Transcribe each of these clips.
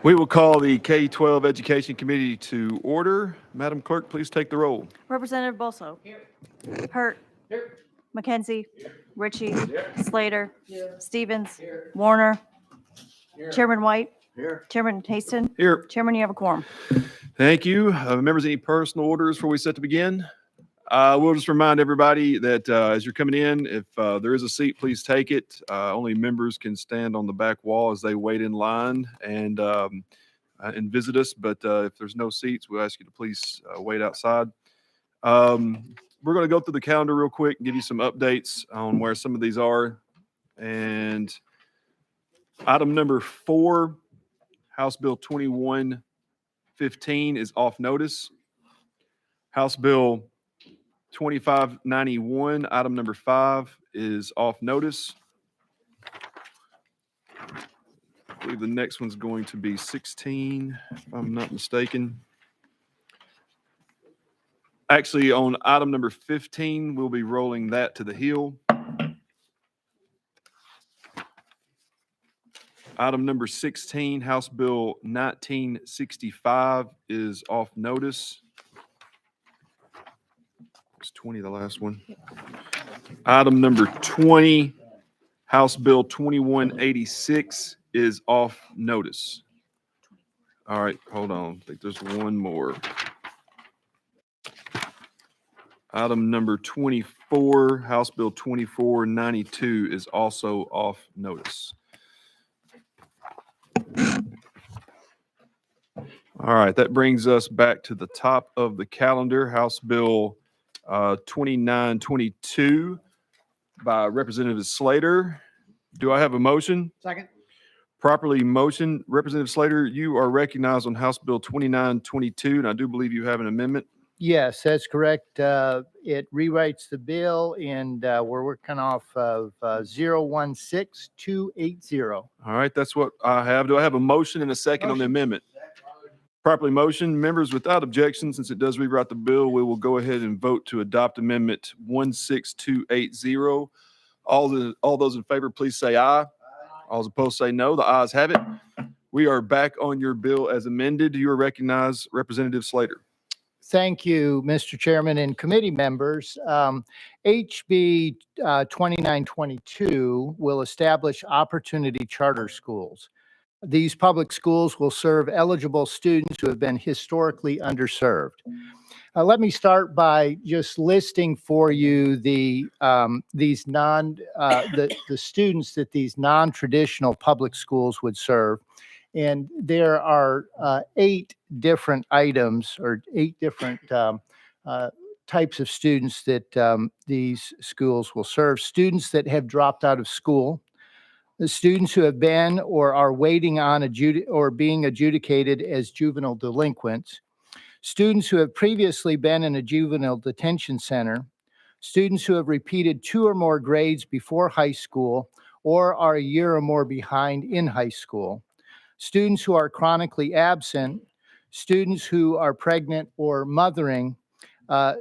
We will call the K-12 Education Committee to order. Madam Clerk, please take the roll. Representative Bolso. Hurt. McKenzie. Ritchie. Slater. Stevens. Warner. Chairman White. Chairman Haston. Here. Chairman, you have a quorum. Thank you. Members, any personal orders before we set to begin? We'll just remind everybody that as you're coming in, if there is a seat, please take it. Only members can stand on the back wall as they wait in line and visit us. But if there's no seats, we'll ask you to please wait outside. We're going to go through the calendar real quick and give you some updates on where some of these are. And item number 4, House Bill 2115 is off notice. House Bill 2591, item number 5, is off notice. I believe the next one's going to be 16, if I'm not mistaken. Actually, on item number 15, we'll be rolling that to the hill. Item number 16, House Bill 1965, is off notice. It's 20, the last one. Item number 20, House Bill 2186, is off notice. All right, hold on. I think there's one more. Item number 24, House Bill 2492, is also off notice. All right, that brings us back to the top of the calendar. House Bill 2922 by Representative Slater. Do I have a motion? Second. Properly motion. Representative Slater, you are recognized on House Bill 2922, and I do believe you have an amendment. Yes, that's correct. It rewrites the bill, and we're working off of 016280. All right, that's what I have. Do I have a motion and a second on the amendment? Properly motion. Members, without objection, since it does rewrite the bill, we will go ahead and vote to adopt Amendment 16280. All those in favor, please say aye. All those opposed say no. The ayes have it. We are back on your bill as amended. You are recognized, Representative Slater. Thank you, Mr. Chairman and committee members. HB 2922 will establish opportunity charter schools. These public schools will serve eligible students who have been historically underserved. Let me start by just listing for you the students that these non-traditional public schools would serve. And there are 8 different items or 8 different types of students that these schools will serve. Students that have dropped out of school, the students who have been or are waiting on or being adjudicated as juvenile delinquents, students who have previously been in a juvenile detention center, students who have repeated 2 or more grades before high school or are a year or more behind in high school, students who are chronically absent, students who are pregnant or mothering,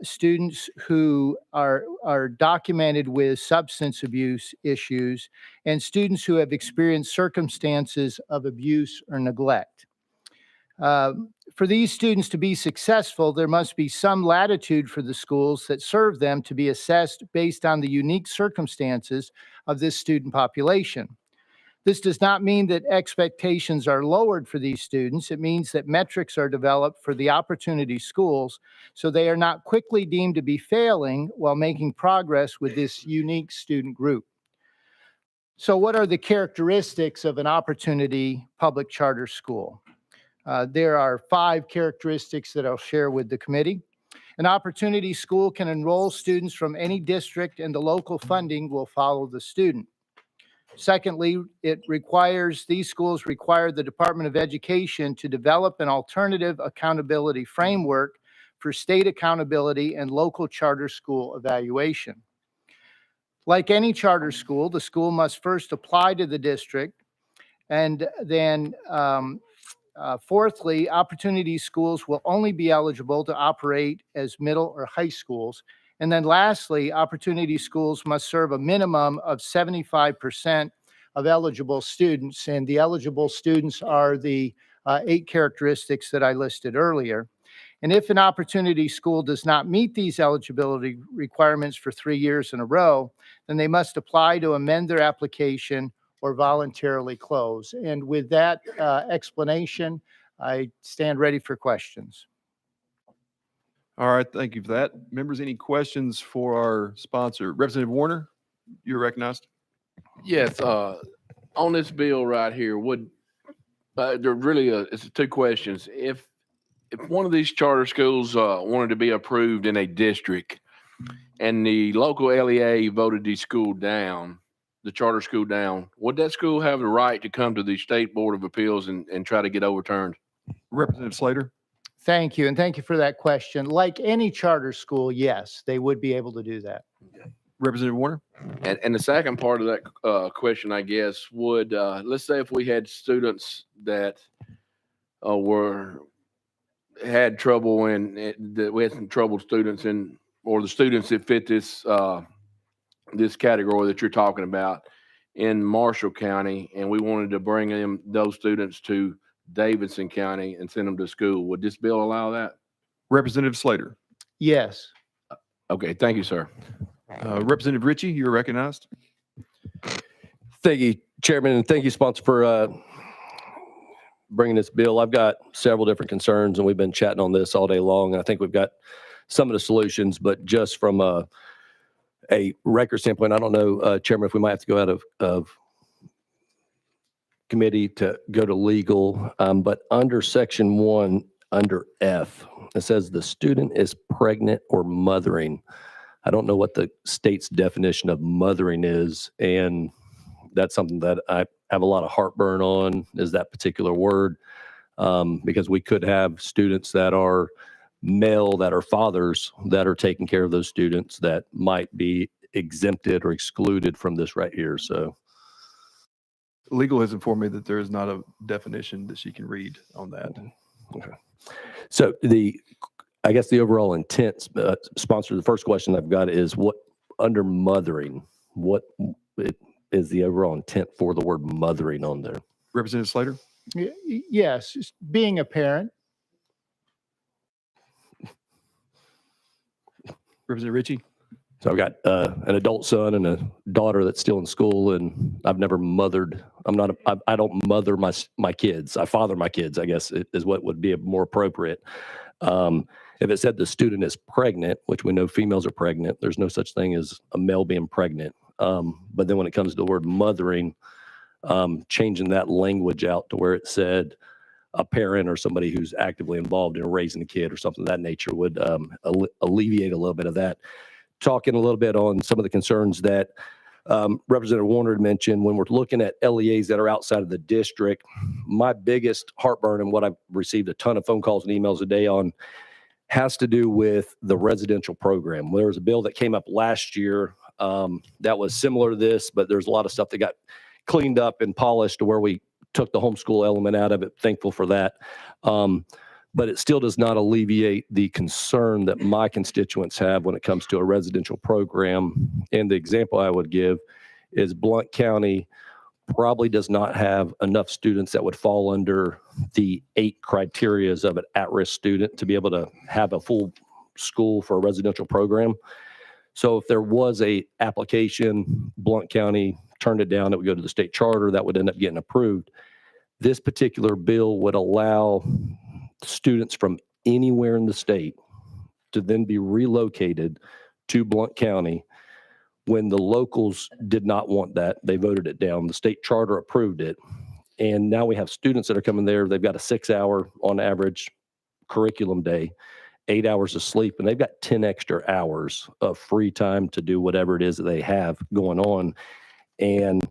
students who are documented with substance abuse issues, and students who have experienced circumstances of abuse or neglect. For these students to be successful, there must be some latitude for the schools that serve them to be assessed based on the unique circumstances of this student population. This does not mean that expectations are lowered for these students. It means that metrics are developed for the opportunity schools so they are not quickly deemed to be failing while making progress with this unique student group. So what are the characteristics of an opportunity public charter school? There are 5 characteristics that I'll share with the committee. An opportunity school can enroll students from any district, and the local funding will follow the student. Secondly, these schools require the Department of Education to develop an alternative accountability framework for state accountability and local charter school evaluation. Like any charter school, the school must first apply to the district, and then fourthly, opportunity schools will only be eligible to operate as middle or high schools. And then lastly, opportunity schools must serve a minimum of 75% of eligible students. And the eligible students are the 8 characteristics that I listed earlier. And if an opportunity school does not meet these eligibility requirements for 3 years in a row, then they must apply to amend their application or voluntarily close. And with that explanation, I stand ready for questions. All right, thank you for that. Members, any questions for our sponsor? Representative Warner, you're recognized. Yes, on this bill right here, there really it's 2 questions. If one of these charter schools wanted to be approved in a district, and the local LEA voted the school down, the charter school down, would that school have the right to come to the State Board of Appeals and try to get overturned? Representative Slater. Thank you, and thank you for that question. Like any charter school, yes, they would be able to do that. Representative Warner. And the second part of that question, I guess, would let's say if we had students that had trouble that we had some troubled students or the students that fit this this category that you're talking about in Marshall County, and we wanted to bring those students to Davidson County and send them to school, would this bill allow that? Representative Slater. Yes. Okay, thank you, sir. Representative Ritchie, you're recognized. Thank you, Chairman, and thank you, sponsor, for bringing this bill. I've got several different concerns, and we've been chatting on this all day long. I think we've got some of the solutions, but just from a record standpoint, I don't know, Chairman, if we might have to go out of committee to go to legal, but under section 1, under F, it says the student is pregnant or mothering. I don't know what the state's definition of mothering is, and that's something that I have a lot of heartburn on, is that particular word, because we could have students that are male, that are fathers, that are taking care of those students that might be exempted or excluded from this right here. So Legal has informed me that there is not a definition that she can read on that. okay. So I guess the overall intent, sponsor, the first question I've got is what under mothering, what is the overall intent for the word mothering on there? Representative Slater. Yes, just being a parent. Representative Ritchie. So I've got an adult son and a daughter that's still in school, and I've never mothered. I don't mother my kids. I father my kids, I guess, is what would be more appropriate. If it said the student is pregnant, which we know females are pregnant, there's no such thing as a male being pregnant. But then when it comes to the word mothering, changing that language out to where it said a parent or somebody who's actively involved in raising a kid or something of that nature would alleviate a little bit of that. Talking a little bit on some of the concerns that Representative Warner had mentioned, when we're looking at LEAs that are outside of the district, my biggest heartburn and what I've received a ton of phone calls and emails a day on has to do with the residential program. There was a bill that came up last year that was similar to this, but there's a lot of stuff that got cleaned up and polished to where we took the homeschool element out of it. Thankful for that. But it still does not alleviate the concern that my constituents have when it comes to a residential program. And the example I would give is Blount County probably does not have enough students that would fall under the 8 criterias of an at-risk student to be able to have a full school for a residential program. So if there was a application, Blount County turned it down, it would go to the state charter, that would end up getting approved. This particular bill would allow students from anywhere in the state to then be relocated to Blount County. When the locals did not want that, they voted it down. The state charter approved it. And now we have students that are coming there. They've got a 6-hour on average curriculum day, 8 hours of sleep, and they've got 10 extra hours of free time to do whatever it is that they have going on. And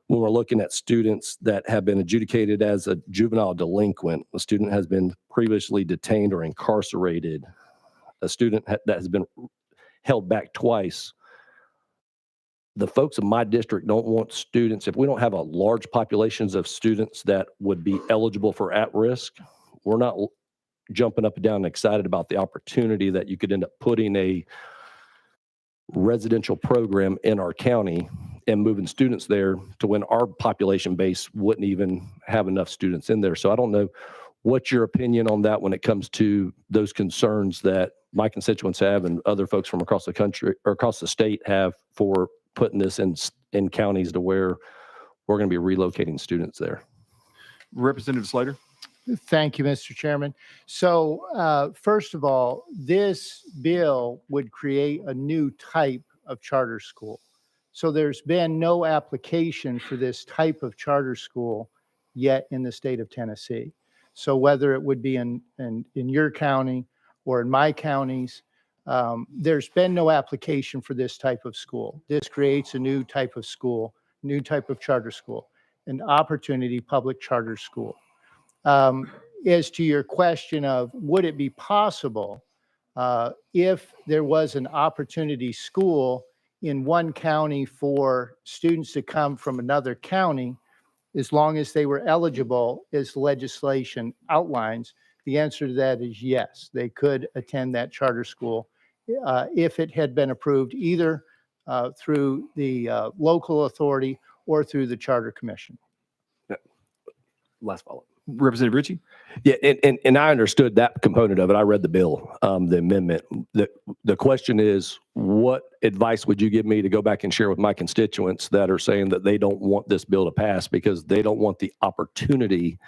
when we're looking at students that have been adjudicated as a juvenile delinquent, a student has been previously detained or incarcerated, a student that has been held back twice, the folks in my district don't want students, if we don't have a large populations of students that would be eligible for at-risk, we're not jumping up and down and excited about the opportunity that you could end up putting a residential program in our county and moving students there to when our population base wouldn't even have enough students in there. So I don't know what's your opinion on that when it comes to those concerns that my constituents have and other folks from across the country or across the state have for putting this in counties to where we're going to be relocating students there. Representative Slater. Thank you, Mr. Chairman. So first of all, this bill would create a new type of charter school. So there's been no application for this type of charter school yet in the state of Tennessee. So whether it would be in your county or in my counties, there's been no application for this type of school. This creates a new type of school, new type of charter school, an opportunity public charter school. As to your question of would it be possible if there was an opportunity school in one county for students to come from another county, as long as they were eligible as legislation outlines, the answer to that is yes. They could attend that charter school if it had been approved either through the local authority or through the Charter Commission. Last follow-up. Representative Ritchie. Yeah, and I understood that component of it. I read the bill, the amendment. The question is, what advice would you give me to go back and share with my constituents that are saying that they don't want this bill to pass because they don't want the opportunity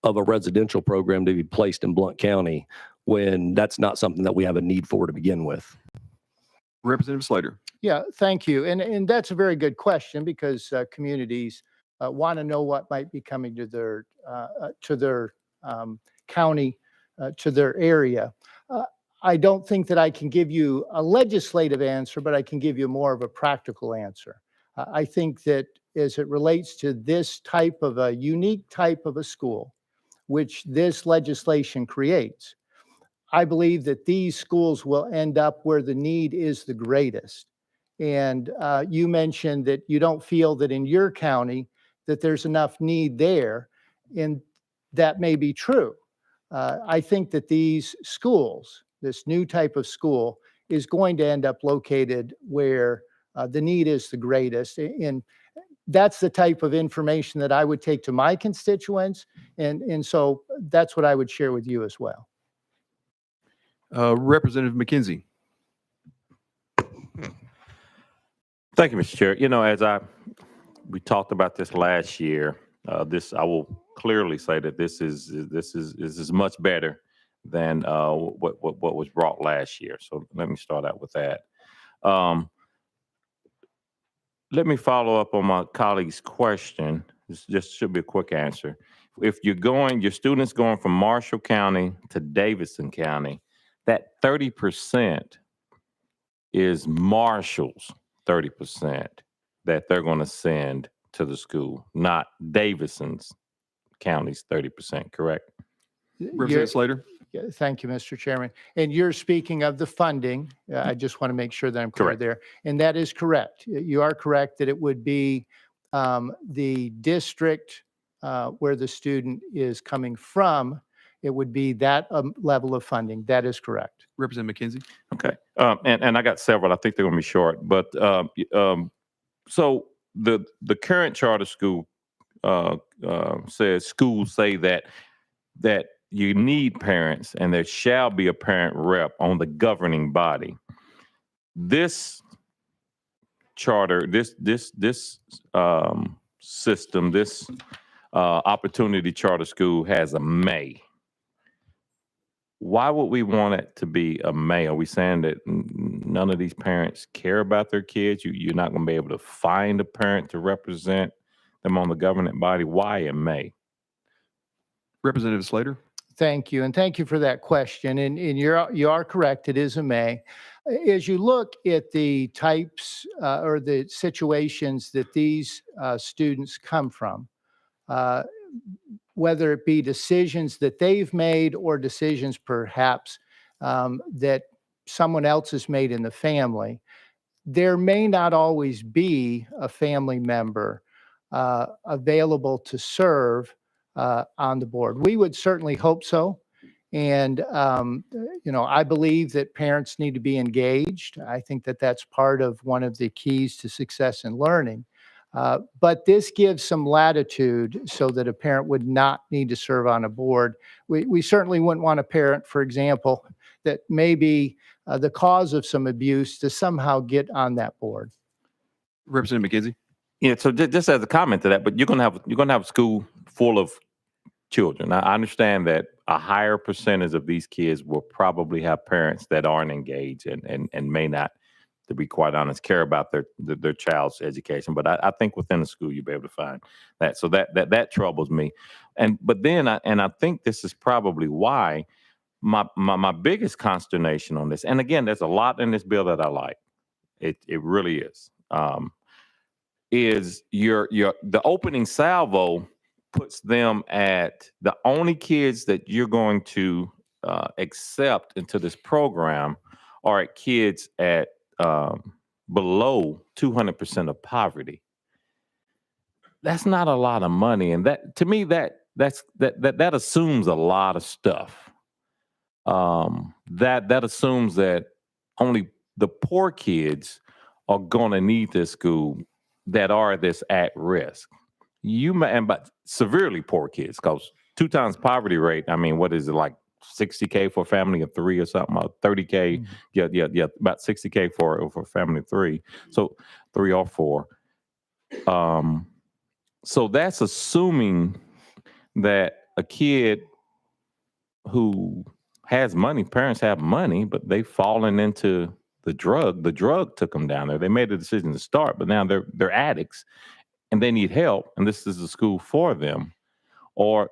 of a residential program to be placed in Blount County when that's not something that we have a need for to begin with? Representative Slater. Yeah, thank you. And that's a very good question because communities want to know what might be coming to their county, to their area. I don't think that I can give you a legislative answer, but I can give you more of a practical answer. I think that as it relates to this type of a unique type of a school, which this legislation creates, I believe that these schools will end up where the need is the greatest. And you mentioned that you don't feel that in your county that there's enough need there, and that may be true. I think that these schools, this new type of school, is going to end up located where the need is the greatest. And that's the type of information that I would take to my constituents. And so that's what I would share with you as well. Representative McKenzie. Thank you, Mr. Chair. You know, we talked about this last year. I will clearly say that this is much better than what was brought last year. So let me start out with that. Let me follow up on my colleague's question. This just should be a quick answer. If your students going from Marshall County to Davidson County, that 30% is Marshall's 30% that they're going to send to the school, not Davidson's county's 30%, correct? Representative Slater. Yeah, thank you, Mr. Chairman. And you're speaking of the funding. I just want to make sure that I'm clear Correct. there. And that is correct. You are correct that it would be the district where the student is coming from. It would be that level of funding. That is correct. Representative McKenzie. Okay. And I got several. I think they're going to be short. But so the current charter school says schools say that you need parents and there shall be a parent rep on the governing body. This charter, this system, this opportunity charter school has a may. Why would we want it to be a may? Are we saying that none of these parents care about their kids? You're not going to be able to find a parent to represent them on the governing body? Why a may? Representative Slater. Thank you. And thank you for that question. And you are correct. It is a may. As you look at the types or the situations that these students come from, whether it be decisions that they've made or decisions perhaps that someone else has made in the family, there may not always be a family member available to serve on the board. We would certainly hope so. And, I believe that parents need to be engaged. I think that that's part of one of the keys to success in learning. But this gives some latitude so that a parent would not need to serve on a board. We certainly wouldn't want a parent, for example, that may be the cause of some abuse to somehow get on that board. Representative McKenzie. Yeah, so just as a comment to that, but you're gonna have a school full of children. Now, I understand that a higher percentage of these kids will probably have parents that aren't engaged and may not, to be quite honest, care about their child's education. But I think within the school you'll be able to find that. So that troubles me. But then I think this is probably why my biggest consternation on this, and again, there's a lot in this bill that I like. It really is the opening salvo puts them at the only kids that you're going to accept into this program are at kids at below 200% of poverty. That's not a lot of money, and that to me that assumes a lot of stuff. That assumes that only the poor kids are going to need this school that are this at risk. But severely poor kids, because 2 times poverty rate, I mean, what is it, like $60K for a family of 3 or something, or $30K? Yeah, about $60K for a family of 3. So 3 or 4. So that's assuming that a kid who has money, parents have money, but they've fallen into the drug. The drug took them down there. They made a decision to start, but now they're addicts and they need help, and this is a school for them. Or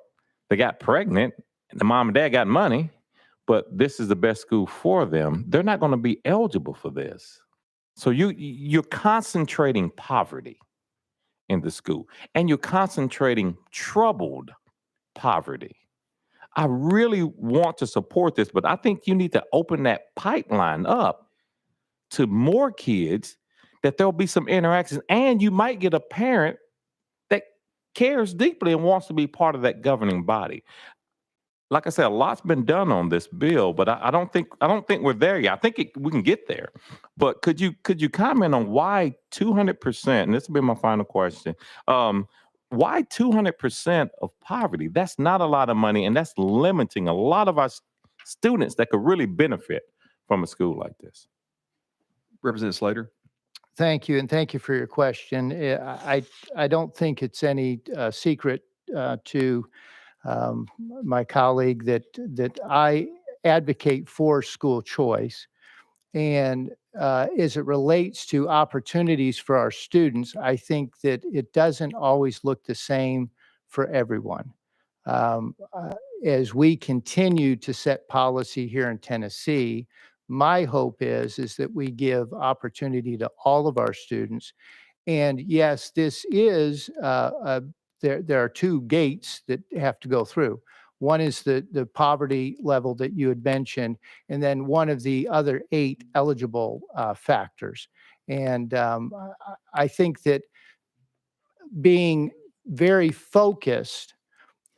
they got pregnant and the mom and dad got money, but this is the best school for them. They're not going to be eligible for this. So you're concentrating poverty in the school, and you're concentrating troubled poverty. I really want to support this, but I think you need to open that pipeline up to more kids, that there'll be some interactions, and you might get a parent that cares deeply and wants to be part of that governing body. Like I said, a lot's been done on this bill, but I don't think we're there yet. I think we can get there. But could you comment on why 200%? And this will be my final question. Why 200% of poverty? That's not a lot of money, and that's limiting a lot of our students that could really benefit from a school like this. Representative Slater. Thank you, and thank you for your question. I don't think it's any secret to my colleague that I advocate for school choice. And as it relates to opportunities for our students, I think that it doesn't always look the same for everyone. As we continue to set policy here in Tennessee, my hope is that we give opportunity to all of our students. And yes, this is there are 2 gates that have to go through. One is the poverty level that you had mentioned, and then one of the other 8 eligible factors. And I think that being very focused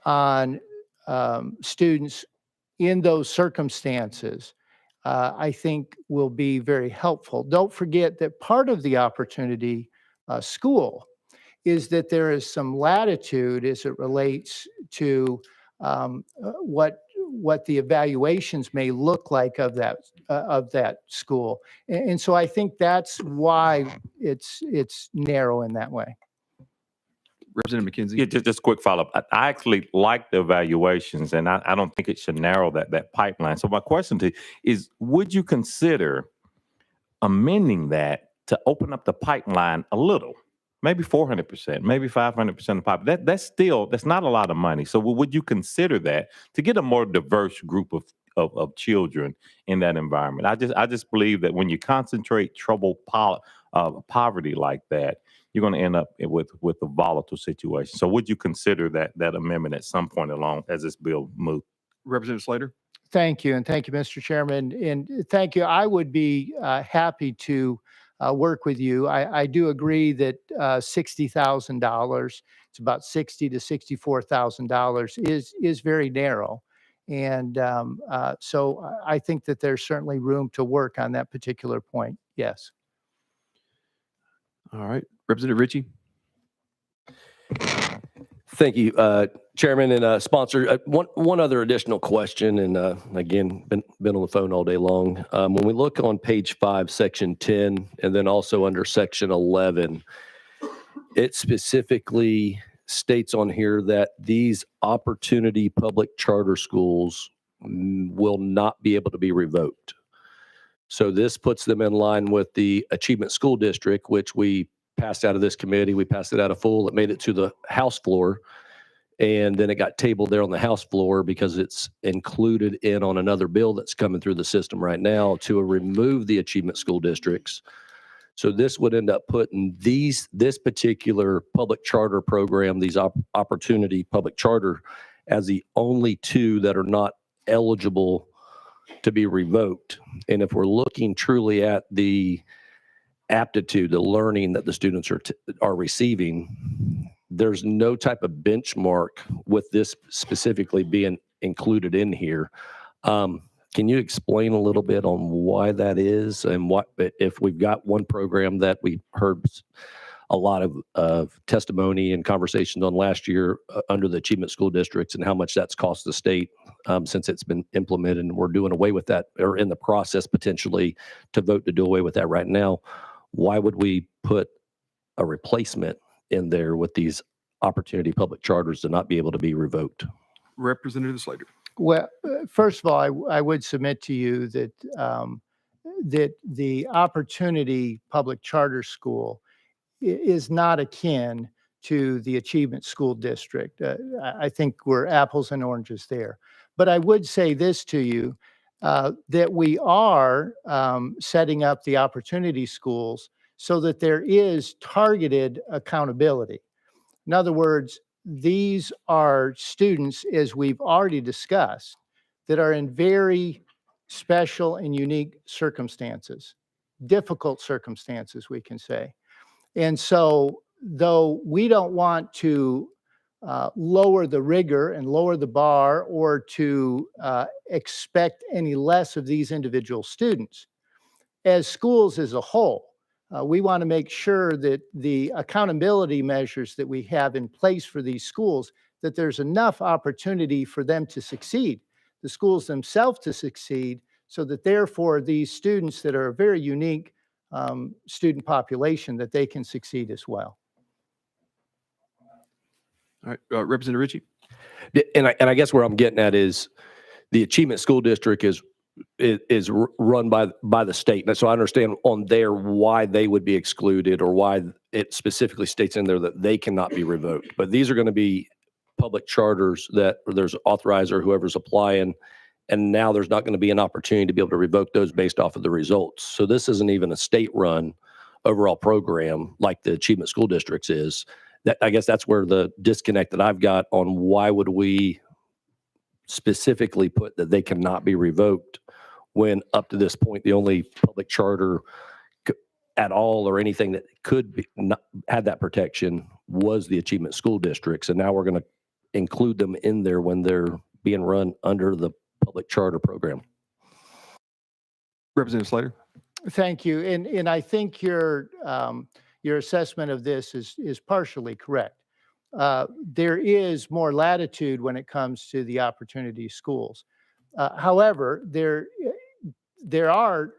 on students in those circumstances, I think will be very helpful. Don't forget that part of the opportunity school is that there is some latitude as it relates to what the evaluations may look like of that school. And so I think that's why it's narrow in that way. Representative McKenzie. Yeah, just a quick follow-up. I actually like the evaluations, and I don't think it should narrow that pipeline. So my question to you is, would you consider amending that to open up the pipeline a little? Maybe 400%, maybe 500% of pop. That's not a lot of money. So would you consider that to get a more diverse group of children in that environment? I just believe that when you concentrate troubled poverty like that, you're going to end up with a volatile situation. So would you consider that amendment at some point along as this bill moves? Representative Slater. Thank you. And thank you, Mr. Chairman. And thank you. I would be happy to work with you. I do agree that $60,000, it's about $60,000 to $64,000 is very narrow. And so I think that there's certainly room to work on that particular point. Yes. All right. Representative Ritchie. Thank you, Chairman and sponsor. One other additional question, and again, been on the phone all day long. When we look on page 5, section 10, and then also under section 11, it specifically states on here that these opportunity public charter schools will not be able to be revoked. So this puts them in line with the Achievement School District, which we passed out of this committee. We passed it out of full. It made it to the House floor. And then it got tabled there on the House floor because it's included in on another bill that's coming through the system right now to remove the achievement school districts. So this would end up putting this particular public charter program, these opportunity public charter, as the only two that are not eligible to be revoked. And if we're looking truly at the aptitude, the learning that the students are receiving, there's no type of benchmark with this specifically being included in here. Can you explain a little bit on why that is, and what if we've got one program that we heard a lot of testimony and conversations on last year under the achievement school districts, and how much that's cost the state since it's been implemented, and we're doing away with that, or in the process potentially to vote to do away with that right now? Why would we put a replacement in there with these opportunity public charters to not be able to be revoked? Representative Slater. Well, first of all, I would submit to you that that the opportunity public charter school is not akin to the achievement school district. I think we're apples and oranges there. But I would say this to you, that we are setting up the opportunity schools so that there is targeted accountability. In other words, these are students, as we've already discussed, that are in very special and unique circumstances, difficult circumstances, we can say. And so, though we don't want to lower the rigor and lower the bar, or to expect any less of these individual students, as schools as a whole, we want to make sure that the accountability measures that we have in place for these schools, that there's enough opportunity for them to succeed, the schools themselves to succeed, so that therefore these students that are a very unique student population, that they can succeed as well. All right, Representative Ritchie. And I guess where I'm getting at is the achievement school district is run by the state. And so I understand on there why they would be excluded, or why it specifically states in there that they cannot be revoked. But these are going to be public charters that there's authorizer, whoever's applying, and now there's not going to be an opportunity to be able to revoke those based off of the results. So this isn't even a state-run overall program like the achievement school districts is. That, I guess that's where the disconnect that I've got on why would we specifically put that they cannot be revoked, when up to this point the only public charter at all or anything that could be had that protection was the achievement school districts, and now we're going to include them in there when they're being run under the public charter program. Representative Slater. Thank you, and I think your assessment of this is partially correct. There is more latitude when it comes to the opportunity schools. However, there are,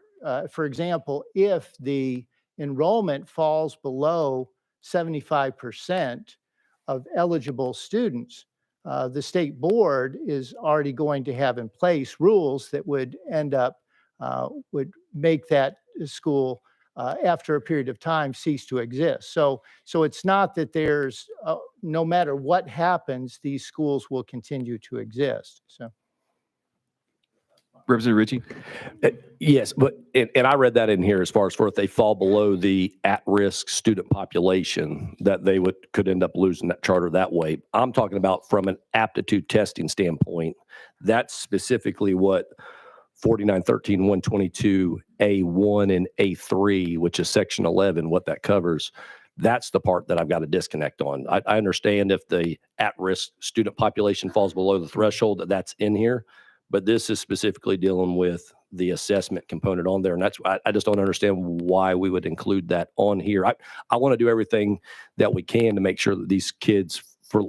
for example, if the enrollment falls below 75% of eligible students, the state board is already going to have in place rules that would end up, would make that school, after a period of time, cease to exist. So it's not that there's, no matter what happens, these schools will continue to exist. So. Representative Ritchie. Yes, but and I read that in here as far as for if they fall below the at-risk student population, that they could end up losing that charter that way. I'm talking about from an aptitude testing standpoint. That's specifically what 4913-122A1 and A3, which is section 11, what that covers. That's the part that I've got a disconnect on. I understand if the at-risk student population falls below the threshold, that's in here. But this is specifically dealing with the assessment component on there. And that's, I just don't understand why we would include that on here. I want to do everything that we can to make sure that these kids, for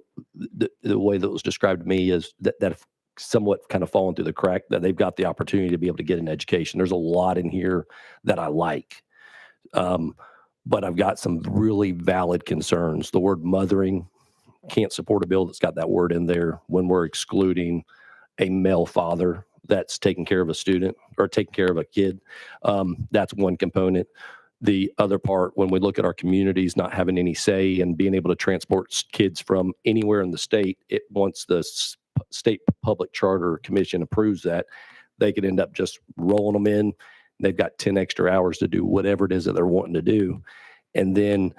the way that was described to me is that have somewhat kind of fallen through the crack, that they've got the opportunity to be able to get an education. There's a lot in here that I like. But I've got some really valid concerns. The word mothering, can't support a bill that's got that word in there when we're excluding a male father that's taking care of a student or taking care of a kid. That's one component. The other part, when we look at our communities not having any say and being able to transport kids from anywhere in the state, once the state public charter commission approves that, they could end up just rolling them in. They've got 10 extra hours to do whatever it is that they're wanting to do. And then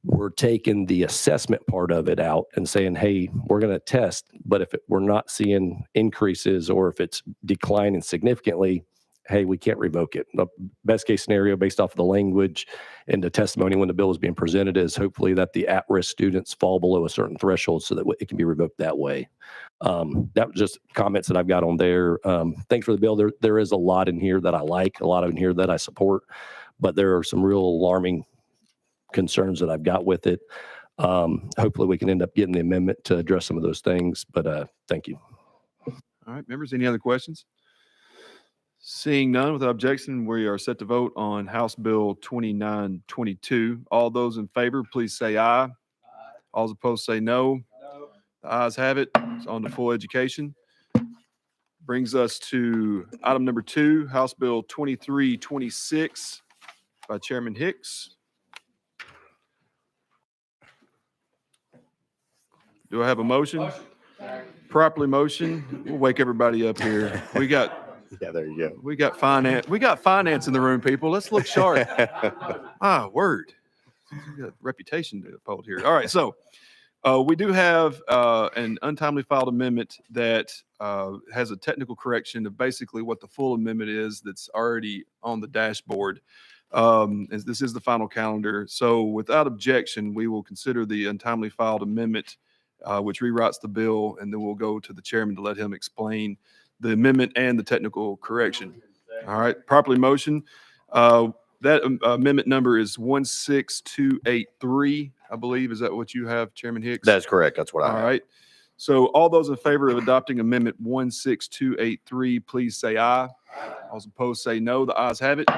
we're taking the assessment part of it out and saying, hey, we're going to test, but if we're not seeing increases or if it's declining significantly, hey, we can't revoke it. The best case scenario based off of the language and the testimony when the bill is being presented is hopefully that the at-risk students fall below a certain threshold so that it can be revoked that way. That was just comments that I've got on there. Thanks for the bill. There is a lot in here that I like, a lot in here that I support, but there are some real alarming concerns that I've got with it. Hopefully we can end up getting the amendment to address some of those things, but thank you. All right, members, any other questions? Seeing none, without objection, we are set to vote on House Bill 2922. All those in favor, please say aye. All those opposed say no. The ayes have it. It's on to full education. Brings us to item number 2, House Bill 2326 by Chairman Hicks. Do I have a motion? Properly motion. We'll wake everybody up here. Yeah, there you go. We got finance. We got finance in the room, people. Let's look sharp. Word. We got a reputation to uphold here. All right, so we do have an untimely filed amendment that has a technical correction of basically what the full amendment is that's already on the dashboard. As this is the final calendar. So without objection, we will consider the untimely filed amendment, which rewrites the bill, and then we'll go to the chairman to let him explain the amendment and the technical correction. All right, properly motion. That amendment number is 16283, I believe. Is that what you have, Chairman Hicks? That's correct. That's what I All have. right. So all those in favor of adopting amendment 16283, please say aye. All those opposed say no. The ayes have it.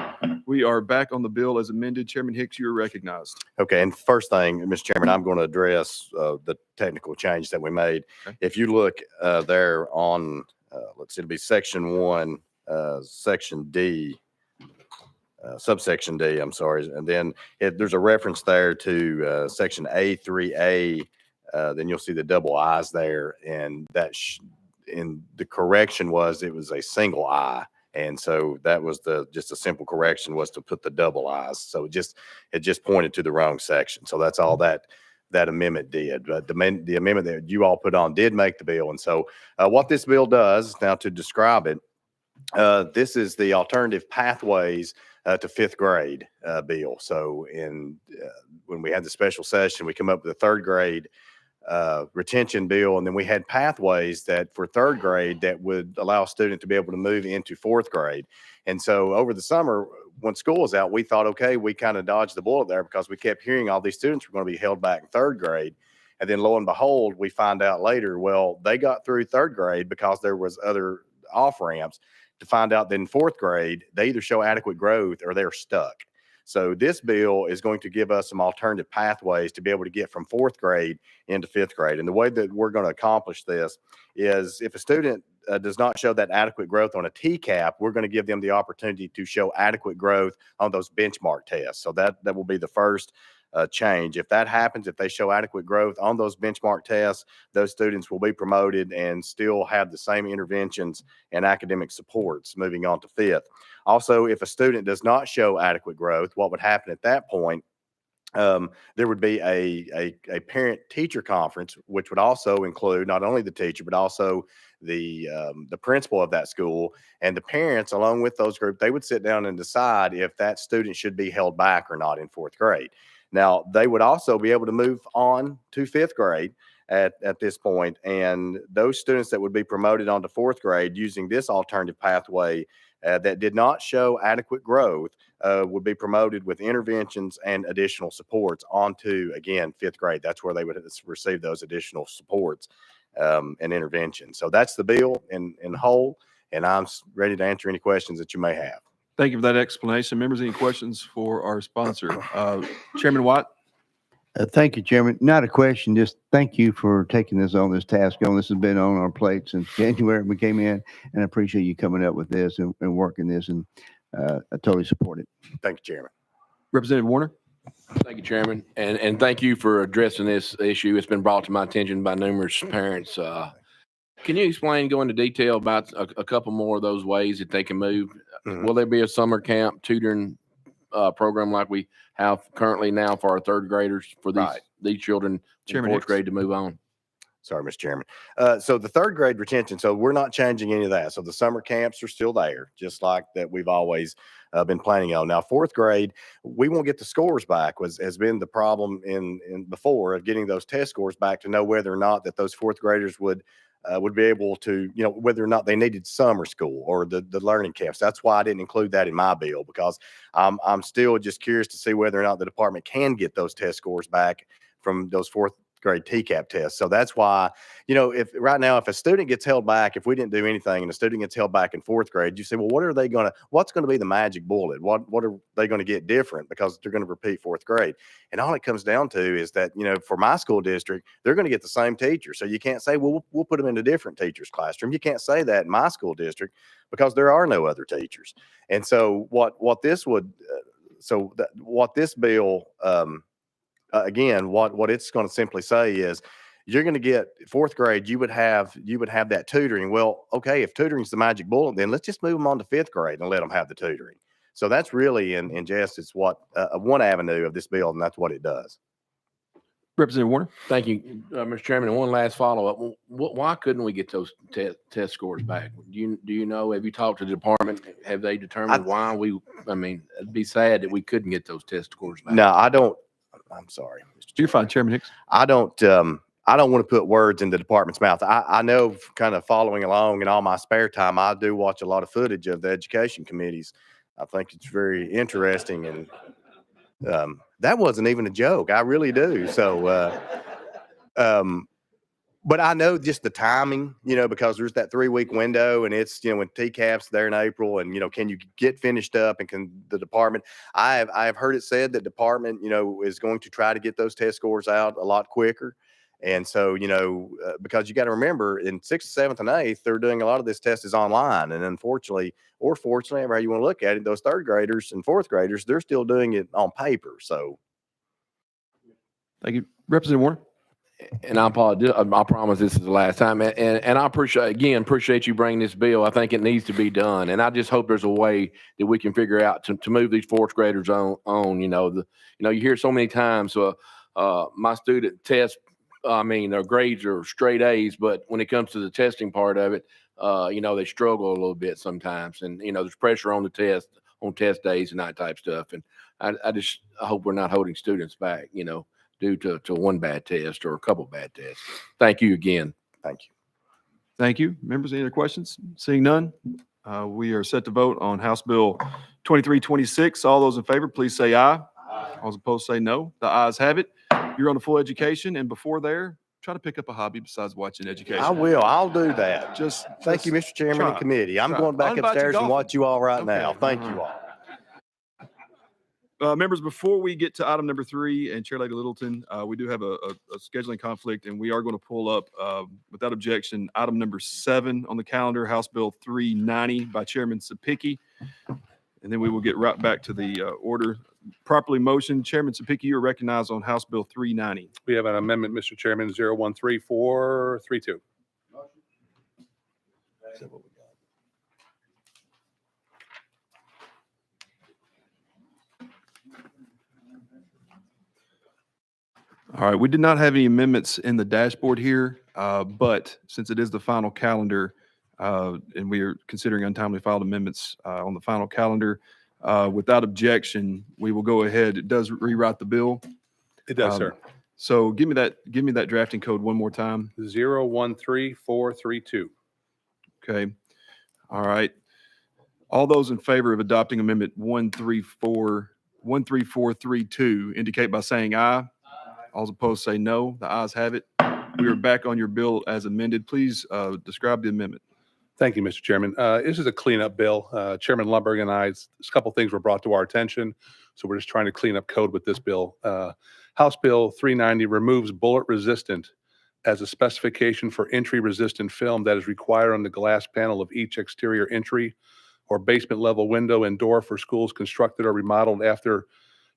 We are back on the bill as amended. Chairman Hicks, you are recognized. Okay, and first thing, Mr. Chairman, I'm going to address the technical change that we made. Okay. If you look there on, let's see, it'll be section 1, section D, subsection D, I'm sorry. And then there's a reference there to section A3A. Then you'll see the double I's there. And and the correction was it was a single I. And so that was just a simple correction was to put the double I's. So it just pointed to the wrong section. So that's all that amendment did. But the amendment that you all put on did make the bill. And so what this bill does, now to describe it, this is the alternative pathways to 5th grade bill. So when we had the special session, we come up with a 3rd grade retention bill, and then we had pathways that for 3rd grade that would allow a student to be able to move into 4th grade. And so over the summer, when school was out, we thought, okay, we kind of dodged the bullet there because we kept hearing all these students were going to be held back in 3rd grade. And then lo and behold, we find out later, well, they got through 3rd grade because there was other off ramps, to find out that in 4th grade, they either show adequate growth or they're stuck. So this bill is going to give us some alternative pathways to be able to get from 4th grade into 5th grade. And the way that we're going to accomplish this is if a student does not show that adequate growth on a TCAP, we're going to give them the opportunity to show adequate growth on those benchmark tests. So that will be the first change. If that happens, if they show adequate growth on those benchmark tests, those students will be promoted and still have the same interventions and academic supports moving on to 5th. Also, if a student does not show adequate growth, what would happen at that point? There would be a parent-teacher conference, which would also include not only the teacher, but also the principal of that school. And the parents, along with those groups, they would sit down and decide if that student should be held back or not in 4th grade. Now, they would also be able to move on to 5th grade at this point. And those students that would be promoted onto 4th grade using this alternative pathway that did not show adequate growth would be promoted with interventions and additional supports onto, again, 5th grade. That's where they would receive those additional supports and interventions. So that's the bill in whole, and I'm ready to answer any questions that you may have. Thank you for that explanation. Members, any questions for our sponsor? Chairman Watt? Thank you, Chairman. Not a question, just thank you for taking this task on. This has been on our plate since January when we came in, and I appreciate you coming up with this and working this, and I totally support it. Thank you, Chairman. Representative Warner? Thank you, Chairman. And thank you for addressing this issue. It's been brought to my attention by numerous parents. Can you explain, go into detail about a couple more of those ways that they can move? Mhm. Will there be a summer camp tutoring program like we have currently now for our 3rd graders for Right. these children in Chairman 4th Hicks. grade to move on? Sorry, Mr. Chairman. So the 3rd grade retention, so we're not changing any of that. So the summer camps are still there, just like that we've always been planning on. Now, 4th grade, we won't get the scores back, has been the problem in before of getting those test scores back to know whether or not that those 4th graders would be able to, whether or not they needed summer school or the learning camps. That's why I didn't include that in my bill, because I'm still just curious to see whether or not the department can get those test scores back from those 4th grade TCAP tests. So that's why, if right now, if a student gets held back, if we didn't do anything and a student gets held back in 4th grade, you say, well, what's going to be the magic bullet? What are they going to get different because they're going to repeat 4th grade? And all it comes down to is that, for my school district, they're going to get the same teacher. So you can't say, well, we'll put them in a different teacher's classroom. You can't say that in my school district because there are no other teachers. And so what this bill, again, what it's going to simply say is you're going to get 4th grade. You would have that tutoring. Well, okay, if tutoring is the magic bullet, then let's just move them on to 5th grade and let them have the tutoring. So that's really in jest, it's what one avenue of this bill, and that's what it does. Representative Warner? Thank you, Mr. Chairman. And one last follow-up. Why couldn't we get those test scores back? Do you know? Have you talked to the department? Have they determined why it'd be sad that we couldn't get those test scores back. No, I don't. I'm sorry, Mr. You're fine, Chairman Hicks. I don't want to put words in the department's mouth. I know, kind of following along in all my spare time, I do watch a lot of footage of the education committees. I think it's very interesting, and that wasn't even a joke. I really do. So, but I know just the timing, because there's that 3-week window, and it's, when TCAP's there in April, and, can you get finished up, and can the department, I have heard it said that department, is going to try to get those test scores out a lot quicker. And so, because you got to remember in 6th, 7th, and 8th, they're doing a lot of this test is online. And unfortunately, or fortunately, however you want to look at it, those 3rd graders and 4th graders, they're still doing it on paper. So. Thank you. Representative Warner? And I apologize. I promise this is the last time. And I appreciate you bringing this bill. I think it needs to be done. And I just hope there's a way that we can figure out to move these 4th graders on. You hear so many times, my student test, their grades are straight A's, but when it comes to the testing part of it, they struggle a little bit sometimes. And, there's pressure on the test, on test days and that type stuff. And I hope we're not holding students back, due to one bad test or a couple bad tests. Thank you again. Thank you. Thank you. Members, any other questions? Seeing none, we are set to vote on House Bill 2326. All those in favor, please say aye. All those opposed say no. The ayes have it. You're on a full education, and before there, try to pick up a hobby besides watching education. I will. I'll do that. Thank you, Mr. Chairman and committee. I'm going back upstairs and watch you all right now. Thank you all. Members, before we get to item number 3 and Chair Lady Littleton, we do have a scheduling conflict, and we are going to pull up, without objection, item number 7 on the calendar, House Bill 390 by Chairman Sapicki. And then we will get right back to the order. Properly motioned, Chairman Sapicki, you are recognized on House Bill 390. We have an amendment, Mr. Chairman, 013432. All right, we did not have any amendments in the dashboard here, but since it is the final calendar, and we are considering untimely filed amendments on the final calendar, without objection, we will go ahead. It does rewrite the bill. It does, sir. So give me that drafting code one more time. 013432. Okay. All right. All those in favor of adopting Amendment 13432 indicate by saying aye. All opposed say no. The ayes have it. We are back on your bill as amended. Please describe the amendment. Thank you, Mr. Chairman. This is a cleanup bill. Chairman Lumberg and I, a couple things were brought to our attention, so we're just trying to clean up code with this bill. House Bill 390 removes bullet resistant as a specification for entry resistant film that is required on the glass panel of each exterior entry or basement level window and door for schools constructed or remodeled after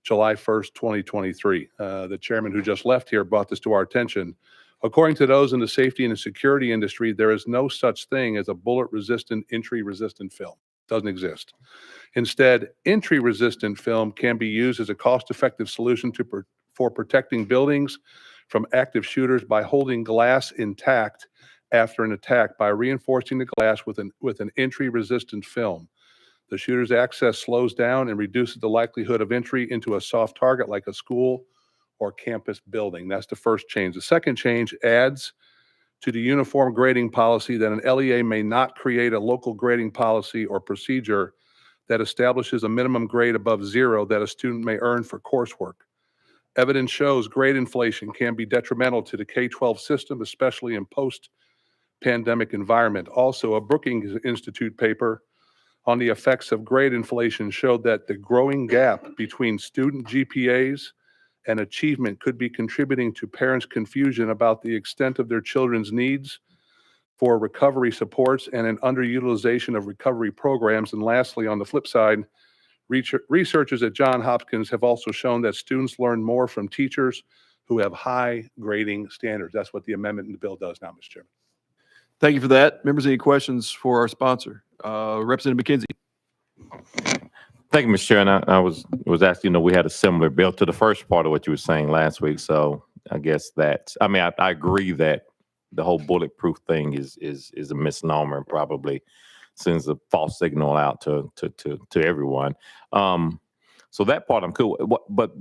July 1st, 2023. The chairman who just left here brought this to our attention. According to those in the safety and the security industry, there is no such thing as a bullet-resistant, entry-resistant film. It doesn't exist. Instead, entry-resistant film can be used as a cost-effective solution for protecting buildings from active shooters by holding glass intact after an attack by reinforcing the glass with an entry-resistant film. The shooter's access slows down and reduces the likelihood of entry into a soft target like a school or campus building. That's the first change. The second change adds to the uniform grading policy that an LEA may not create a local grading policy or procedure that establishes a minimum grade above 0 that a student may earn for coursework. Evidence shows grade inflation can be detrimental to the K-12 system, especially in post-pandemic environment. Also, a Brookings Institute paper on the effects of grade inflation showed that the growing gap between student GPAs and achievement could be contributing to parents' confusion about the extent of their children's needs for recovery supports and an underutilization of recovery programs. And lastly, on the flip side, researchers at Johns Hopkins have also shown that students learn more from teachers who have high grading standards. That's what the amendment in the bill does now, Mr. Chairman. Thank you for that. Members, any questions for our sponsor? Representative McKenzie. Thank you, Mr. Chair. And I was asking, we had a similar bill to the first part of what you were saying last week. So I guess I agree that the whole bulletproof thing is a misnomer and probably sends a false signal out to everyone. So that part I'm cool with. But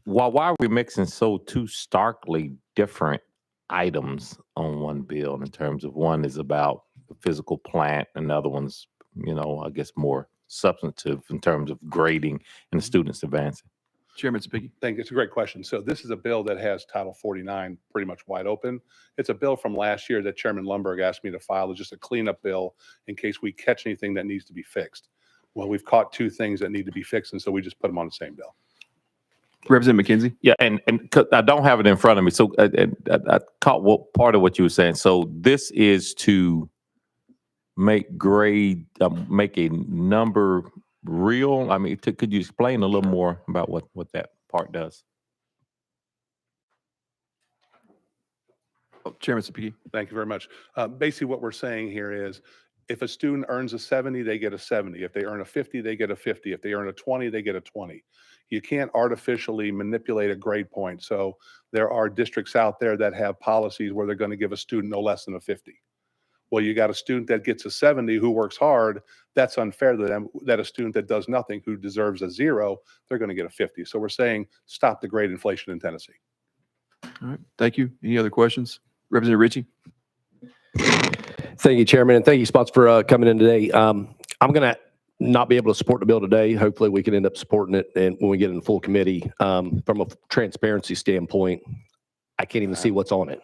why are we mixing two starkly different items on one bill in terms of one is about the physical plant and the other one's, I guess more substantive in terms of grading and the students advancing? Chairman Sapicki. Thank you. It's a great question. So this is a bill that has Title 49 pretty much wide open. It's a bill from last year that Chairman Lumberg asked me to file. It's just a cleanup bill in case we catch anything that needs to be fixed. Well, we've caught two things that need to be fixed, and so we just put them on the same bill. Representative McKenzie. Yeah, and 'cause I don't have it in front of me, so I caught part of what you were saying. So this is to make make a number real. I mean, could you explain a little more about what that part does? Chairman Sapicki. Thank you very much. Basically, what we're saying here is if a student earns a 70, they get a 70. If they earn a 50, they get a 50. If they earn a 20, they get a 20. You can't artificially manipulate a grade point. So there are districts out there that have policies where they're going to give a student no less than a 50. Well, you got a student that gets a 70 who works hard. That's unfair to them. That a student that does nothing who deserves a 0, they're going to get a 50. So we're saying stop the grade inflation in Tennessee. All right. Thank you. Any other questions? Representative Ritchie. Thank you, Chairman, and thank you, Spots, for coming in today. I'm going to not be able to support the bill today. Hopefully, we can end up supporting it and when we get in full committee. From a transparency standpoint, I can't even see what's on it.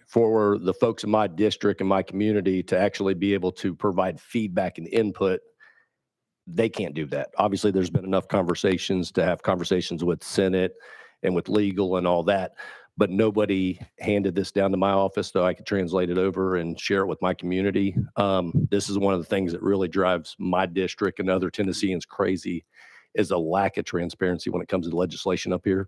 For the folks in my district and my community to actually be able to provide feedback and input, they can't do that. Obviously, there's been enough conversations to have conversations with Senate and with legal and all that, but nobody handed this down to my office so I could translate it over and share it with my community. This is one of the things that really drives my district and other Tennesseans crazy is a lack of transparency when it comes to legislation up here.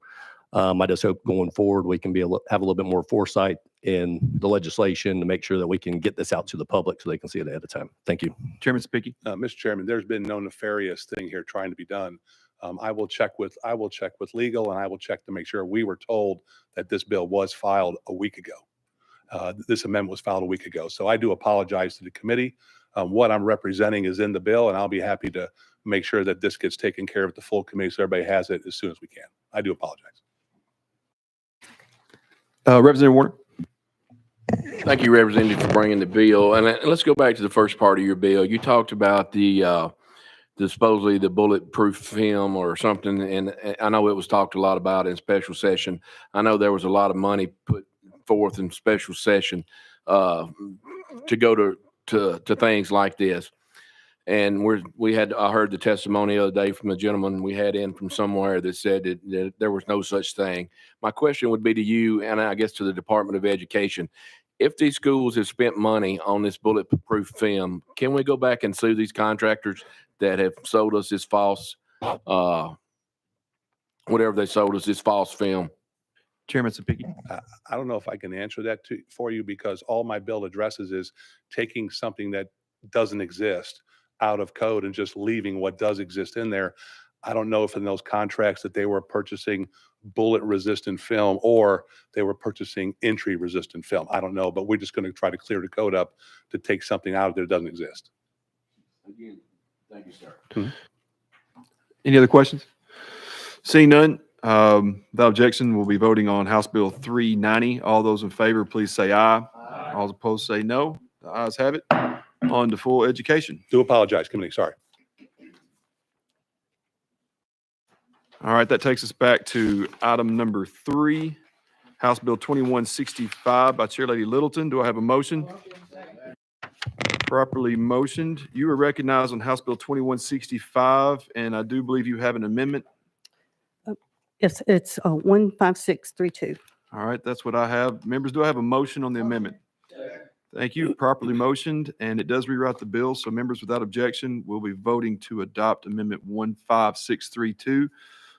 I just hope going forward we can have a little bit more foresight in the legislation to make sure that we can get this out to the public so they can see it ahead of time. Thank you. Chairman Sapicki. Mr. Chairman, there's been no nefarious thing here trying to be done. I will check with legal, and I will check to make sure. We were told that this bill was filed a week ago. This amendment was filed a week ago. So I do apologize to the committee. What I'm representing is in the bill, and I'll be happy to make sure that this gets taken care of at the full committee so everybody has it as soon as we can. I do apologize. Representative Warner. Thank Thank you, Representative, for bringing the bill. And let's go back to the first part of your bill. You talked about the supposedly the bulletproof film or something, and I know it was talked a lot about in special session. I know there was a lot of money put forth in special session to go to things like this. And I heard the testimony the other day from a gentleman we had in from somewhere that said that there was no such thing. My question would be to you, and I guess to the Department of Education, if these schools have spent money on this bulletproof film, can we go back and sue these contractors that have sold us this false, whatever they sold us, this false film? Chairman Sapiki. I don't know if I can answer that for you, because all my bill addresses is taking something that doesn't exist out of code and just leaving what does exist in there. I don't know if in those contracts that they were purchasing bullet resistant film or they were purchasing entry resistant film. I don't know, but we're just going to try to clear the code up to take something out of there that doesn't exist. Again, thank you, sir. Any other questions? Seeing none, without objection, we'll be voting on House Bill 390. All those in favor, please say aye. All opposed, say no. The ayes have it. On to full education. Do apologize, committee. Sorry. All right, that takes us back to item number 3, House Bill 2165 by Chair Lady Littleton. Do I have a motion? Properly motioned. You are recognized on House Bill 2165, and I do believe you have an amendment. Yes, it's 15632. All right, that's what I have. Members, do I have a motion on the amendment? Thank you. Properly motioned, and it does rewrite the bill. So members, without objection, we'll be voting to adopt Amendment 15632.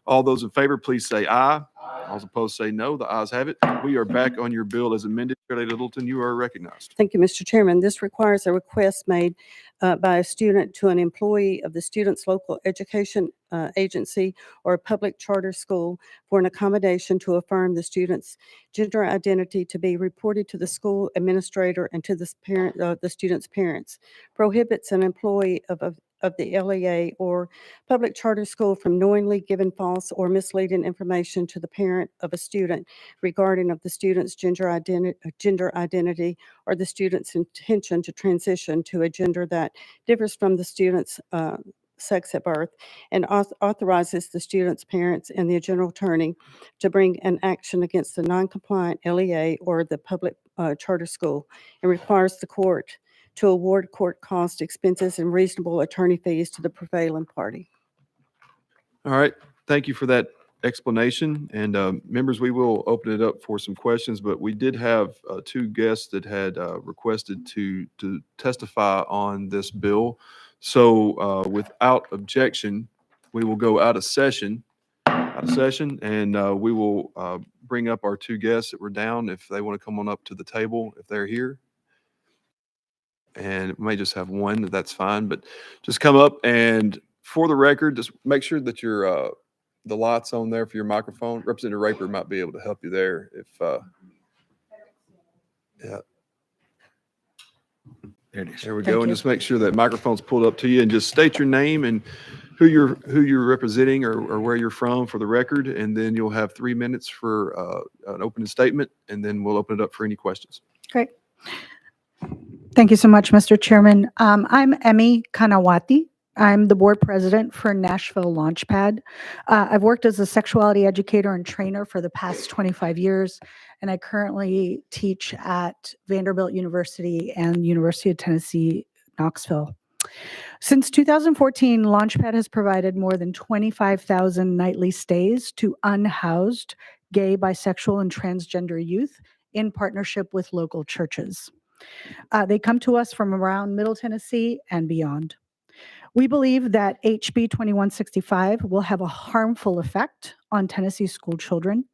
All those in favor, please say aye. All opposed, say no. The ayes have it. We are back on your bill as amended. Chair Lady Littleton, you are recognized. Thank you, Mr. Chairman. This requires a request made by a student to an employee of the student's local education agency or a public charter school for an accommodation to affirm the student's gender identity to be reported to the school administrator and to the student's parents. Prohibits an employee of the LEA or public charter school from knowingly giving false or misleading information to the parent of a student regarding of the student's gender identity or the student's intention to transition to a gender that differs from the student's sex at birth, and authorizes the student's parents and the general attorney to bring an action against the non-compliant LEA or the public charter school, and requires the court to award court cost expenses and reasonable attorney fees to the prevailing party. All right. Thank you for that explanation. And members, we will open it up for some questions, but we did have 2 guests that had requested to testify on this bill. So without objection, we will go out of session, and we will bring up our 2 guests that were down if they want to come on up to the table, if they're here. And we may just have one, that's fine, but just come up, and for the record, just make sure that your the light's on there for your microphone. Representative Raper might be able to help you there if yeah. There it is. There we Thank go. And you. just make sure that microphone's pulled up to you, and just state your name and who you're representing or where you're from for the record. And then you'll have 3 minutes for an opening statement, and then we'll open it up for any questions. Great. Thank you so much, Mr. Chairman. I'm Emmy Kanawati. I'm the board president for Nashville Launchpad. I've worked as a sexuality educator and trainer for the past 25 years, and I currently teach at Vanderbilt University and University of Tennessee, Knoxville. Since 2014, Launchpad has provided more than 25,000 nightly stays to unhoused gay, bisexual, and transgender youth in partnership with local churches. They come to us from around Middle Tennessee and beyond. We believe that HB 2165 will have a harmful effect on Tennessee school children.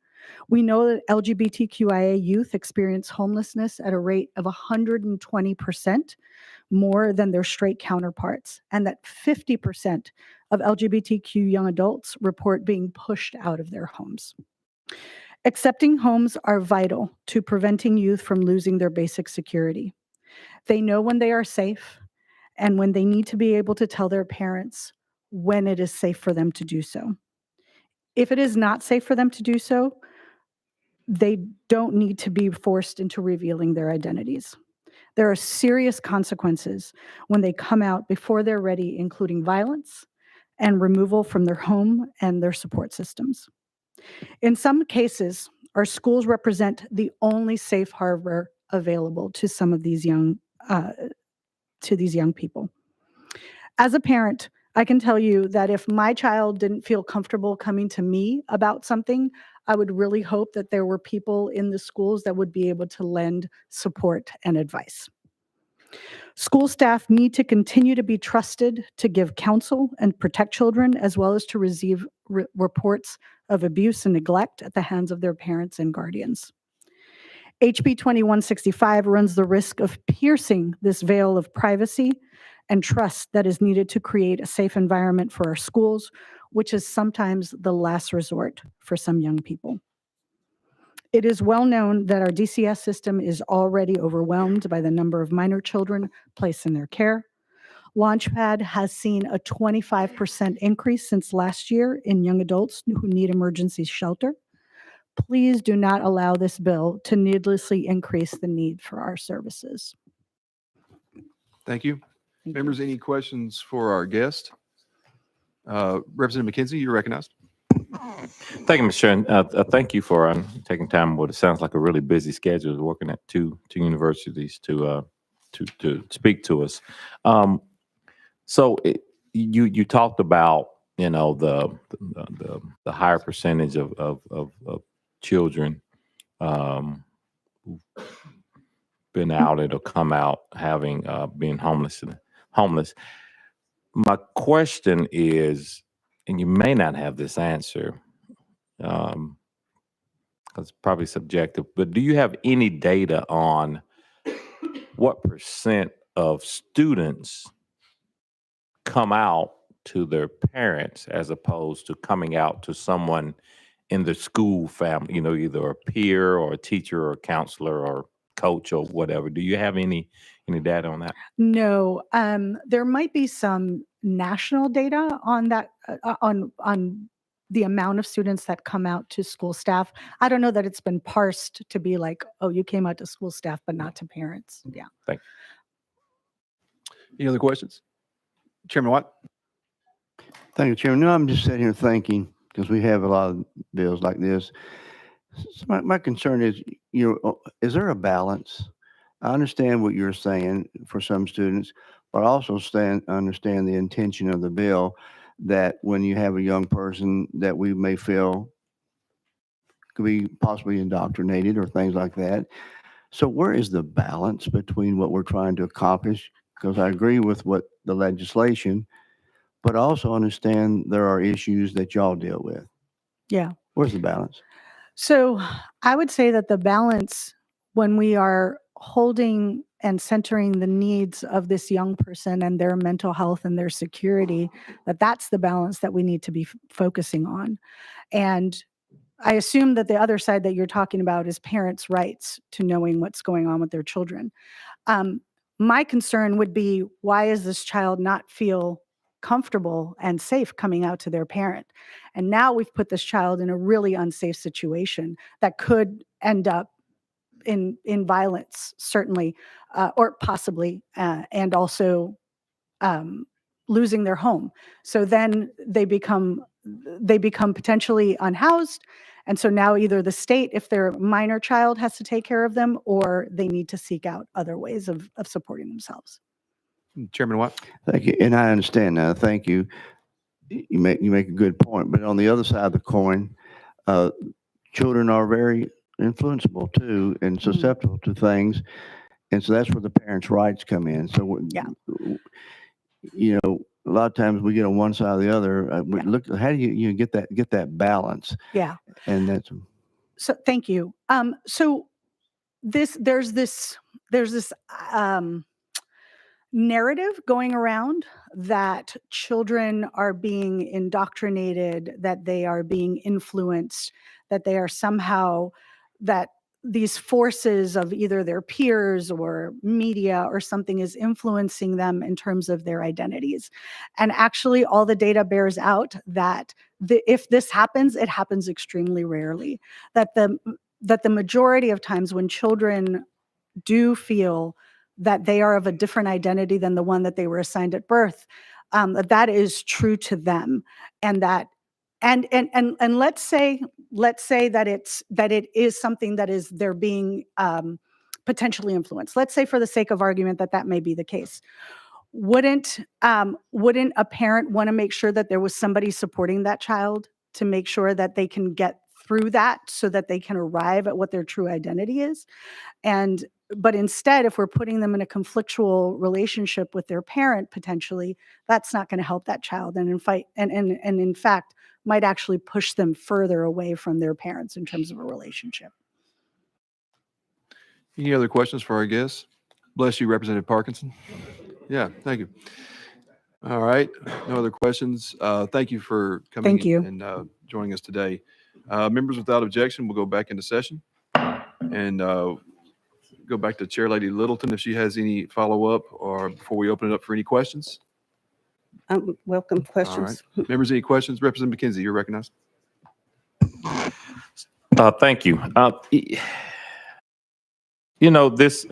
We know that LGBTQIA youth experience homelessness at a rate of 120% more than their straight counterparts, and that 50% of LGBTQ young adults report being pushed out of their homes. Accepting homes are vital to preventing youth from losing their basic security. They know when they are safe and when they need to be able to tell their parents when it is safe for them to do so. If it is not safe for them to do so, they don't need to be forced into revealing their identities. There are serious consequences when they come out before they're ready, including violence and removal from their home and their support systems. In some cases, our schools represent the only safe harbor available to some of these young people. As a parent, I can tell you that if my child didn't feel comfortable coming to me about something, I would really hope that there were people in the schools that would be able to lend support and advice. School staff need to continue to be trusted to give counsel and protect children, as well as to receive reports of abuse and neglect at the hands of their parents and guardians. HB 2165 runs the risk of piercing this veil of privacy and trust that is needed to create a safe environment for our schools, which is sometimes the last resort for some young people. It is well known that our DCS system is already overwhelmed by the number of minor children placed in their care. Launchpad has seen a 25% increase since last year in young adults who need emergency shelter. Please do not allow this bill to needlessly increase the need for our services. Thank you. Thank you. Members, any questions for our guest? Representative McKenzie, you're recognized. Thank you, Mr. Chair. Thank you for taking time. What it sounds like a really busy schedule, working at two universities to speak to us. You talked about the higher percentage of children who've been outed or come out having being homeless. My question is, and you may not have this answer, because it's probably subjective, but do you have any data on what percent of students come out to their parents as opposed to coming out to someone in the school family, either a peer or a teacher or a counselor or coach or whatever? Do you have any data on that? No, there might be some national data on that, on the amount of students that come out to school staff. I don't know that it's been parsed to be like, oh, you came out to school staff, but not to parents. Yeah. Thank you. Any other questions? Chairman Watt? Thank you, Chairman. No, I'm just sitting here thinking, because we have a lot of bills like this. So my concern is, is there a balance? I understand what you're saying for some students, but I also understand the intention of the bill, that when you have a young person that we may feel could be possibly indoctrinated or things like that. So where is the balance between what we're trying to accomplish? Because I agree with what the legislation, but I also understand there are issues that y'all deal with. Yeah. Where's the balance? So I would say that the balance, when we are holding and centering the needs of this young person and their mental health and their security, that's the balance that we need to be focusing on. And I assume that the other side that you're talking about is parents' rights to knowing what's going on with their children. My concern would be, why does this child not feel comfortable and safe coming out to their parent? And now we've put this child in a really unsafe situation that could end up in violence, certainly, or possibly, and also losing their home. So then they become potentially unhoused. And so now either the state, if their minor child, has to take care of them, or they need to seek out other ways of supporting themselves. Chairman Watt? Thank you. And I understand now. Thank you. You make a good point. But on the other side of the coin, children are very influenceable too and susceptible to things. And so that's where the parents' rights come in. So, Yeah. A lot of times we get on one side or the other. Yeah. Look, how do you get that balance? Yeah. And that's So thank you. So there's this narrative going around that children are being indoctrinated, that they are being influenced, that they are somehow, that these forces of either their peers or media or something is influencing them in terms of their identities. And actually, all the data bears out that if this happens, it happens extremely rarely. That that the majority of times when children do feel that they are of a different identity than the one that they were assigned at birth, that is true to them, and that and let's say that it is something that is they're being potentially influenced. Let's say, for the sake of argument, that may be the case. Wouldn't a parent want to make sure that there was somebody supporting that child to make sure that they can get through that, so that they can arrive at what their true identity is? But instead, if we're putting them in a conflictual relationship with their parent, potentially, that's not going to help that child, and in fact might actually push them further away from their parents in terms of a relationship. Any other questions for our guests? Bless you, Representative Parkinson. Yeah, thank you. All right, no other questions. Thank you for coming Thank you. and joining us today. Members, without objection, we'll go back into session and go back to Chair Lady Littleton if she has any follow-up, or before we open it up for any questions. Welcome All questions. right. Members, any questions? Representative McKenzie, you're recognized. Thank you. This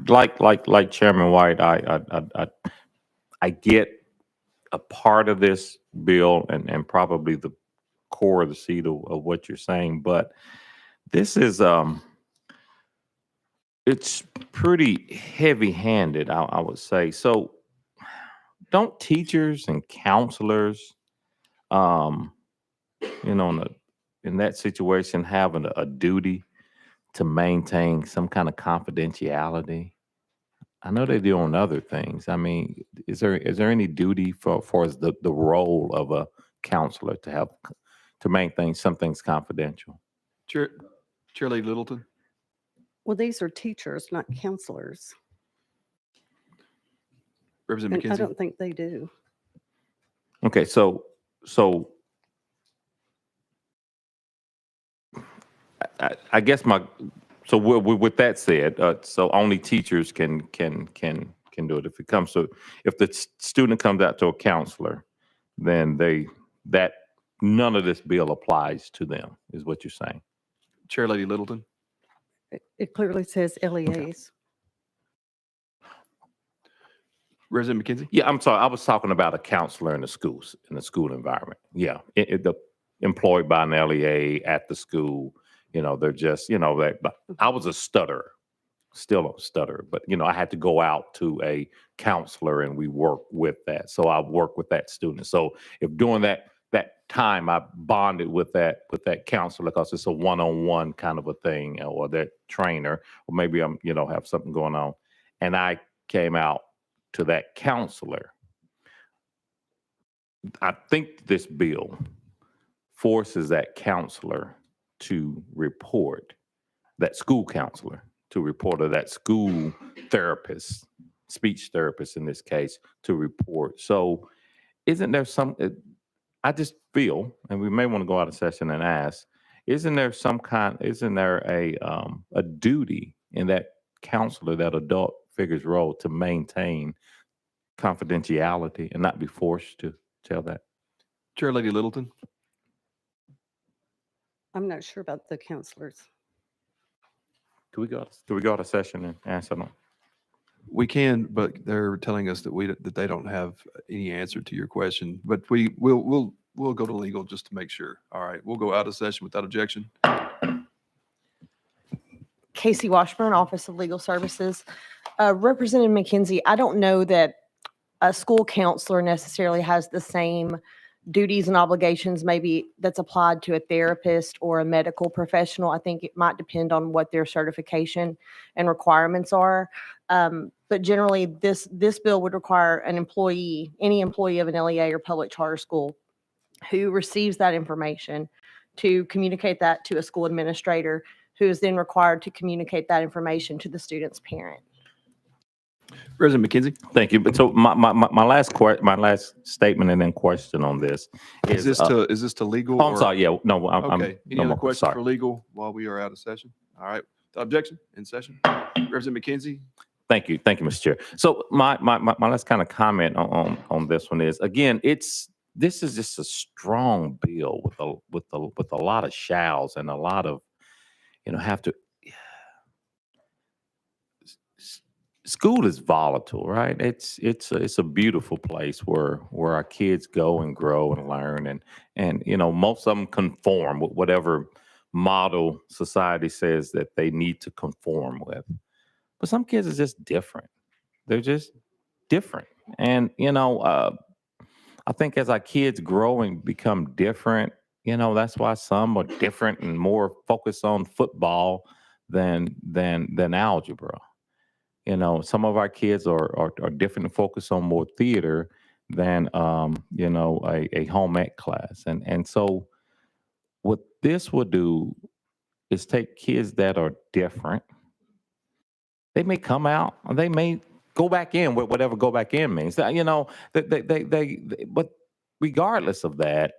like Chairman White, I get a part of this bill and probably the core of the seed of what you're saying, but this is it's pretty heavy-handed, I would say. So don't teachers and counselors, in that situation, have a duty to maintain some kind of confidentiality? I know they do on other things. I mean, is there any duty for the role of a counselor to help to maintain some things confidential? Chair Lady Littleton. Well, these are teachers, not counselors. Representative And I McKenzie. don't think they do. Okay, so I guess with that said, so only teachers can do it. If it comes to, if the student comes out to a counselor, then none of this bill applies to them, is what you're saying. Chair Lady Littleton. It clearly says LEAs. Representative McKenzie. Yeah, I'm sorry. I was talking about a counselor in the schools, in the school environment. Yeah, employed by an LEA at the school. They're just, but I was a stutterer, still a stutterer, but I had to go out to a counselor and we work with that. So I work with that student. So if during that time I bonded with that counselor, because it's a one-on-one kind of a thing, or that trainer, or maybe I'm, have something going on, and I came out to that counselor, I think this bill forces that counselor to report, that school counselor to report, or that school therapist, speech therapist in this case, to report. So isn't there I just feel, and we may want to go out of session and ask, isn't there a duty in that counselor, that adult figure's role, to maintain confidentiality and not be forced to tell that? Chair Lady Littleton. I'm not sure about the counselors. Do we go out of session and answer them? We can, but they're telling us that they don't have any answer to your question. But we'll go to legal just to make sure. All right, we'll go out of session without objection. Casey Washburn, Office of Legal Services. Representative McKenzie, I don't know that a school counselor necessarily has the same duties and obligations maybe that's applied to a therapist or a medical professional. I think it might depend on what their certification and requirements are. But generally, this bill would require any employee of an LEA or public charter school who receives that information to communicate that to a school administrator, who is then required to communicate that information to the student's parent. President McKenzie. Thank you. But so my last statement and then question on this Is this to legal? Oh, I'm sorry. Yeah. No. Okay. Any other questions sorry. for legal while we are out of session? All right. The objection in session. Representative McKenzie. Thank you, Mr. Chair. So my last kind of comment on this one is, again, this is just a strong bill with a lot of shalls and a lot of have to. School is volatile, right? It's a beautiful place where our kids go and grow and learn, and most of them conform with whatever model society says that they need to conform with. But some kids are just different. They're just different, and I think as our kids grow and become different, that's why some are different and more focused on football than algebra. Some of our kids are different and focus on more theater than a home ec class. And so what this will do is take kids that are different. They may come out, or they may go back in with whatever go back in means. But regardless of that,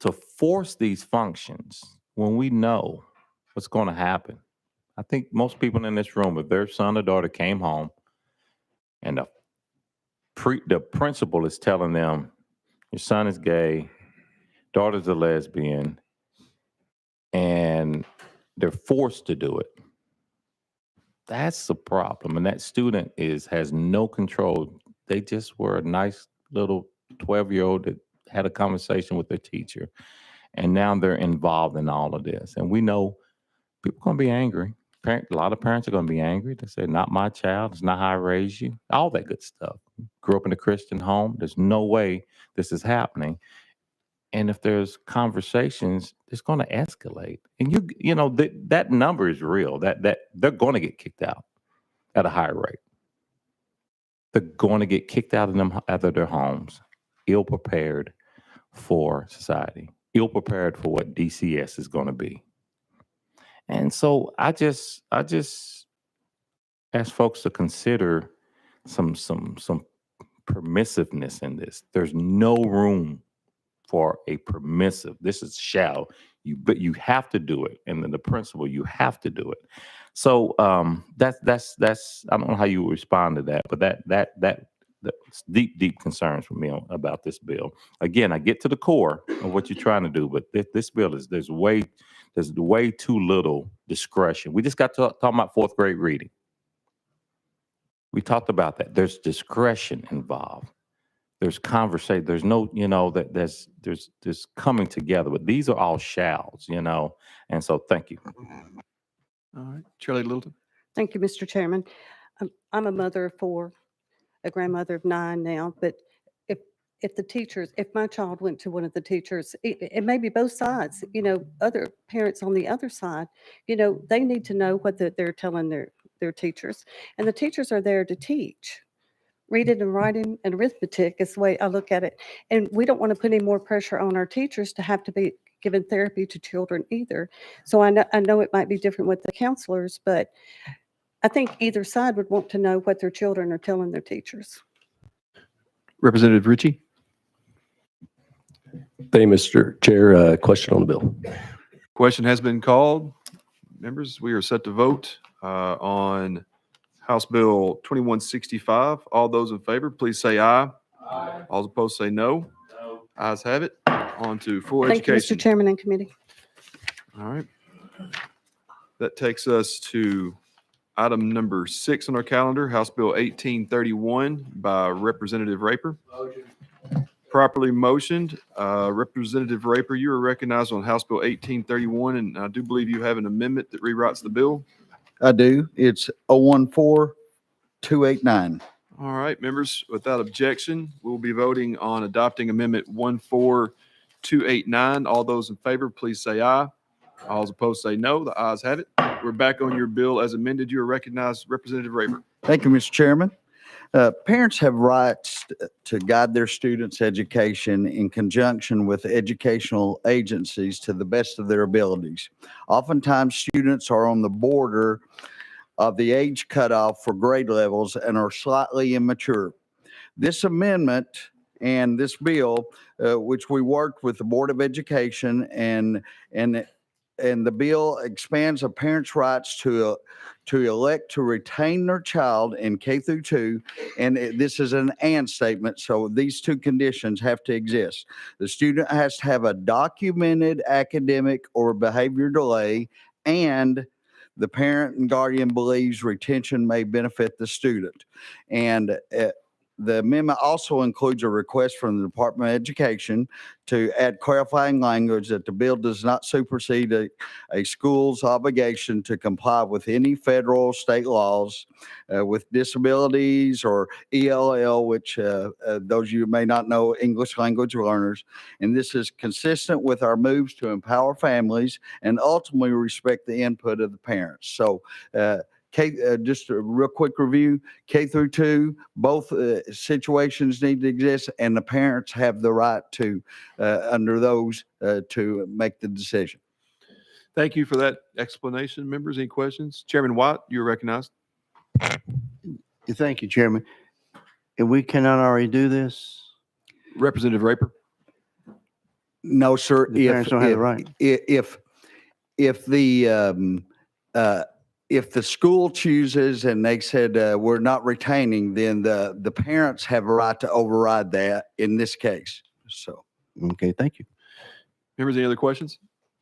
to force these functions when we know what's going to happen. I think most people in this room, if their son or daughter came home and the principal is telling them, your son is gay, daughter's a lesbian, and they're forced to do it, that's the problem. And that student has no control. They just were a nice little 12-year-old that had a conversation with their teacher, and now they're involved in all of this. And we know people are going to be angry. A lot of parents are going to be angry. They say, not my child. It's not how I raised you. All that good stuff. Grew up in a Christian home. There's no way this is happening. And if there's conversations, it's going to escalate. And that number is real. That they're going to get kicked out at a higher rate. They're going to get kicked out of their homes, ill prepared for society, ill prepared for what DCS is going to be. And so I just ask folks to consider some permissiveness in this. There's no room for a permissive. This is shall you, but you have to do it. And then the principle, you have to do it. So that's I don't know how you would respond to that, but that's deep concerns for me about this bill. Again, I get to the core of what you're trying to do, but this bill there's way too little discretion. We just got to talking about fourth grade reading. We talked about that. There's discretion involved. There's conversation. There's no, that there's coming together. But these are all shalls, And so, thank you. All right, Shirley Littleton. Thank you, Mr. Chairman. I'm a mother of 4, a grandmother of 9 now, but if my child went to one of the teachers, it may be both sides, other parents on the other side, they need to know what they're telling their teachers. And the teachers are there to teach. Reading and writing and arithmetic is the way I look at it. And we don't want to put any more pressure on our teachers to have to be giving therapy to children either. So I know it might be different with the counselors, but I think either side would want to know what their children are telling their teachers. Representative Ritchie. Thank you, Mr. Chair. Question on the bill. Question has been called. Members, we are set to vote on House Bill 2165. All those in favor, please say aye. Aye. All opposed say no. No. Ayes have it. On to full Thank you, education. Mr. Chairman and committee. All right. That takes us to item number 6 on our calendar, House Bill 1831 by Representative Raper. Motion. Properly motioned. Representative Raper, you are recognized on House Bill 1831, and I do believe you have an amendment that rewrites the bill. I do. It's 014289. All right, members, without objection, we'll be voting on adopting Amendment 14289. All those in favor, please say aye. All opposed say no. The ayes have it. We're back on your bill as amended. You are recognized, Representative Raper. Thank you, Mr. Chairman. Parents have rights to guide their students' education in conjunction with educational agencies to the best of their abilities. Oftentimes, students are on the border of the age cutoff for grade levels and are slightly immature. This amendment and this bill, which we worked with the Board of Education, and the bill expands a parent's rights to elect to retain their child in K through 2. And this is an and statement. So these two conditions have to exist. The student has to have a documented academic or behavior delay and the parent and guardian believes retention may benefit the student. And the amendment also includes a request from the Department of Education to add clarifying language that the bill does not supersede a school's obligation to comply with any federal or state laws with disabilities or ELL, which those of you who may not know, English language learners. And this is consistent with our moves to empower families and ultimately respect the input of the parents. So just a real quick review, K through 2, both situations need to exist, and the parents have the right to, under those, to make the decision. Thank you for that explanation. Members, any questions? Chairman Watt, you're recognized. Thank you, Chairman. And we cannot already do this? Representative Raper. No, sir. The parents don't have the right. If the school chooses and they said we're not retaining, then the parents have a right to override that in this case. So, Okay, thank you. Members, any other questions?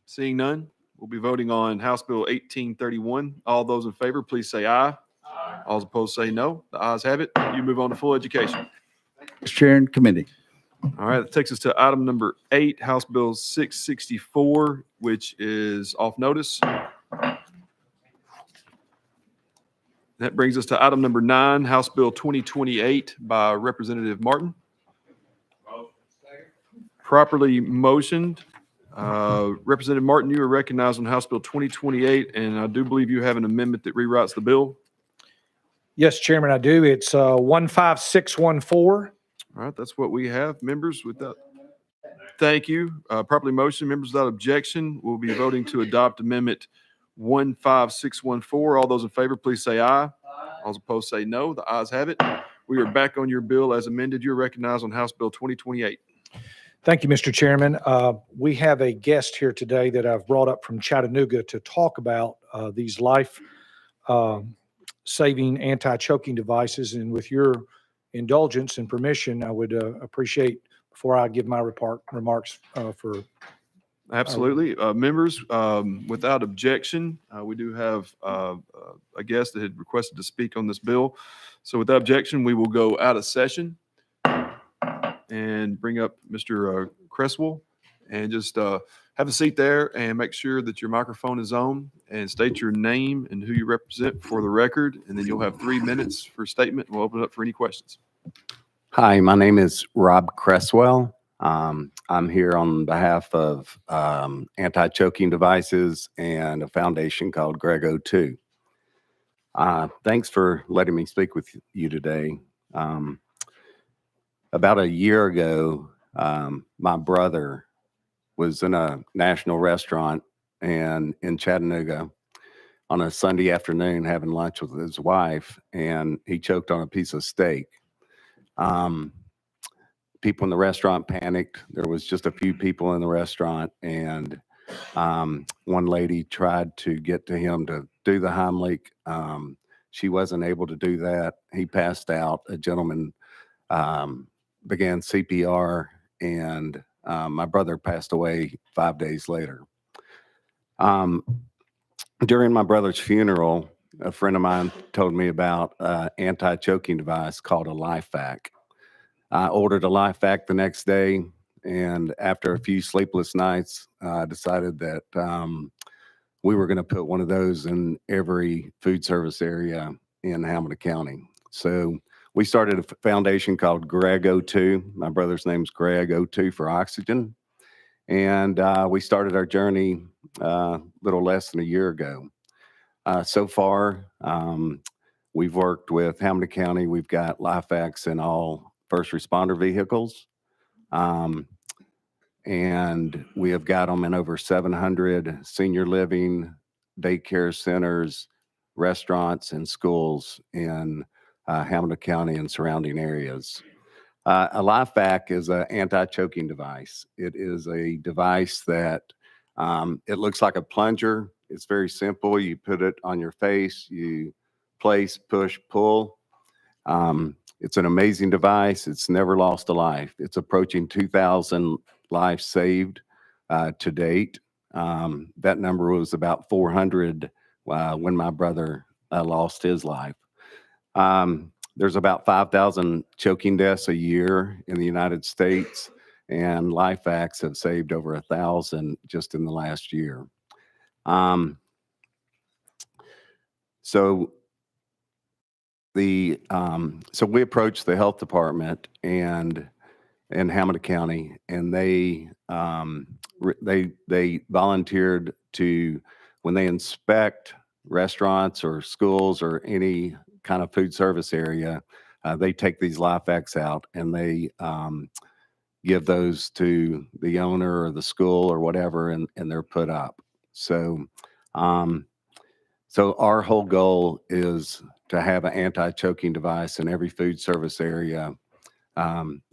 Seeing none, we'll be voting on House Bill 1831. All those in favor, please say aye. Aye. All opposed say no. The ayes have it. You move on to full education. Mr. Chair and committee. All right, that takes us to item number 8, House Bill 664, which is off notice. That brings us to item number 9, House Bill 2028 by Representative Martin. Properly motioned. Representative Martin, you are recognized on House Bill 2028, and I do believe you have an amendment that rewrites the bill. Yes, Chairman, I do. It's 15614. All right, that's what we have. Members, without, thank you. Properly motion. Members without objection, we'll be voting to adopt Amendment 15614. All those in favor, please say aye. Aye. All opposed say no. The ayes have it. We are back on your bill as amended. You're recognized on House Bill 2028. Thank you, Mr. Chairman. We have a guest here today that I've brought up from Chattanooga to talk about these life-saving anti-choking devices. And with your indulgence and permission, I would appreciate, before I give my remarks for Absolutely. Members, without objection, we do have a guest that had requested to speak on this bill. So without objection, we will go out of session and bring up Mr. Cresswell and just have a seat there and make sure that your microphone is on and state your name and who you represent for the record. And then you'll have 3 minutes for statement. We'll open it up for any questions. Hi, my name is Rob Cresswell. I'm here on behalf of anti-choking devices and a foundation called Greg O2. Thanks for letting me speak with you today. About a year ago, my brother was in a national restaurant and in Chattanooga on a Sunday afternoon having lunch with his wife, and he choked on a piece of steak. People in the restaurant panicked. There was just a few people in the restaurant, and one lady tried to get to him to do the Heimlich. She wasn't able to do that. He passed out. A gentleman began CPR, and my brother passed away 5 days later. During my brother's funeral, a friend of mine told me about an anti-choking device called a LifeVac. I ordered a LifeVac the next day, and after a few sleepless nights, I decided that we were going to put one of those in every food service area in Hamilton County. So we started a foundation called Greg O2. My brother's name's Greg O2 for oxygen. And we started our journey a little less than a year ago. So far, we've worked with Hamilton County. We've got LifeVacs in all first responder vehicles. And we have got them in over 700 senior living, daycare centers, restaurants, and schools in Hamilton County and surrounding areas. A LifeVac is an anti-choking device. It is a device that it looks like a plunger. It's very simple. You put it on your face, you place, push, pull. It's an amazing device. It's never lost a life. It's approaching 2,000 lives saved to date. That number was about 400 when my brother lost his life. There's about 5,000 choking deaths a year in the United States, and LifeVacs have saved over 1,000 just in the last year. So we approached the health department and in Hamilton County, and they volunteered to, when they inspect restaurants or schools or any kind of food service area, they take these LifeVacs out and they give those to the owner or the school or whatever, and they're put up. So, so our whole goal is to have an anti-choking device in every food service area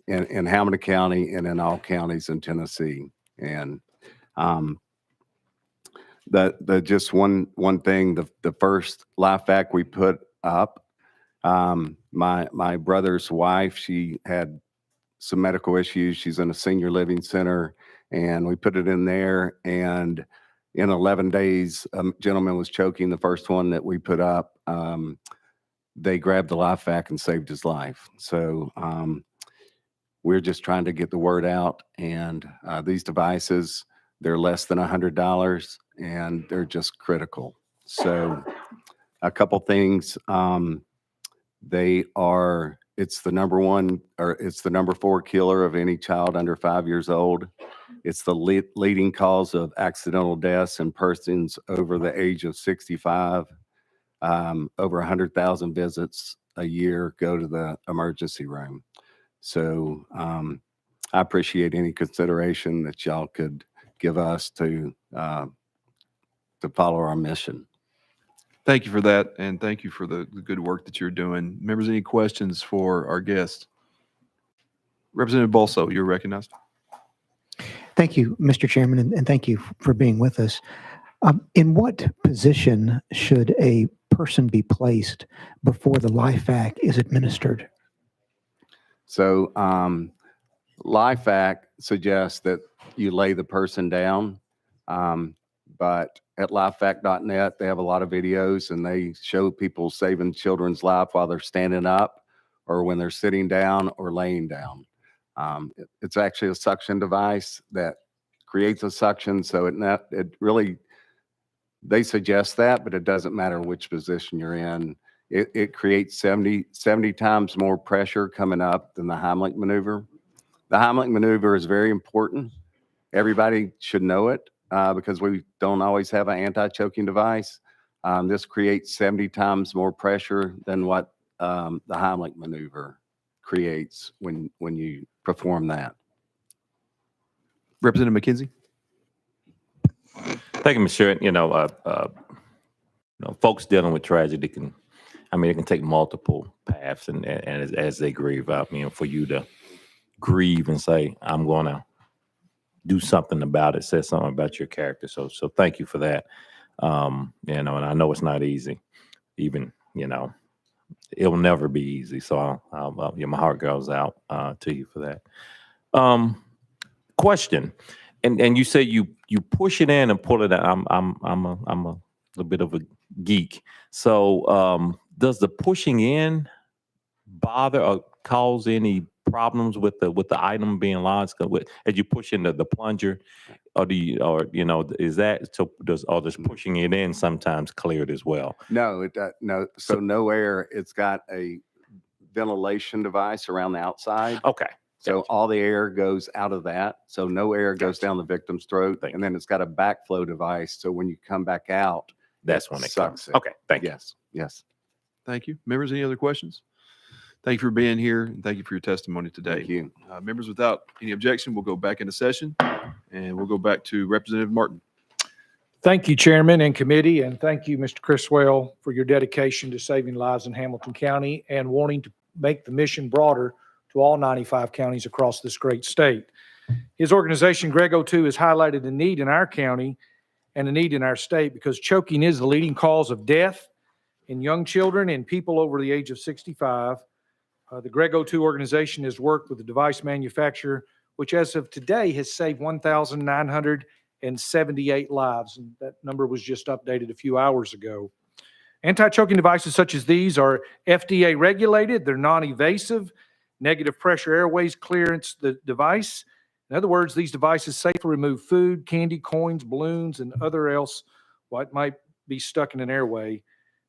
in Hamilton County and in all counties in Tennessee. And just one thing, the first LifeVac we put up, my brother's wife, she had some medical issues. She's in a senior living center, and we put it in there. And in 11 days, a gentleman was choking. The first one that we put up, they grabbed the LifeVac and saved his life. So we're just trying to get the word out. And these devices, they're less than $100, and they're just critical. So a couple things. It's the number 4 killer of any child under 5 years old. It's the leading cause of accidental deaths in persons over the age of 65. Over 100,000 visits a year go to the emergency room. So I appreciate any consideration that y'all could give us to follow our mission. Thank you for that, and thank you for the good work that you're doing. Members, any questions for our guest? Representative Bolso, you're recognized. Thank you, Mr. Chairman, and thank you for being with us. In what position should a person be placed before the LifeVac is administered? So LifeVac suggests that you lay the person down, but at lifevac.net, they have a lot of videos, and they show people saving children's life while they're standing up or when they're sitting down or laying down. It's actually a suction device that creates a suction, so it really, they suggest that, but it doesn't matter which position you're in. It creates 70 times more pressure coming up than the Heimlich maneuver. The Heimlich maneuver is very important. Everybody should know it because we don't always have an anti-choking device. This creates 70 times more pressure than what the Heimlich maneuver creates when you perform that. Representative McKenzie. Thank you, Mr. Chair. You know, folks dealing with tragedy it can take multiple paths, and as they grieve out, for you to grieve and say, I'm going to do something about it, says something about your character. So thank you for that. And I know it's not easy. Even, it'll never be easy. So my heart goes out to you for that. Question. And you say you push it in and pull it out. I'm a little bit of a geek. So does the pushing in bother or cause any problems with the item being lodged as you push into the plunger, or is that so? Does pushing it in sometimes clear it as well? No, no. So no air. It's got a ventilation device around the outside. Okay. So all the air goes out of that. So no air goes down the victim's throat. And then it's got a backflow device. So when you come back out, that's when it sucks comes. Okay. Thank you. Yes. Thank you. Members, any other questions? Thank you for being here, and thank you for your testimony today. Thank you. Members, without any objection, we'll go back into session, and we'll go back to Representative Martin. Thank you, Chairman and committee, and thank you, Mr. Criswell, for your dedication to saving lives in Hamilton County and wanting to make the mission broader to all 95 counties across this great state. His organization, Grego2, has highlighted a need in our county and a need in our state because choking is the leading cause of death in young children and people over the age of 65. The Grego2 organization has worked with the device manufacturer, which as of today has saved 1,900 178 lives. And that number was just updated a few hours ago. Anti-choking devices such as these are FDA regulated. They're non-invasive, negative pressure airways clearance the device. In other words, these devices safely remove food, candy, coins, balloons, and other else what might be stuck in an airway.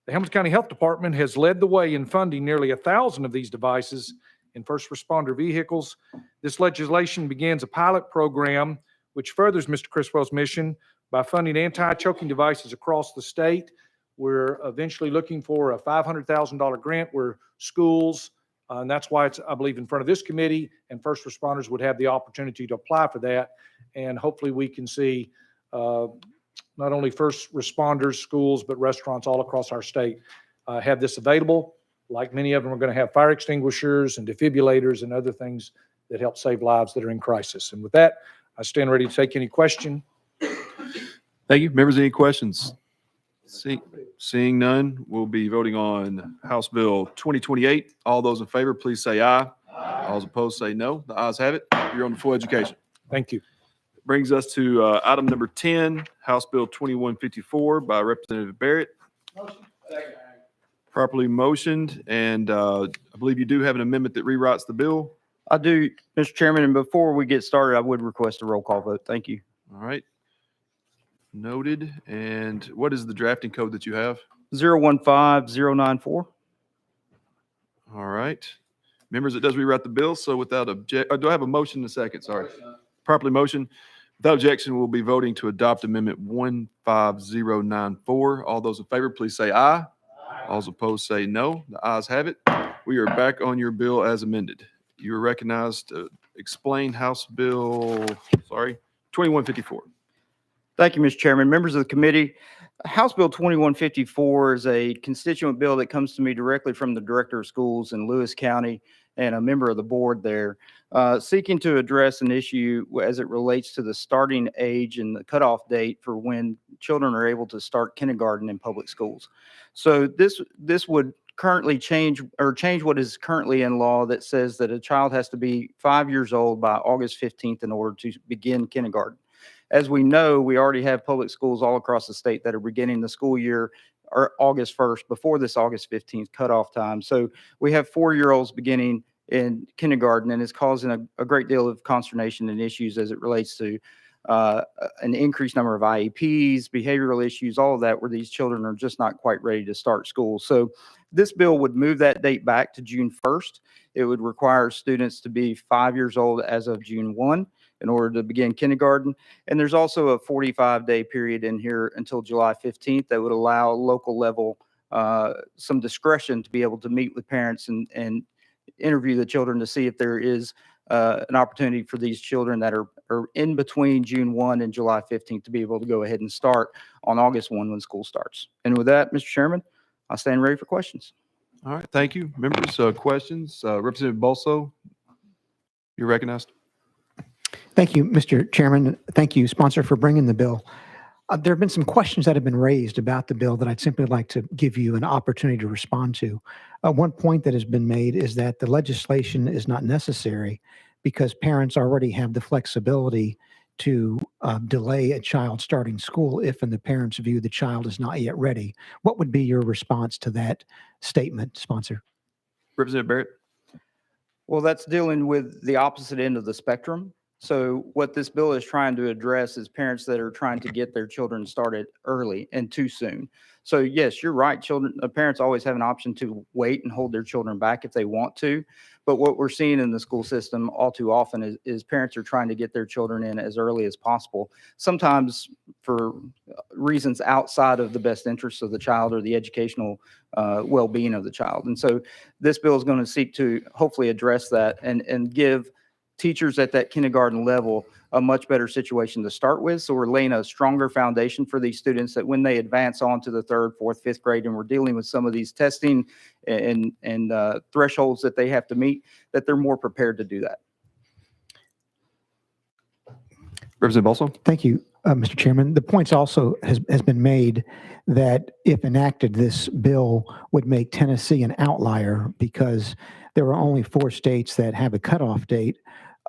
The Hamilton County Health Department has led the way in funding nearly 1,000 of these devices in first responder vehicles. This legislation begins a pilot program which furthers Mr. Criswell's mission by funding anti-choking devices across the state. We're eventually looking for a $500,000 grant where schools, and that's why it's, I believe, in front of this committee, and first responders would have the opportunity to apply for that. And hopefully we can see not only first responders, schools, but restaurants all across our state have this available. Like many of them are going to have fire extinguishers and defibrillators and other things that help save lives that are in crisis. And with that, I stand ready to take any question. Thank you. Members, any questions? Seeing none, we'll be voting on House Bill 2028. All those in favor, please say aye. All those opposed say no. The ayes have it. You're on to full education. Thank you. Brings us to item number 10, House Bill 2154 by Representative Barrett. Properly motioned, and I believe you do have an amendment that rewrites the bill. I do, Mr. Chairman, and before we get started, I would request a roll call vote. Thank you. All right. Noted. And what is the drafting code that you have? 015094. All right. Members, it does rewrite the bill, so without do I have a motion in a second? Sorry. Properly motion. Without objection, we'll be voting to adopt Amendment 15094. All those in favor, please say aye. All those opposed say no. The ayes have it. We are back on your bill as amended. You are recognized to explain House Bill, 2154. Thank you, Mr. Chairman. Members of the committee, House Bill 2154 is a constituent bill that comes to me directly from the Director of Schools in Lewis County and a member of the board there, seeking to address an issue as it relates to the starting age and the cutoff date for when children are able to start kindergarten in public schools. So this would currently change what is currently in law that says that a child has to be 5 years old by August 15th in order to begin kindergarten. As we know, we already have public schools all across the state that are beginning the school year or August 1st before this August 15th cutoff time. So we have 4-year-olds beginning in kindergarten, and it's causing a great deal of consternation and issues as it relates to an increased number of IEPs, behavioral issues, all of that, where these children are just not quite ready to start school. So this bill would move that date back to June 1st. It would require students to be 5 years old as of June 1 in order to begin kindergarten. And there's also a 45-day period in here until July 15th that would allow local level some discretion to be able to meet with parents and interview the children to see if there is an opportunity for these children that are in between June 1 and July 15th to be able to go ahead and start on August 1 when school starts. And with that, Mr. Chairman, I stand ready for questions. All right. Thank you. Members, questions? Representative Bolso, you're recognized. Thank you, Mr. Chairman. Thank you, sponsor, for bringing the bill. There have been some questions that have been raised about the bill that I'd simply like to give you an opportunity to respond to. One point that has been made is that the legislation is not necessary because parents already have the flexibility to delay a child starting school if in the parents' view the child is not yet ready. What would be your response to that statement, sponsor? Representative Barrett. Well, that's dealing with the opposite end of the spectrum. So what this bill is trying to address is parents that are trying to get their children started early and too soon. So yes, you're right. Parents always have an option to wait and hold their children back if they want to. But what we're seeing in the school system all too often is parents are trying to get their children in as early as possible, sometimes for reasons outside of the best interests of the child or the educational well-being of the child. And so this bill is going to seek to hopefully address that and give teachers at that kindergarten level a much better situation to start with. So we're laying a stronger foundation for these students that when they advance on to the 3rd, 4th, 5th grade, and we're dealing with some of these testing and thresholds that they have to meet, that they're more prepared to do that. Representative Bolso. Thank you, Mr. Chairman. The points also has been made that if enacted, this bill would make Tennessee an outlier because there are only 4 states that have a cutoff date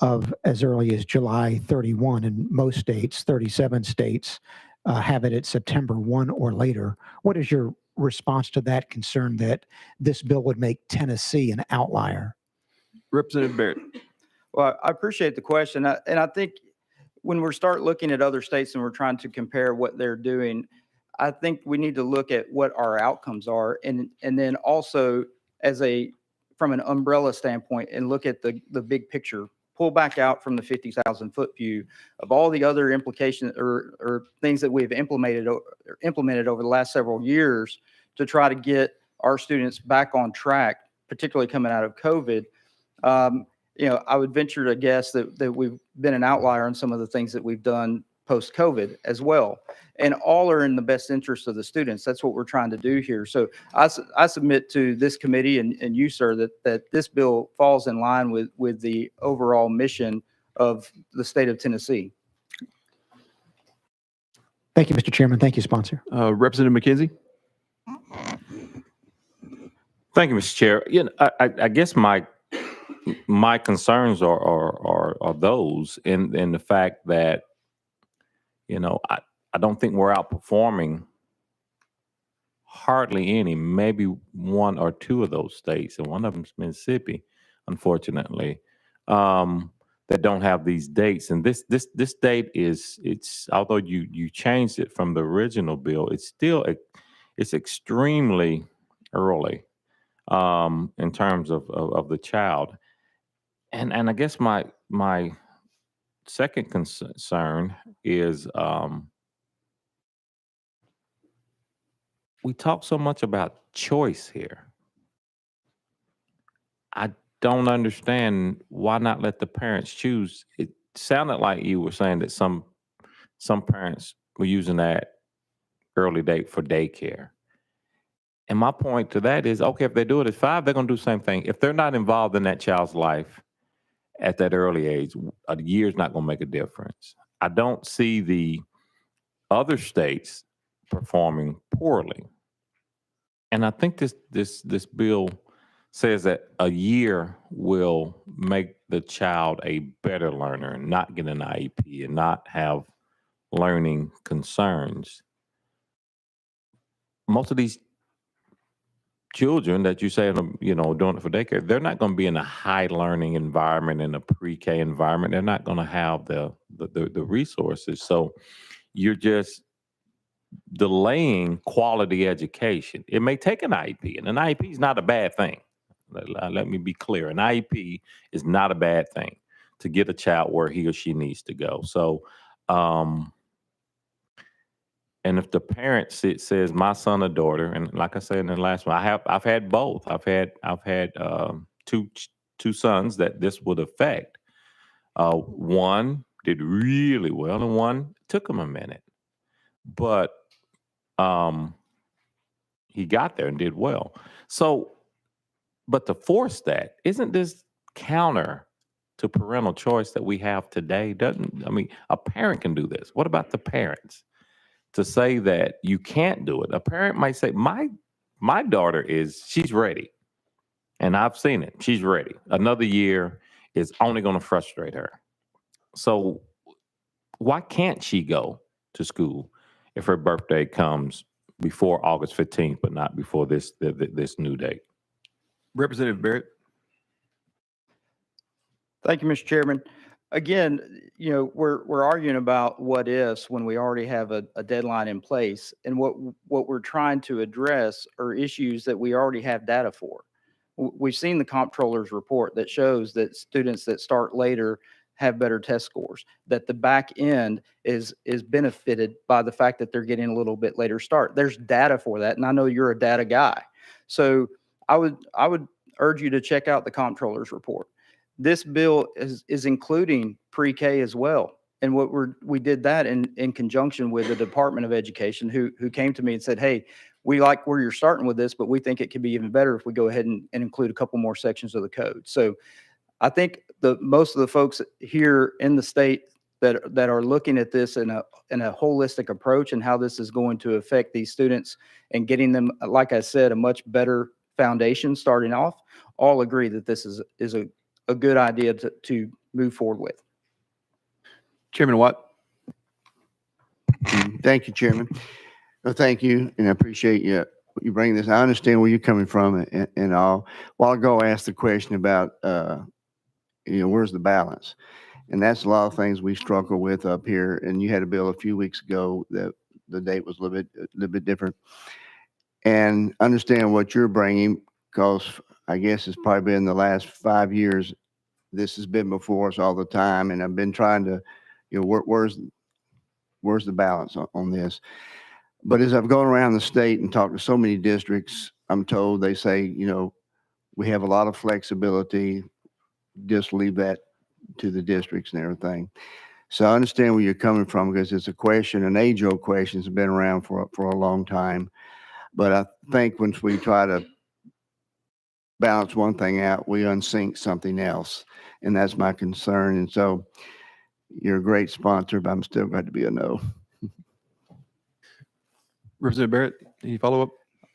of as early as July 31, and most states, 37 states, have it at September 1 or later. What is your response to that concern that this bill would make Tennessee an outlier? Representative Barrett. Well, I appreciate the question. And I think when we start looking at other states and we're trying to compare what they're doing, I think we need to look at what our outcomes are and then also from an umbrella standpoint and look at the big picture, pull back out from the 50,000 foot view of all the other implications or things that we've implemented over the last several years to try to get our students back on track, particularly coming out of COVID. I would venture to guess that we've been an outlier on some of the things that we've done post-COVID as well. And all are in the best interest of the students. That's what we're trying to do here. So I submit to this committee and you, sir, that this bill falls in line with the overall mission of the state of Tennessee. Thank you, Mr. Chairman. Thank you, sponsor. Representative McKenzie. Thank you, Mr. Chair. I guess my concerns are those in the fact that, I don't think we're outperforming hardly any, maybe one or two of those states, and one of them is Mississippi, unfortunately, that don't have these dates. And this date it's although you changed it from the original bill, it's extremely early in terms of the child. And I guess my second concern is we talk so much about choice here. I don't understand why not let the parents choose. It sounded like you were saying that some parents were using that early date for daycare. And my point to that is, okay, if they do it at 5, they're going to do the same thing. If they're not involved in that child's life at that early age, a year's not going to make a difference. I don't see the other states performing poorly. And I think this bill says that a year will make the child a better learner and not get an IEP and not have learning concerns. Most of these children that you say, doing it for daycare, they're not going to be in a high learning environment, in a pre-K environment. They're not going to have the resources. So you're just delaying quality education. It may take an IEP, and an IEP is not a bad thing. Let me be clear. An IEP is not a bad thing to get a child where he or she needs to go. So, and if the parent says my son or daughter, and like I said in the last one, I've had both. I've had two sons that this would affect. One did really well, and one took him a minute, but he got there and did well. So, but to force that, isn't this counter to parental choice that we have today? A parent can do this. What about the parents? To say that you can't do it, a parent might say, my daughter she's ready. And I've seen it. She's ready. Another year is only going to frustrate her. So why can't she go to school if her birthday comes before August 15th, but not before this new date? Representative Barrett. Thank you, Mr. Chairman. Again, we're arguing about what ifs when we already have a deadline in place, and what we're trying to address are issues that we already have data for. We've seen the comptroller's report that shows that students that start later have better test scores, that the back end is benefited by the fact that they're getting a little bit later start. There's data for that, and I know you're a data guy. So I would urge you to check out the comptroller's report. This bill is including pre-K as well. And we did that in conjunction with the Department of Education, who came to me and said, hey, we like where you're starting with this, but we think it could be even better if we go ahead and include a couple more sections of the code. So I think most of the folks here in the state that are looking at this in a holistic approach and how this is going to affect these students and getting them, like I said, a much better foundation starting off, all agree that this is a good idea to move forward with. Chairman Watt. Thank you, Chairman. Well, thank you, and I appreciate you bringing this. I understand where you're coming from and all. While ago, I asked the question about, where's the balance? And that's a lot of things we struggle with up here. And you had a bill a few weeks ago that the date was a little bit different. And understand what you're bringing, because I guess it's probably been the last 5 years. This has been before us all the time, and I've been trying to, where's the balance on this? But as I've gone around the state and talked to so many districts, I'm told they say, we have a lot of flexibility. Just leave that to the districts and everything. So I understand where you're coming from, because it's a question, an age-old question that's been around for a long time. But I think once we try to balance one thing out, we unsync something else. And that's my concern. And so you're a great sponsor, but I'm still going to be a no. Representative Barrett, any follow-up?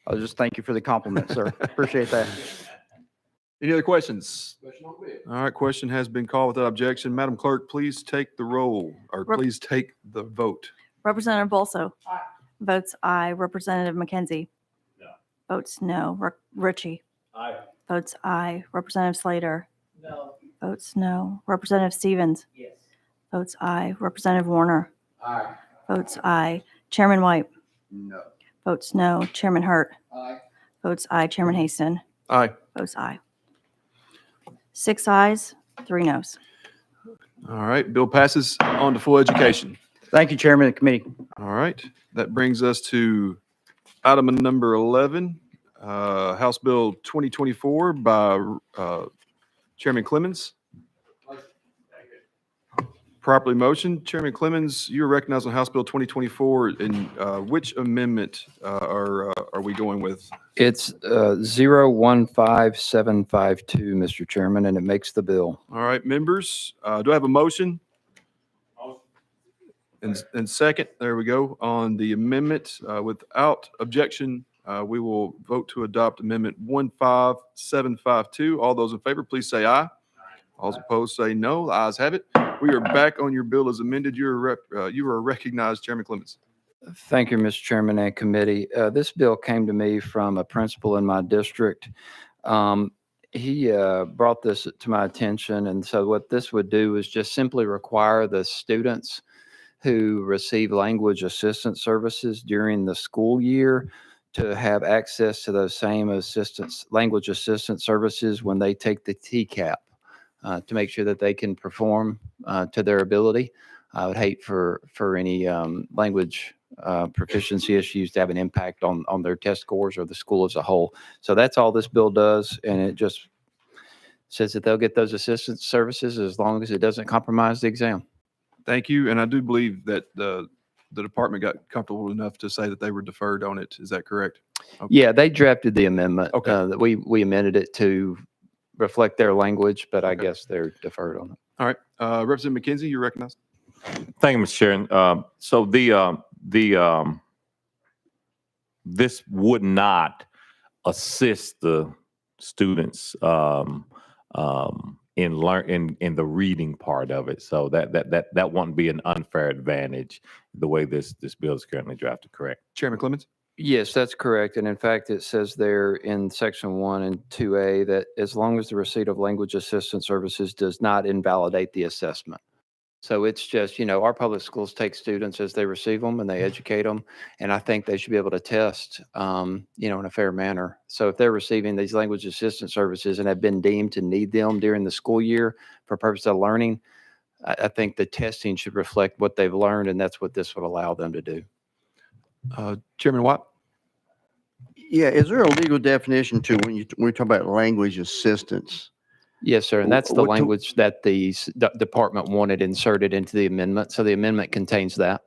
I'll just thank you for the compliment, sir. Appreciate that. Any other questions? All right, question has been called without objection. Madam Clerk, please take the roll, or please take the vote. Representative Bolso. Votes aye. Representative McKenzie. No. Votes no. Ritchie. Aye. Votes aye. Representative Slater. No. Votes no. Representative Stevens. Yes. Votes aye. Representative Warner. Aye. Votes aye. Chairman White. No. Votes no. Chairman Hurt. Aye. Votes aye. Chairman Haston. Aye. Votes aye. 6 ayes, 3 noes. All right, bill passes on to full education. Thank you, Chairman of the committee. All right, that brings us to item number 11, House Bill 2024 by Chairman Clemens. Properly motion. Chairman Clemens, you are recognized on House Bill 2024. And which amendment are we going with? It's 015752, Mr. Chairman, and it makes the bill. All right, members, do I have a motion? And second, there we go, on the amendment. Without objection, we will vote to adopt Amendment 15752. All those in favor, please say aye. All opposed, say no. The ayes have it. We are back on your bill as amended. You are recognized, Chairman Clemens. Thank you, Mr. Chairman and committee. This bill came to me from a principal in my district. He brought this to my attention, and so what this would do is just simply require the students who receive language assistance services during the school year to have access to those same language assistance services when they take the TCAP. To make sure that they can perform to their ability. I would hate for any language proficiency issues to have an impact on their test scores or the school as a whole. So that's all this bill does, and it just says that they'll get those assistance services as long as it doesn't compromise the exam. Thank you, and I do believe that the department got comfortable enough to say that they were deferred on it. Is that correct? Okay. Yeah, they drafted the amendment. Okay. That we amended it to reflect their language, but I guess they're deferred on it. All right, Representative McKenzie, you're recognized. Thank you, Mr. Chairman. So this would not assist the students in the reading part of it. So that won't be an unfair advantage the way this bill is currently drafted. Correct, Chairman Clemens? Yes, that's correct. And in fact, it says there in section 1 and 2A that as long as the receipt of language assistance services does not invalidate the assessment. So it's just, our public schools take students as they receive them and they educate them. And I think they should be able to test, in a fair manner. So if they're receiving these language assistance services and have been deemed to need them during the school year for purpose of learning, I think the testing should reflect what they've learned, and that's what this would allow them to do. Chairman Watt? Yeah, is there a legal definition to when we talk about language assistance? Yes, sir. And that's the What to- language that the department wanted inserted into the amendment. So the amendment contains that.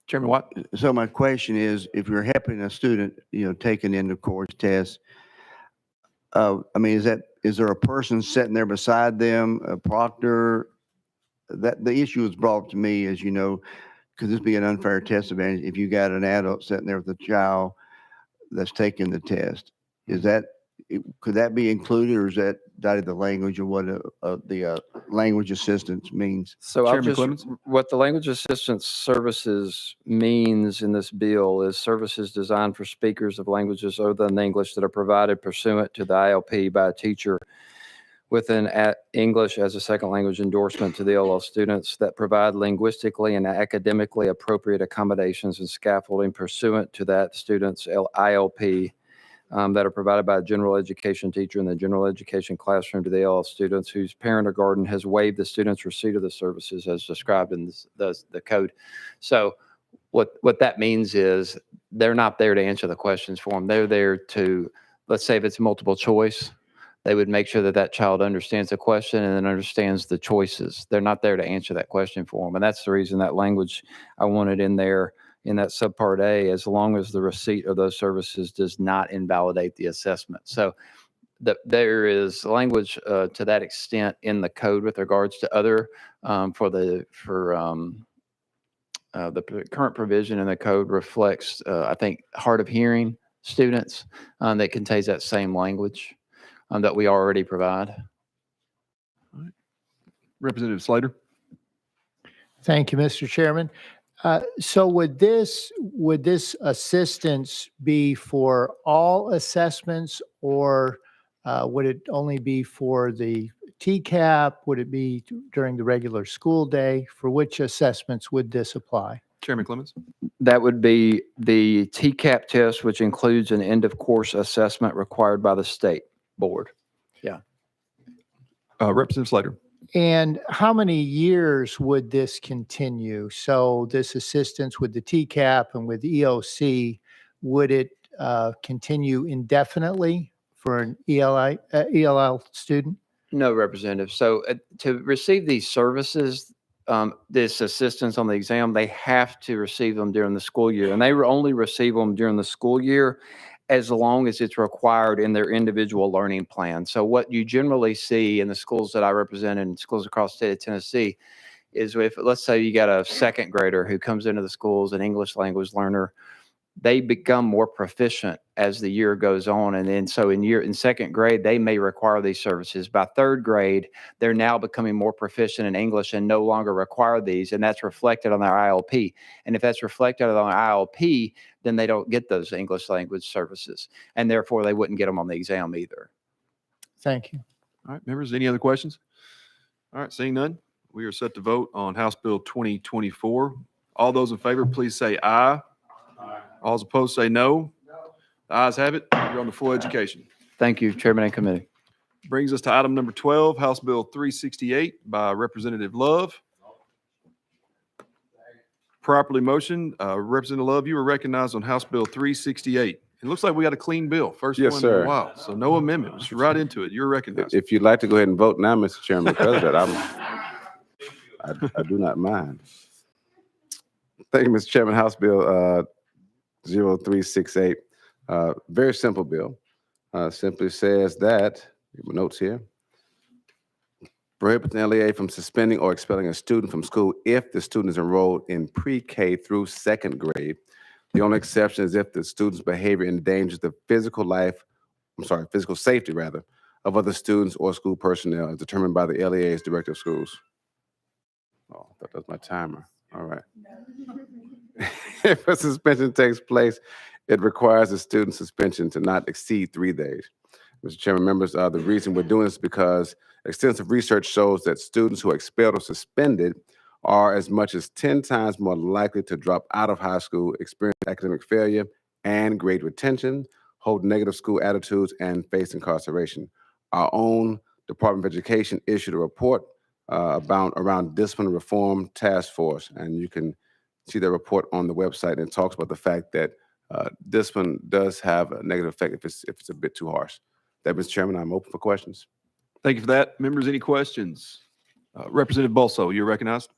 Chairman Watt? So my question is, if you're helping a student, take an end of course test, is there a person sitting there beside them, a proctor? That the issue was brought to me, as you know, could this be an unfair test advantage if you got an adult sitting there with a child that's taking the test? Is that Could that be included, or is that the language of what the language assistance means? So I'll Chairman just, Clemens? what the language assistance services means in this bill is services designed for speakers of languages other than English that are provided pursuant to the ILP by a teacher with an English as a second language endorsement to the LL students that provide linguistically and academically appropriate accommodations and scaffolding pursuant to that student's ILP that are provided by a general education teacher in the general education classroom to the LL students whose parent or guardian has waived the student's receipt of the services as described in the code. So what that means is they're not there to answer the questions for them. They're there to, let's say if it's multiple choice, they would make sure that that child understands the question and then understands the choices. They're not there to answer that question for them. And that's the reason that language I wanted in there in that subpart A, as long as the receipt of those services does not invalidate the assessment. So there is language to that extent in the code with regards to other the current provision in the code reflects, I think, hard of hearing students that contains that same language that we already provide. Representative Slater? Thank you, Mr. Chairman. So would this assistance be for all assessments, or would it only be for the TCAP? Would it be during the regular school day? For which assessments would this apply? Chairman Clemens? That would be the TCAP test, which includes an end of course assessment required by the state board. Yeah. Representative Slater? And how many years would this continue? So this assistance with the TCAP and with EOC, would it continue indefinitely for an ELL student? No, Representative. So to receive these services, this assistance on the exam, they have to receive them during the school year. And they only receive them during the school year as long as it's required in their individual learning plan. So what you generally see in the schools that I represent in schools across the state of Tennessee is if, let's say you got a second grader who comes into the schools, an English language learner, they become more proficient as the year goes on. And then so in second grade, they may require these services. By third grade, they're now becoming more proficient in English and no longer require these. And that's reflected on their ILP. And if that's reflected on their ILP, then they don't get those English language services. And therefore, they wouldn't get them on the exam either. Thank you. All right, members, any other questions? All right, seeing none, we are set to vote on House Bill 2024. All those in favor, please say aye. All those opposed say no. The ayes have it. You're on to full education. Thank you, Chairman and Committee. Brings us to item number 12, House Bill 368 by Representative Love. Properly motioned. Representative Love, you were recognized on House Bill 368. It looks like we got a clean bill. First Yes, one in sir. a while. So no amendment. Just right into it. You're recognized. If you'd like to go ahead and vote now, Mr. Chairman, President, I do not mind. Thank you, Mr. Chairman. House Bill 0368. Very simple bill. Simply says that, get my notes here, prohibits an LEA from suspending or expelling a student from school if the student is enrolled in pre-K through second grade. The only exception is if the student's behavior endangers the physical safety rather, of other students or school personnel as determined by the LEA's Director of Schools. Oh, that was my timer. All right. If a suspension takes place, it requires the student suspension to not exceed 3 days. Mr. Chairman, members, the reason we're doing this is because extensive research shows that students who are expelled or suspended are as much as 10 times more likely to drop out of high school, experience academic failure and grade retention, hold negative school attitudes, and face incarceration. Our own Department of Education issued a report around discipline reform task force, and you can see the report on the website, and it talks about the fact that discipline does have a negative effect if it's a bit too harsh. That, Mr. Chairman, I'm open for questions. Thank you for that. Members, any questions? Representative Bolso, you're recognized.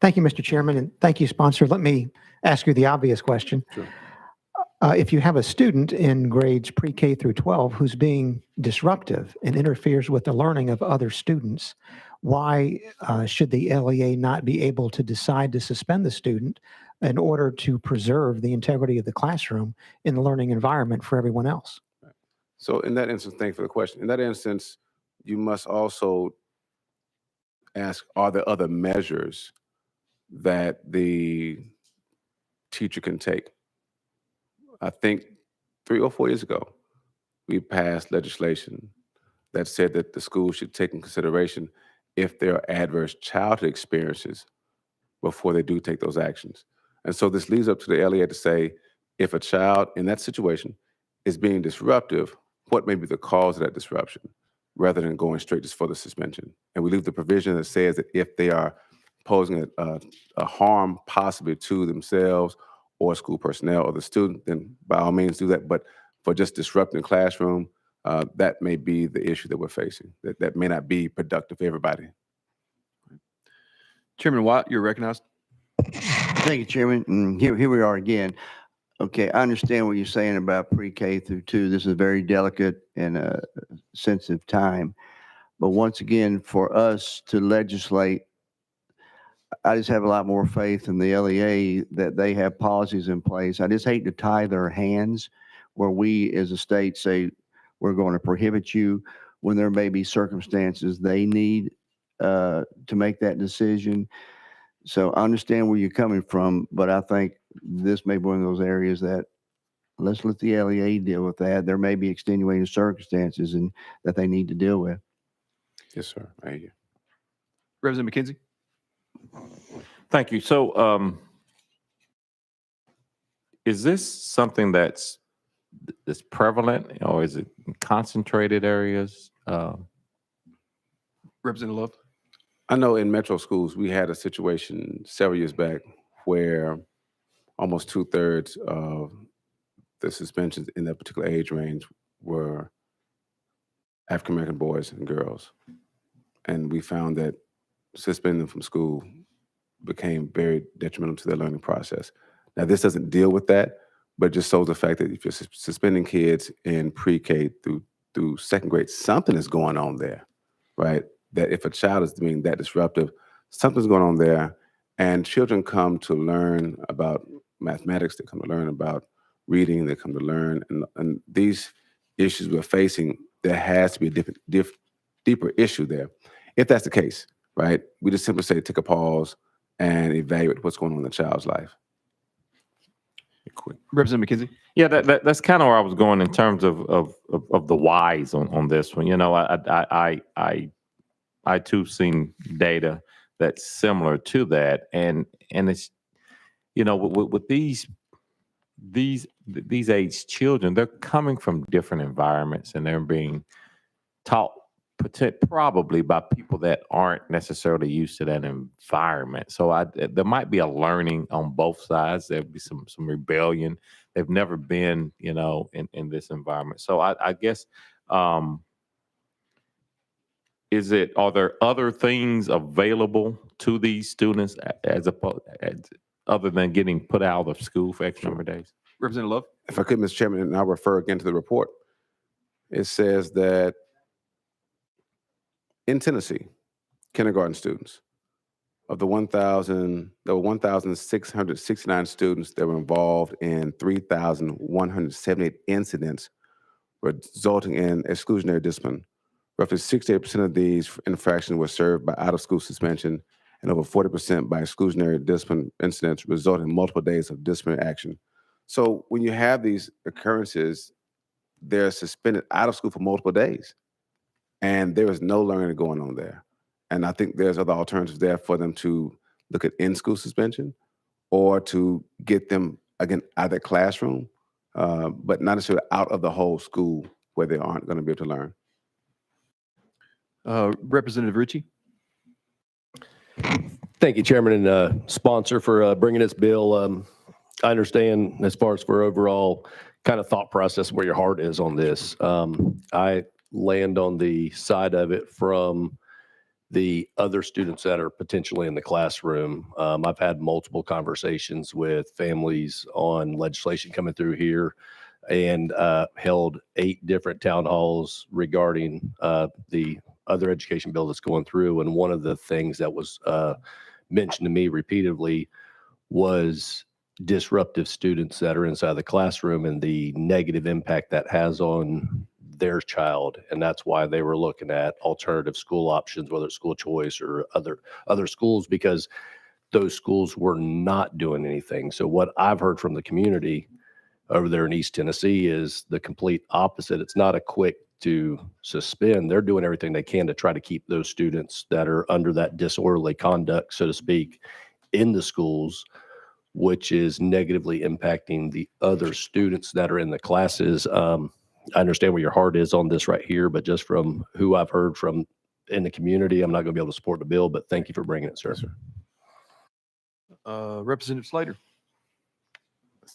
Thank you, Mr. Chairman, and thank you, sponsor. Let me ask you the obvious question. Sure. If you have a student in grades pre-K through 12 who's being disruptive and interferes with the learning of other students, why should the LEA not be able to decide to suspend the student in order to preserve the integrity of the classroom in the learning environment for everyone else. So in that instance, thank you for the question. In that instance, you must also ask, are there other measures that the teacher can take? I think 3 or 4 years ago, we passed legislation that said that the school should take in consideration if there are adverse childhood experiences before they do take those actions. And so this leads up to the LEA to say, if a child in that situation is being disruptive, what may be the cause of that disruption, rather than going straight just for the suspension. And we leave the provision that says that if they are posing a harm possibly to themselves or school personnel or the student, then by all means do that. But for just disrupting the classroom, that may be the issue that we're facing. That may not be productive for everybody. Chairman Watt, you're recognized. Thank you, Chairman. And here we are again. Okay, I understand what you're saying about pre-K through 2. This is a very delicate and sensitive time. But once again, for us to legislate, I just have a lot more faith in the LEA that they have policies in place. I just hate to tie their hands where we as a state say, we're going to prohibit you when there may be circumstances they need to make that decision. So I understand where you're coming from, but I think this may be one of those areas that let's let the LEA deal with that. There may be extenuating circumstances and that they need to deal with. Yes, sir. I hear you. Representative McKenzie. Thank you. So, is this something that's prevalent, or is it in concentrated areas? Representative Love. I know in metro schools, we had a situation several years back where almost 2/3 of the suspensions in that particular age range were African-American boys and girls. And we found that suspending them from school became very detrimental to their learning process. Now, this doesn't deal with that, but just shows the fact that if you're suspending kids in pre-K through second grade, something is going on there, right? That if a child is being that disruptive, something's going on there. And children come to learn about mathematics, they come to learn about reading, they come to learn. And these issues we're facing, there has to be a deeper issue there. If that's the case, right? We just simply say take a pause and evaluate what's going on in the child's life. Representative McKenzie. Yeah, that's kind of where I was going in terms of the whys on this one. You know, I too seen data that's similar to that, and it's, you know, with these age children, they're coming from different environments and they're being taught probably by people that aren't necessarily used to that environment. So there might be a learning on both sides. There'd be some rebellion. They've never been, you know, in this environment. So I guess, are there other things available to these students other than getting put out of school for X number of days? Representative Love. If I could, Mr. Chairman, and I'll refer again to the report. It says that in Tennessee, kindergarten students, of the 1,000, there were 1,669 students that were involved in 3,178 incidents resulting in exclusionary discipline. Roughly 68% of these infractions were served by out-of-school suspension, and over 40% by exclusionary discipline incidents resulting in multiple days of disciplinary action. So when you have these occurrences, they're suspended out of school for multiple days, and there is no learning going on there. And I think there's other alternatives there for them to look at in-school suspension or to get them, again, out of the classroom, but not necessarily out of the whole school where they aren't going to be able to learn. Representative Ritchie. Thank you, Chairman and sponsor, for bringing this bill. I understand as far as for overall kind of thought process where your heart is on this. I land on the side of it from the other students that are potentially in the classroom. I've had multiple conversations with families on legislation coming through here and held 8 different town halls regarding the other education bill that's going through. And one of the things that was mentioned to me repeatedly was disruptive students that are inside the classroom and the negative impact that has on their child. And that's why they were looking at alternative school options, whether it's school choice or other schools, because those schools were not doing anything. So what I've heard from the community over there in East Tennessee is the complete opposite. It's not a quick to suspend. They're doing everything they can to try to keep those students that are under that disorderly conduct, so to speak, in the schools, which is negatively impacting the other students that are in the classes. I understand where your heart is on this right here, but just from who I've heard from in the community, I'm not going to be able to support the bill, but thank you for bringing it, sir. Representative Slater.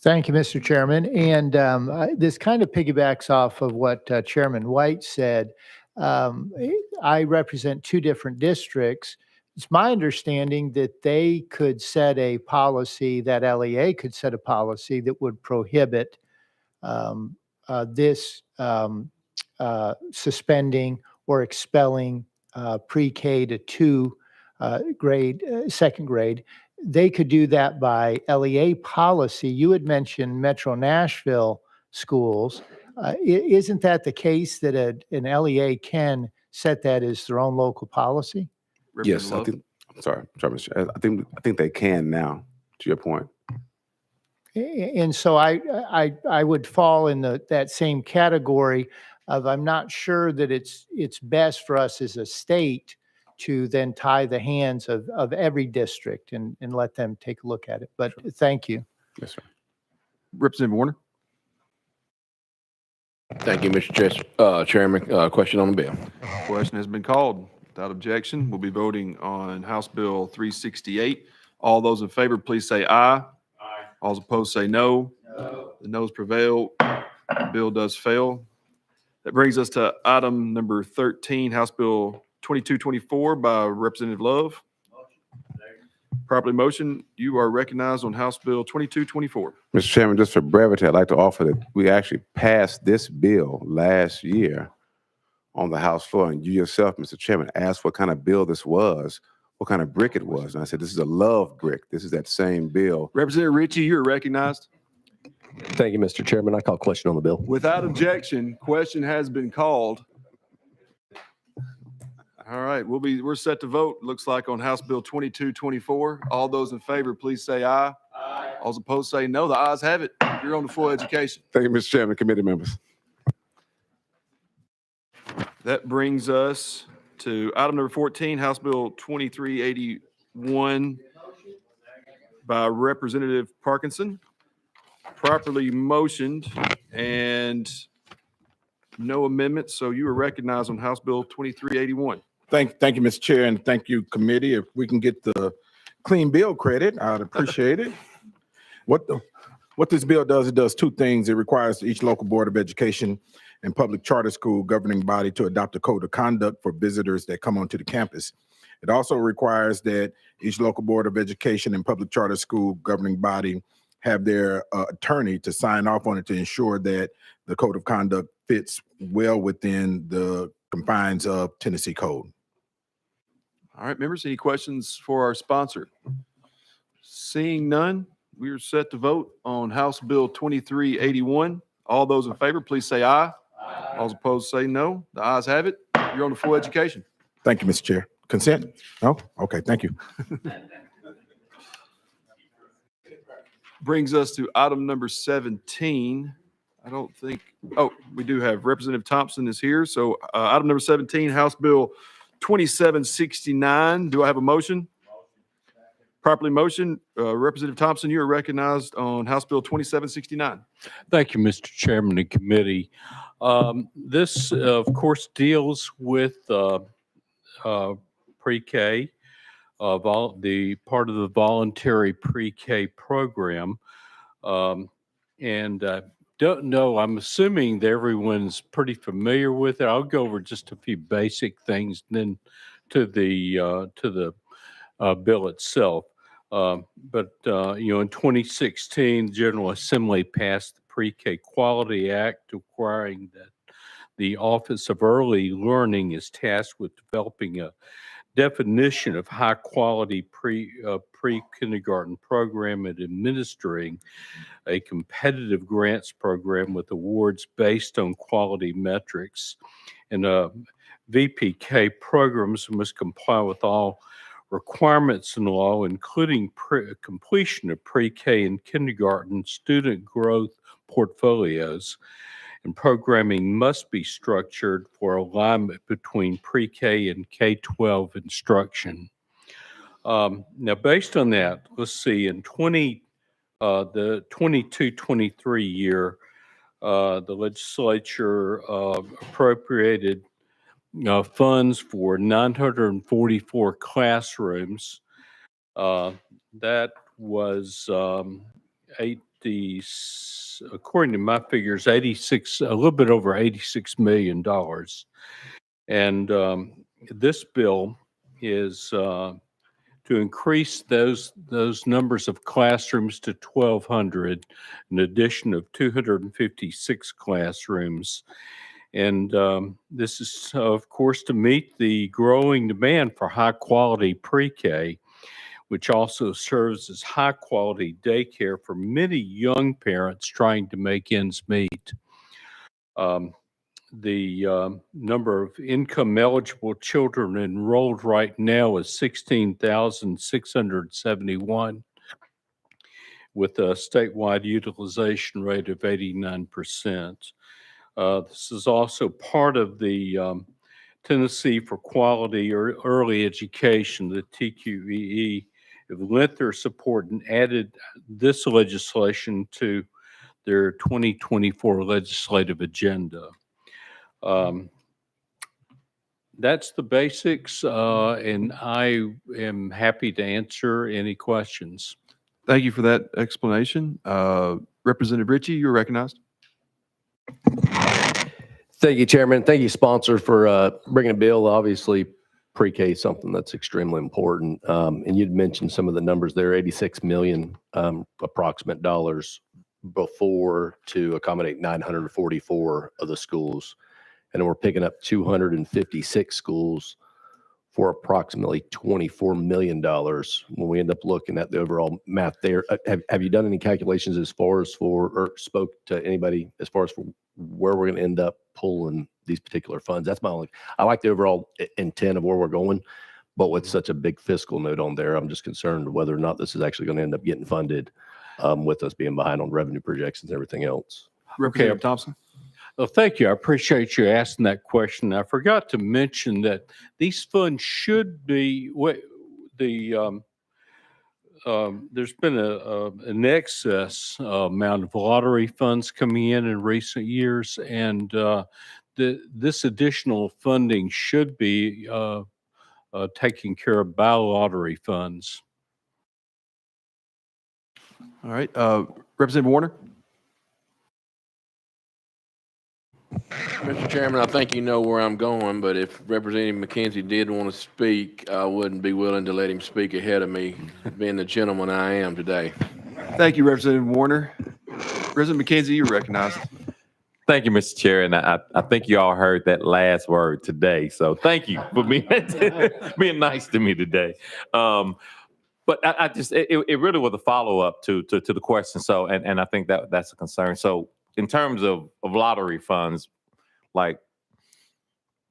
Thank you, Mr. Chairman. And this kind of piggybacks off of what Chairman White said. I represent two different districts. It's my understanding that they could set a policy, that LEA could set a policy that would prohibit this suspending or expelling pre-K to 2 grade, second grade. They could do that by LEA policy. You had mentioned Metro Nashville schools. Isn't that the case that an LEA can set that as their own local policy? Yes, I think. Sorry, Mr. I think they can now. To your point. And so I would fall in that same category of I'm not sure that it's best for us as a state to then tie the hands of every district and let them take a look at it. But thank you. Yes, sir. Representative Warner. Thank you, Mr. Chairman. Question on the bill. Question has been called. Without objection, we'll be voting on House Bill 368. All those in favor, please say aye. Aye. All opposed, say no. No. The noes prevail. The bill does fail. That brings us to item number 13, House Bill 2224 by Representative Love. Properly motion. You are recognized on House Bill 2224. Mr. Chairman, just for brevity, I'd like to offer that we actually passed this bill last year on the House floor, and you yourself, Mr. Chairman, asked what kind of bill this was, what kind of brick it was. And I said, this is a love brick. This is that same bill. Representative Ritchie, you're recognized. Thank you, Mr. Chairman. I call question on the bill. Without objection, question has been called. All right, we're set to vote. Looks like on House Bill 2224. All those in favor, please say aye. Aye. All opposed, say no. The ayes have it. You're on the full education. Thank you, Mr. Chairman, committee members. That brings us to item number 14, House Bill 2381 by Representative Parkinson. Properly motioned and no amendments. So you are recognized on House Bill 2381. Thank you, Mr. Chair, and thank you, committee. If we can get the clean bill credit, I'd appreciate it. What this bill does, it does two things. It requires each local board of education and public charter school governing body to adopt a code of conduct for visitors that come onto the campus. It also requires that each local board of education and public charter school governing body have their attorney to sign off on it to ensure that the code of conduct fits well within the confines of Tennessee code. All right, members, any questions for our sponsor? Seeing none, we are set to vote on House Bill 2381. All those in favor, please say aye. Aye. All opposed, say no. The ayes have it. You're on the full education. Thank you, Mr. Chair. Consent? No? Okay, thank you. Brings us to item number 17. I don't think, we do have Representative Thompson is here. So item number 17, House Bill 2769. Do I have a motion? Properly motion. Representative Thompson, you are recognized on House Bill 2769. Thank you, Mr. Chairman and committee. This, of course, deals with pre-K, the part of the voluntary pre-K program. Don't know, I'm assuming that everyone's pretty familiar with it. I'll go over just a few basic things and then to the bill itself. In 2016, the General Assembly passed the Pre-K Quality Act, requiring that the Office of Early Learning is tasked with developing a definition of high-quality pre-kindergarten program and administering a competitive grants program with awards based on quality metrics. And VPK programs must comply with all requirements in law, including completion of pre-K and kindergarten student growth portfolios. And programming must be structured for alignment between pre-K and K-12 instruction. Now, based on that, let's see, in the 22-23 year, the legislature appropriated funds for 944 classrooms. That was 80, according to my figures, a little bit over $86 million. And this bill is to increase those numbers of classrooms to 1,200, an addition of 256 classrooms. And this is, of course, to meet the growing demand for high-quality pre-K, which also serves as high-quality daycare for many young parents trying to make ends meet. The number of income-eligible children enrolled right now is 16,671, with a statewide utilization rate of 89%. This is also part of the Tennessee for Quality Early Education, the TQEE, have lent their support and added this legislation to their 2024 legislative agenda. That's the basics, and I am happy to answer any questions. Thank you for that explanation. Representative Ritchie, you're recognized. Thank you, Chairman. Thank you, sponsor, for bringing a bill. Obviously, pre-K is something that's extremely important. And you'd mentioned some of the numbers there, 86 million approximate dollars before to accommodate 944 of the schools. And we're picking up 256 schools for approximately $24 million. When we end up looking at the overall math there, have you done any calculations as far as or spoke to anybody as far as for where we're going to end up pulling these particular funds? That's my only, I like the overall intent of where we're going, but with such a big fiscal note on there, I'm just concerned whether or not this is actually going to end up getting funded with us being behind on revenue projections and everything else. Representative Thompson. Well, thank you. I appreciate you asking that question. I forgot to mention that these funds should be there's been an excess amount of lottery funds coming in recent years, and this additional funding should be taken care of by lottery funds. All right. Representative Warner. Mr. Chairman, I think you know where I'm going, but if Representative McKenzie did want to speak, I wouldn't be willing to let him speak ahead of me, being the gentleman I am today. Thank you, Representative Warner. President McKenzie, you're recognized. Thank you, Mr. Chair, and I think you all heard that last word today. So thank you for being nice to me today. But I just it really was a follow up to the question. So and I think that's a concern. So in terms of lottery funds, like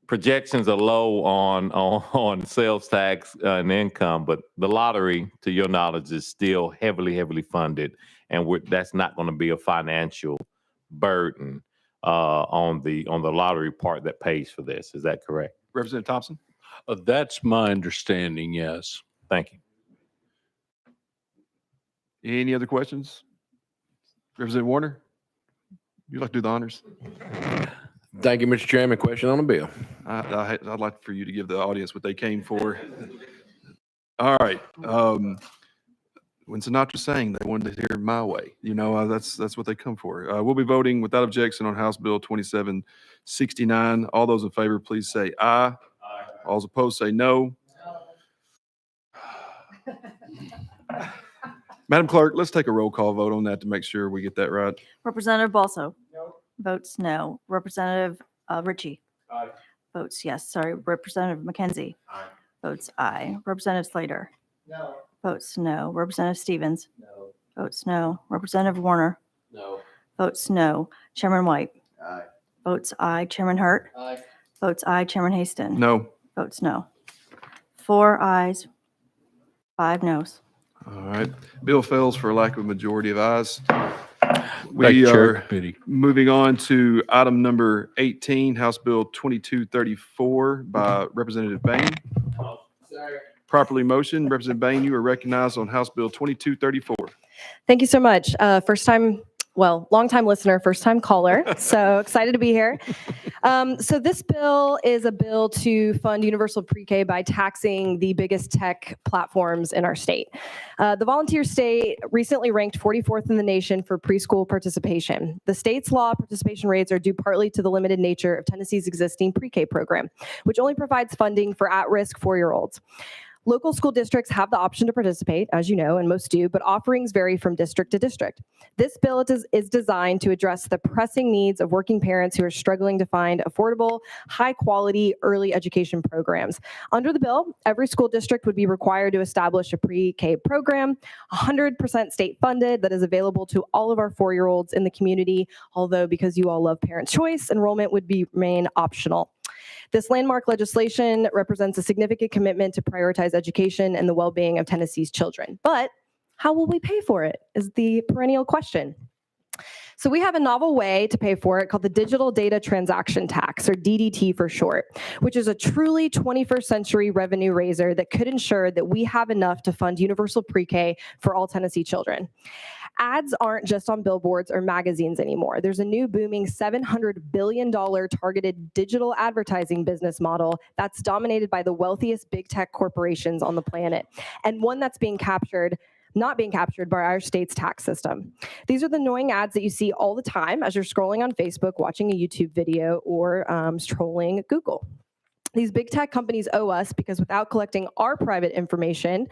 projections are low on sales tax and income, but the lottery, to your knowledge, is still heavily funded, and that's not going to be a financial burden on the lottery part that pays for this. Is that correct? Representative Thompson. That's my understanding. Yes. Thank you. Any other questions? Representative Warner, you'd like to do the honors? Thank you, Mr. Chairman. Question on the bill. I'd like for you to give the audience what they came for. All right. When Sinatra sang, they wanted to hear my way. You know, that's what they come for. We'll be voting without objection on House Bill 2769. All those in favor, please say aye. Aye. All opposed, say no. Madam Clerk, let's take a roll call vote on that to make sure we get that right. Representative Balso. No. Votes no. Representative Ritchie. Aye. Votes yes. Sorry. Representative McKenzie. Aye. Votes aye. Representative Slater? No. Votes no. Representative Stevens? No. Votes no. Representative Warner? No. Votes no. Chairman White? Aye. Votes aye. Chairman Hurt? Aye. Votes aye. Chairman Haston? No. Votes no. 4 ayes, 5 noes. All right. Bill fails for lack of a majority of ayes. Thank We you, Chair are Committee. moving on to item number 18, House Bill 2234 by Representative Bain. Properly motioned. Representative Bain, you are recognized on House Bill 2234. Thank you so much. Long time listener, first time caller. So excited to be here. So this bill is a bill to fund universal pre-K by taxing the biggest tech platforms in our state. The volunteer state recently ranked 44th in the nation for preschool participation. The state's law participation rates are due partly to the limited nature of Tennessee's existing pre-K program, which only provides funding for at-risk 4-year-olds. Local school districts have the option to participate, as you know, and most do, but offerings vary from district to district. This bill is designed to address the pressing needs of working parents who are struggling to find affordable, high-quality early education programs. Under the bill, every school district would be required to establish a pre-K program, 100% state funded, that is available to all of our 4-year-olds in the community, although because you all love parent choice, enrollment would remain optional. This landmark legislation represents a significant commitment to prioritize education and the well-being of Tennessee's children. But how will we pay for it is the perennial question. So we have a novel way to pay for it called the Digital Data Transaction Tax, or DDT for short, which is a truly 21st century revenue raiser that could ensure that we have enough to fund universal pre-K for all Tennessee children. Ads aren't just on billboards or magazines anymore. There's a new booming $700 billion targeted digital advertising business model that's dominated by the wealthiest big tech corporations on the planet, and one that's not being captured by our state's tax system. These are the annoying ads that you see all the time as you're scrolling on Facebook, watching a YouTube video, or trolling Google. These big tech companies owe us because without collecting our private information,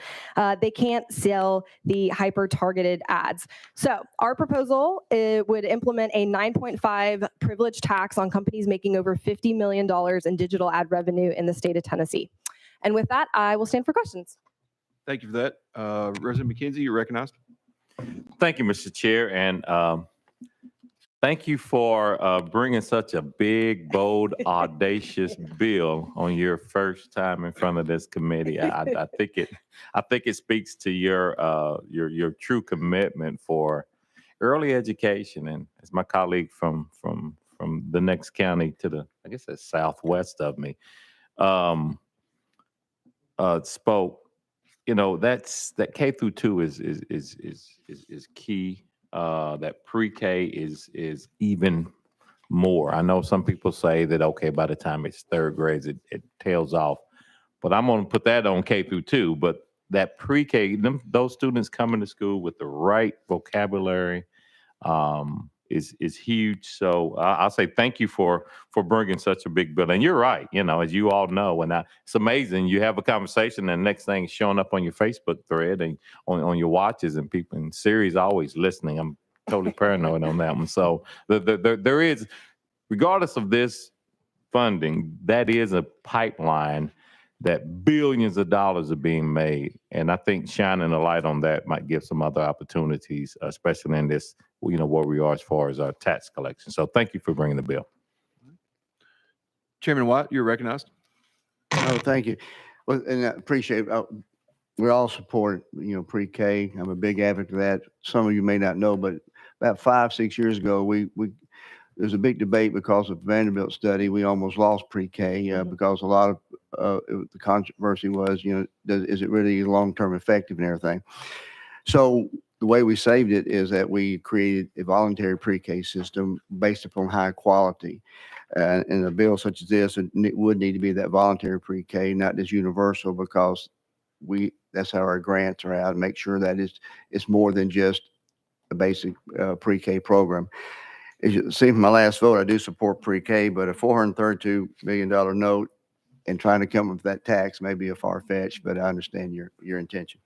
they can't sell the hyper-targeted ads. So our proposal would implement a 9.5 privilege tax on companies making over $50 million in digital ad revenue in the state of Tennessee. And with that, I will stand for questions. Thank you for that. Representative McKenzie, you're recognized. Thank you, Mr. Chair, and thank you for bringing such a big, bold, audacious bill on your first time in front of this committee. I think it speaks to your true commitment for early education. And as my colleague from the next county to the, I guess that's southwest of me, spoke. You know, that K-2 is key. That pre-K is even more. I know some people say that, okay, by the time it's third grade, it tails off, but I'm going to put that on K-2. But that pre-K, those students coming to school with the right vocabulary is huge. So I'll say thank you for bringing such a big bill. And you're right, you know, as you all know, and it's amazing. You have a conversation and the next thing is showing up on your Facebook thread and on your watches, and people in Siri's always listening. I'm totally paranoid on that one. So there is, regardless of this funding, that is a pipeline that billions of dollars are being made. And I think shining a light on that might give some other opportunities, especially in this, you know, where we are as far as our tax collection. So thank you for bringing the bill. Chairman White, you're recognized. Oh, thank you. Well, and I appreciate it. We all support, pre-K. I'm a big advocate of that. Some of you may not know, but about 5-6 years ago, there's a big debate because of Vanderbilt study. We almost lost pre-K because a lot of the controversy was, is it really long-term effective and everything? So the way we saved it is that we created a voluntary pre-K system based upon high quality. And a bill such as this, it would need to be that voluntary pre-K, not just universal, because that's how our grants are out, and make sure that it's more than just a basic pre-K program. As you see from my last vote, I do support pre-K, but a $432 million note and trying to come up with that tax may be a far-fetched, but I understand your intention.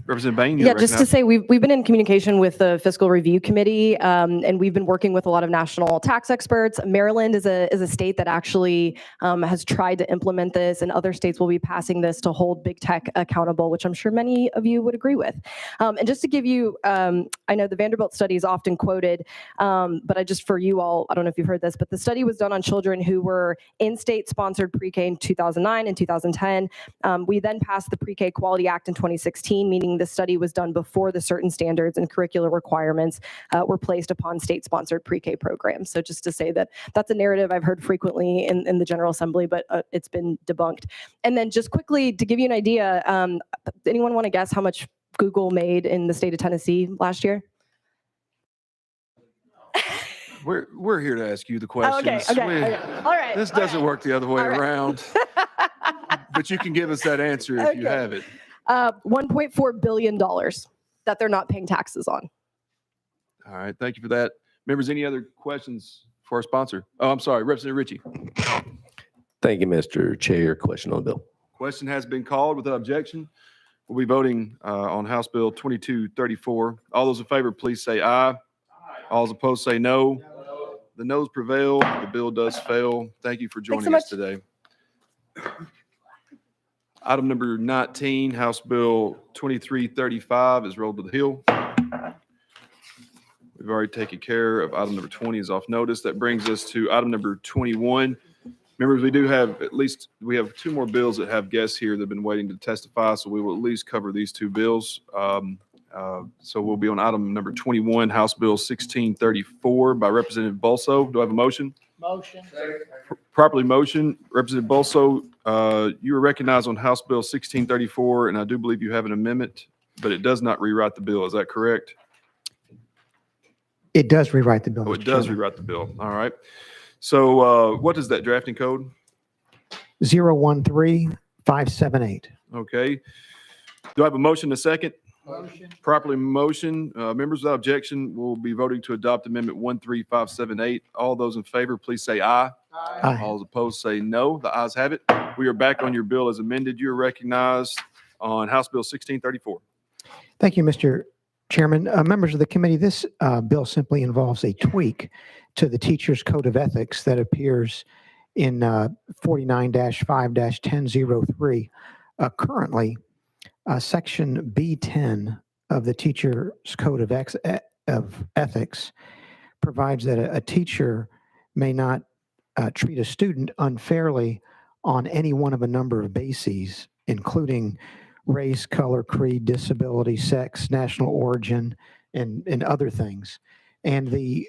Representative Bain, you Yeah, just to recognize. say, we've been in communication with the Fiscal Review Committee, and we've been working with a lot of national tax experts. Maryland is a state that actually has tried to implement this, and other states will be passing this to hold big tech accountable, which I'm sure many of you would agree with. And just to give you, I know the Vanderbilt study is often quoted, but for you all, I don't know if you've heard this, but the study was done on children who were in-state sponsored pre-K in 2009 and 2010. We then passed the Pre-K Quality Act in 2016, meaning the study was done before the certain standards and curricular requirements were placed upon state-sponsored pre-K programs. So just to say that that's a narrative I've heard frequently in the General Assembly, but it's been debunked. And then just quickly to give you an idea, anyone want to guess how much Google made in the state of Tennessee last year? We're here to ask you the questions. Okay. All right. This doesn't work the other way around. But you can give us that answer if you have it. $1.4 billion that they're not paying taxes on. All right, thank you for that. Members, any other questions for our sponsor? Oh, I'm sorry, Representative Ritchie. Thank you, Mr. Chair. Question on the bill. Question has been called without objection. We'll be voting on House Bill 2234. All those in favor, please say aye. All those opposed say no. The noes prevail. The bill does fail. Thank you for joining us today. Item number 19, House Bill 2335 is rolled to the Hill. We've already taken care of item number 20 is off notice. That brings us to item number 21. Members, we have two more bills that have guests here that have been waiting to testify, so we will at least cover these two bills. So we'll be on item number 21, House Bill 1634 by Representative Bolso. Do I have a motion? Motion. Properly motion. Representative Bolso, you are recognized on House Bill 1634, and I do believe you have an amendment, but it does not rewrite the bill. Is that correct? It does rewrite the bill. Oh, it Mr. does Chairman. rewrite the bill. All right. So what is that drafting code? 013578. Okay. Do I have a motion and a second? Motion. Properly motion. Members without objection will be voting to adopt Amendment 13578. All those in favor, please say aye. Aye. All those opposed say no. The ayes have it. We are back on your bill as amended. You are recognized on House Bill 1634. Thank you, Mr. Chairman. Members of the committee, this bill simply involves a tweak to the Teacher's Code of Ethics that appears in 49-5-1003. Currently, Section B10 of the Teacher's Code of Ethics provides that a teacher may not treat a student unfairly on any one of a number of bases, including race, color, creed, disability, sex, national origin, and other things. And the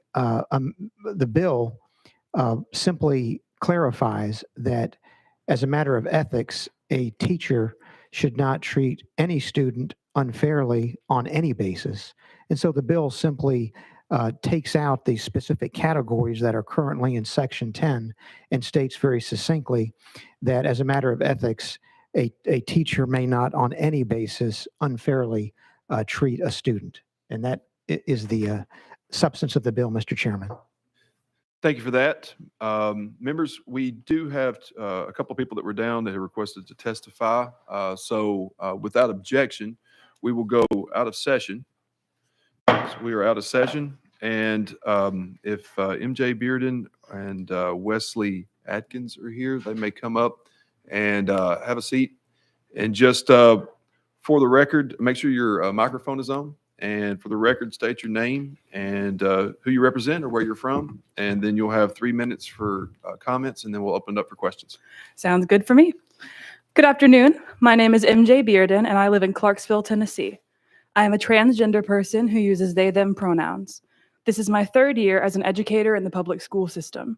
bill simply clarifies that as a matter of ethics, a teacher should not treat any student unfairly on any basis. And so the bill simply takes out the specific categories that are currently in Section 10 and states very succinctly that as a matter of ethics, a teacher may not on any basis unfairly treat a student. And that is the substance of the bill, Mr. Chairman. Thank you for that. Members, we do have a couple of people that were down that have requested to testify. So without objection, we will go out of session. So we are out of session. And if MJ Bearden and Wesley Atkins are here, they may come up and have a seat. And just for the record, make sure your microphone is on. And for the record, state your name and who you represent or where you're from. And then you'll have 3 minutes for comments, and then we'll open it up for questions. Sounds good for me. Good afternoon. My name is MJ Bearden, and I live in Clarksville, Tennessee. I am a transgender person who uses they, them pronouns. This is my third year as an educator in the public school system.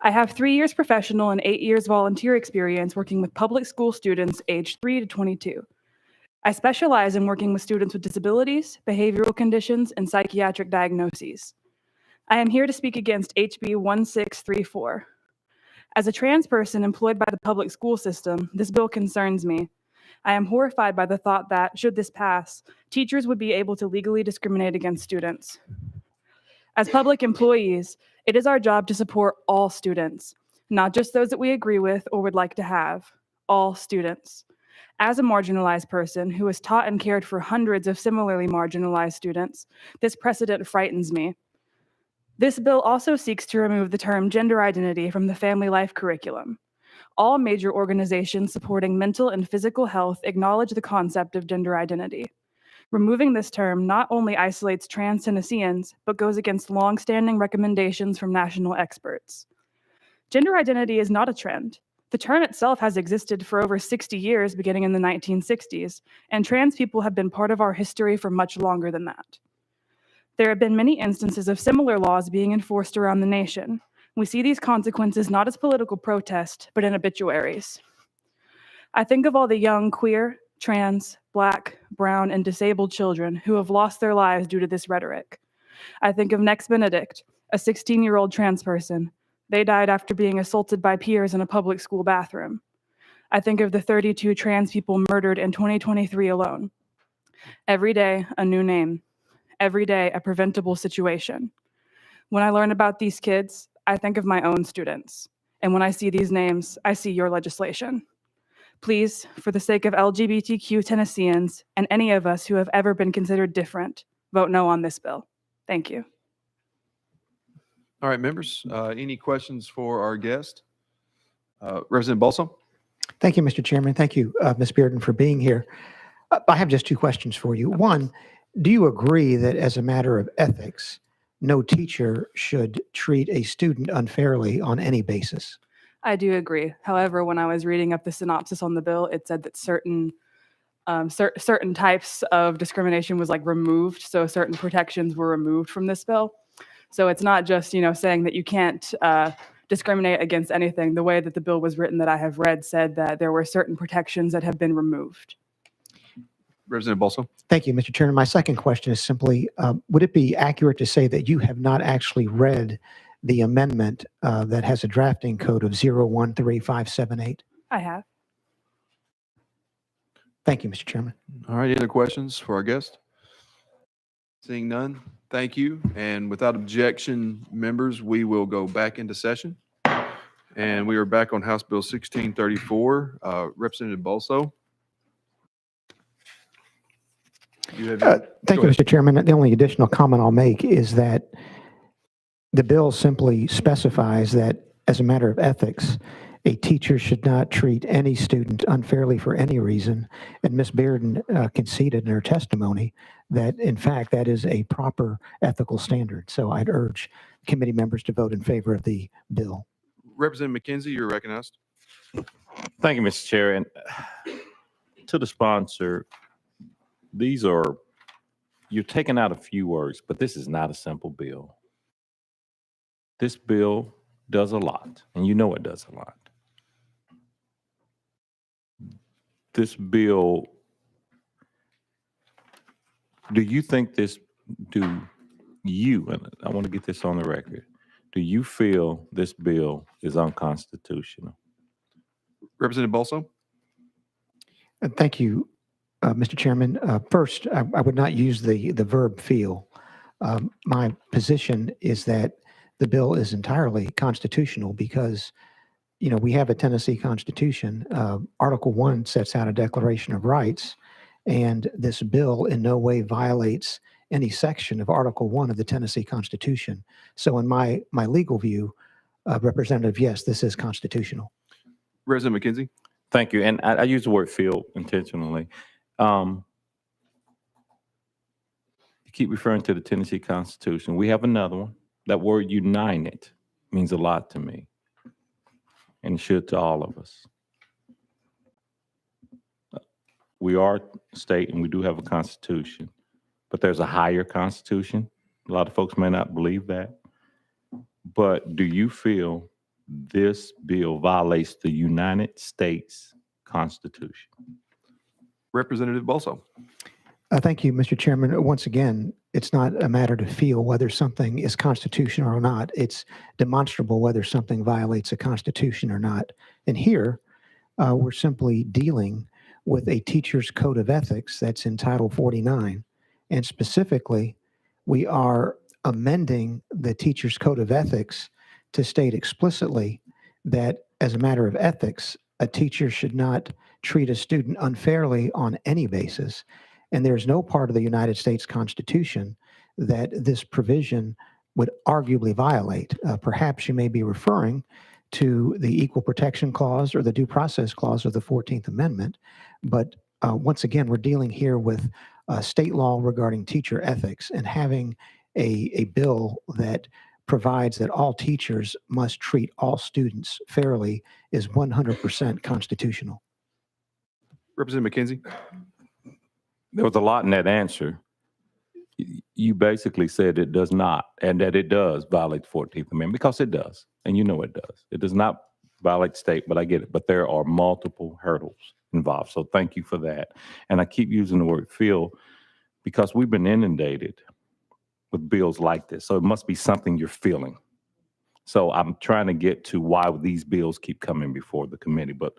I have 3 years professional and 8 years volunteer experience working with public school students aged 3 to 22. I specialize in working with students with disabilities, behavioral conditions, and psychiatric diagnoses. I am here to speak against HB 1634. As a trans person employed by the public school system, this bill concerns me. I am horrified by the thought that, should this pass, teachers would be able to legally discriminate against students. As public employees, it is our job to support all students, not just those that we agree with or would like to have, all students. As a marginalized person who has taught and cared for hundreds of similarly marginalized students, this precedent frightens me. This bill also seeks to remove the term gender identity from the family life curriculum. All major organizations supporting mental and physical health acknowledge the concept of gender identity. Removing this term not only isolates trans Tennesseans, but goes against long-standing recommendations from national experts. Gender identity is not a trend. The term itself has existed for over 60 years, beginning in the 1960s, and trans people have been part of our history for much longer than that. There have been many instances of similar laws being enforced around the nation. We see these consequences not as political protest, but in obituaries. I think of all the young queer, trans, Black, brown, and disabled children who have lost their lives due to this rhetoric. I think of Nex Benedict, a 16-year-old trans person. They died after being assaulted by peers in a public school bathroom. I think of the 32 trans people murdered in 2023 alone. Every day, a new name. Every day, a preventable situation. When I learn about these kids, I think of my own students. And when I see these names, I see your legislation. Please, for the sake of LGBTQ Tennesseans and any of us who have ever been considered different, vote no on this bill. Thank you. All right, members, any questions for our guest? Representative Balsam? Thank you, Mr. Chairman. Thank you, Ms. Bearden, for being here. I have just two questions for you. One, do you agree that as a matter of ethics, no teacher should treat a student unfairly on any basis? I do agree. However, when I was reading up the synopsis on the bill, it said that certain types of discrimination was like removed. So certain protections were removed from this bill. So it's not just, saying that you can't discriminate against anything. The way that the bill was written that I have read said that there were certain protections that have been removed. Representative Balsam? Thank you, Mr. Chairman. My second question is simply, would it be accurate to say that you have not actually read the amendment that has a drafting code of 013578? I have. Thank you, Mr. Chairman. All right, any other questions for our guest? Seeing none, thank you. And without objection, members, we will go back into session. And we are back on House Bill 1634. Representative Balso. Thank you, Mr. Chairman. The only additional comment I'll make is that the bill simply specifies that as a matter of ethics, a teacher should not treat any student unfairly for any reason. And Ms. Bearden conceded in her testimony that, in fact, that is a proper ethical standard. So I'd urge committee members to vote in favor of the bill. Representative McKenzie, you're recognized. Thank you, Mr. Chair. And to the sponsor, you're taking out a few words, but this is not a simple bill. This bill does a lot, and you know it does a lot. This bill, do you, and I want to get this on the record, do you feel this bill is unconstitutional? Representative Balso? Thank you, Mr. Chairman. First, I would not use the verb feel. My position is that the bill is entirely constitutional because, we have a Tennessee Constitution. Article 1 sets out a Declaration of Rights, and this bill in no way violates any section of Article 1 of the Tennessee Constitution. So in my legal view, Representative, yes, this is constitutional. Representative McKenzie? Thank you. And I use the word feel intentionally. You keep referring to the Tennessee Constitution. We have another one. That word united means a lot to me and should to all of us. We are a state and we do have a constitution, but there's a higher constitution. A lot of folks may not believe that. But do you feel this bill violates the United States Constitution? Representative Balso? Thank you, Mr. Chairman. Once again, it's not a matter to feel whether something is constitutional or not. It's demonstrable whether something violates a constitution or not. And here, we're simply dealing with a teacher's code of ethics that's in Title 49. And specifically, we are amending the teacher's code of ethics to state explicitly that as a matter of ethics, a teacher should not treat a student unfairly on any basis. And there's no part of the United States Constitution that this provision would arguably violate. Perhaps you may be referring to the Equal Protection Clause or the Due Process Clause of the 14th Amendment. But once again, we're dealing here with state law regarding teacher ethics, and having a bill that provides that all teachers must treat all students fairly is 100% constitutional. Representative McKenzie. There was a lot in that answer. You basically said it does not, and that it does violate the 14th Amendment, because it does, and you know it does. It does not violate state, but I get it. But there are multiple hurdles involved, so thank you for that. And I keep using the word feel because we've been inundated with bills like this, so it must be something you're feeling. So I'm trying to get to why these bills keep coming before the committee, but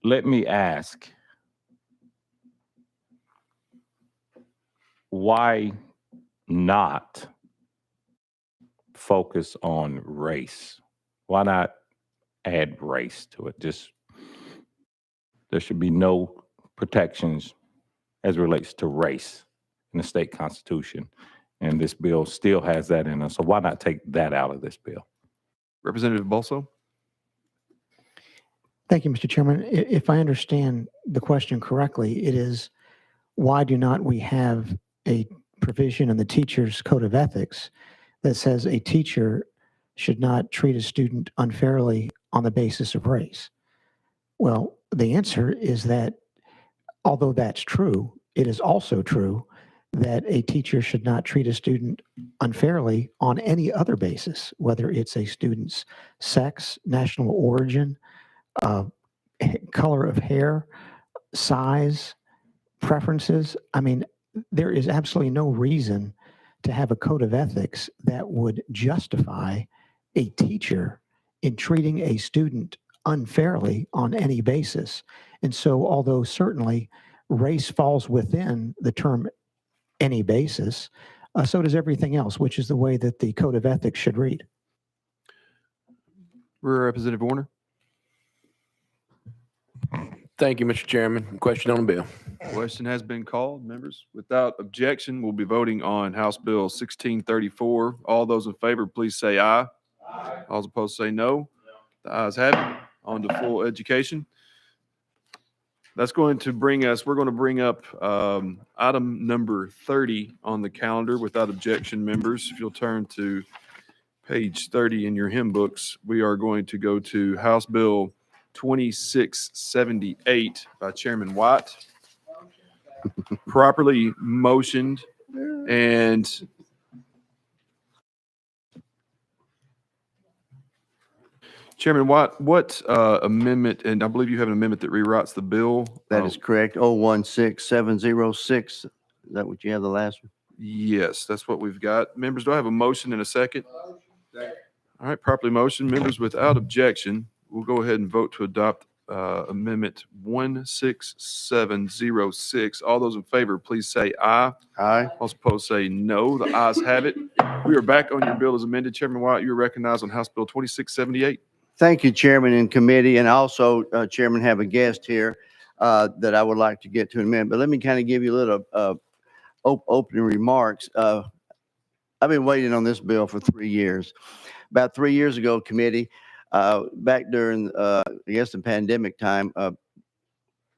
let me ask, why not focus on race? Why not add race to it? Just, there should be no protections as it relates to race in the state constitution. And this bill still has that in it. So why not take that out of this bill? Representative Bolso. Thank you, Mr. Chairman. If I understand the question correctly, it is, why do not we have a provision in the teacher's code of ethics that says a teacher should not treat a student unfairly on the basis of race? Well, the answer is that although that's true, it is also true that a teacher should not treat a student unfairly on any other basis, whether it's a student's sex, national origin, color of hair, size, preferences. I mean, there is absolutely no reason to have a code of ethics that would justify a teacher in treating a student unfairly on any basis. And so, although certainly race falls within the term any basis, so does everything else, which is the way that the code of ethics should read. Representative Warner. Thank you, Mr. Chairman. Question on the bill. Question has been called. Members, without objection, we'll be voting on House Bill 1634. All those in favor, please say aye. Aye. All opposed, say no. The ayes have it. On to full education. That's going to bring us, we're going to bring up item number 30 on the calendar. Without objection, members, if you'll turn to page 30 in your hymn books, we are going to go to House Bill 2678 by Chairman White. Properly motioned, and Chairman White, what amendment, and I believe you have an amendment that rewrites the bill. That is correct. 016706. Is that what you have, the last one? Yes, that's what we've got. Members, do I have a motion and a second? All right, properly motioned. Members, without objection, we'll go ahead and vote to adopt amendment 16706. All those in favor, please say aye. Aye. All opposed, say no. The ayes have it. We are back on your bill as amended. Chairman White, you're recognized on House Bill 2678. Thank you, Chairman and committee, and also, Chairman, have a guest here that I would like to get to in a minute. But let me kind of give you a little opening remarks. I've been waiting on this bill for 3 years. About 3 years ago, committee, back during, I guess, the pandemic time,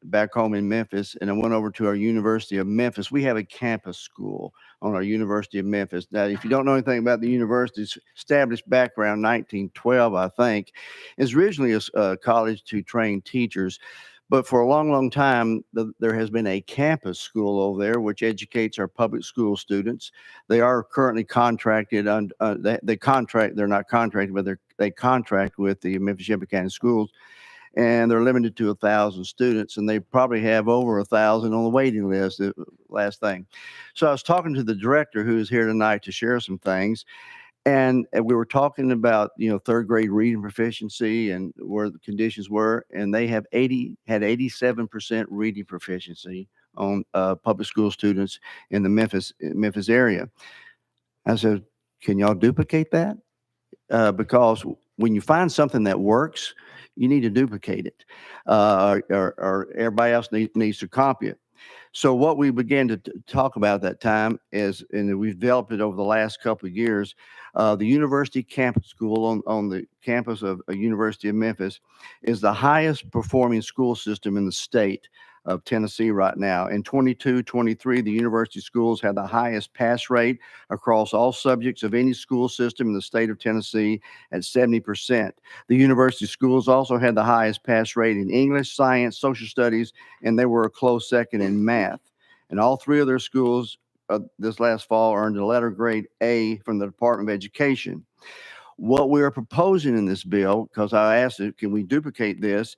back home in Memphis, and I went over to our University of Memphis. We have a campus school on our University of Memphis. Now, if you don't know anything about the university's established back around 1912, I think, it's originally a college to train teachers. But for a long, long time, there has been a campus school over there, which educates our public school students. They are currently contracted on, they're not contracted, but they contract with the Memphis-Shelby County Schools, and they're limited to 1,000 students, and they probably have over 1,000 on the waiting list, last thing. So I was talking to the director, who is here tonight to share some things, and we were talking about, third grade reading proficiency and where the conditions were, and they had 87% reading proficiency on public school students in the Memphis area. I said, can y'all duplicate that? Because when you find something that works, you need to duplicate it, or everybody else needs to copy it. So what we began to talk about at that time is, and we've developed it over the last couple of years, the University Campus School on the campus of University of Memphis is the highest performing school system in the state of Tennessee right now. In 22-23, the university schools had the highest pass rate across all subjects of any school system in the state of Tennessee at 70%. The university schools also had the highest pass rate in English, science, social studies, and they were a close second in math. And all three of their schools this last fall earned a letter grade A from the Department of Education. What we are proposing in this bill, because I asked it, can we duplicate this?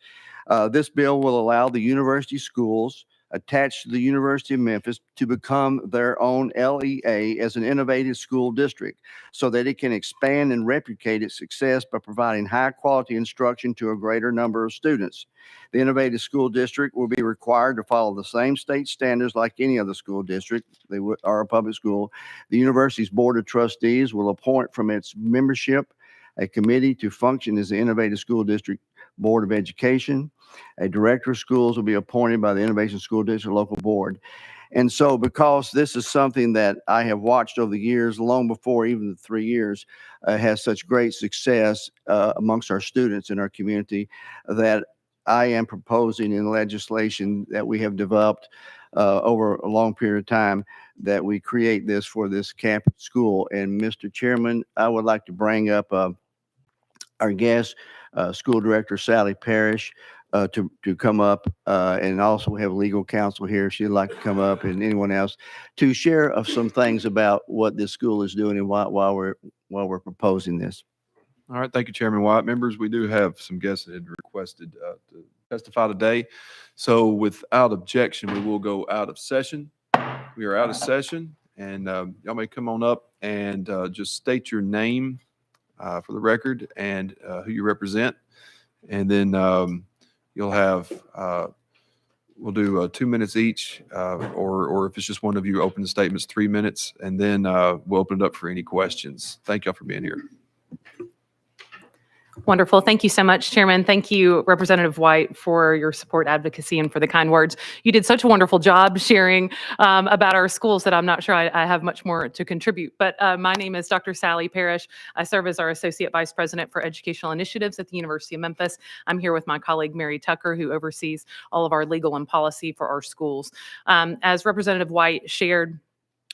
This bill will allow the university schools attached to the University of Memphis to become their own LEA as an innovative school district so that it can expand and replicate its success by providing high quality instruction to a greater number of students. The innovative school district will be required to follow the same state standards like any other school district. They are a public school. The university's board of trustees will appoint from its membership a committee to function as the innovative school district board of education. A director of schools will be appointed by the Innovation School District Local Board. And so because this is something that I have watched over the years, long before even the 3 years, has such great success amongst our students in our community, that I am proposing in legislation that we have developed over a long period of time that we create this for this campus school. And Mr. Chairman, I would like to bring up our guest, School Director Sally Parrish, to come up, and also have legal counsel here if she'd like to come up, and anyone else to share of some things about what this school is doing and while we're proposing this. All right, thank you, Chairman White. Members, we do have some guests that had requested to testify today. So without objection, we will go out of session. We are out of session, and y'all may come on up and just state your name for the record and who you represent. And then you'll have, we'll do 2 minutes each, or if it's just one of you, open the statements, 3 minutes, and then we'll open it up for any questions. Thank y'all for being here. Wonderful. Thank you so much, Chairman. Thank you, Representative White, for your support, advocacy, and for the kind words. You did such a wonderful job sharing about our schools that I'm not sure I have much more to contribute. But my name is Dr. Sally Parrish. I serve as our Associate Vice President for Educational Initiatives at the University of Memphis. I'm here with my colleague, Mary Tucker, who oversees all of our legal and policy for our schools. As Representative White shared,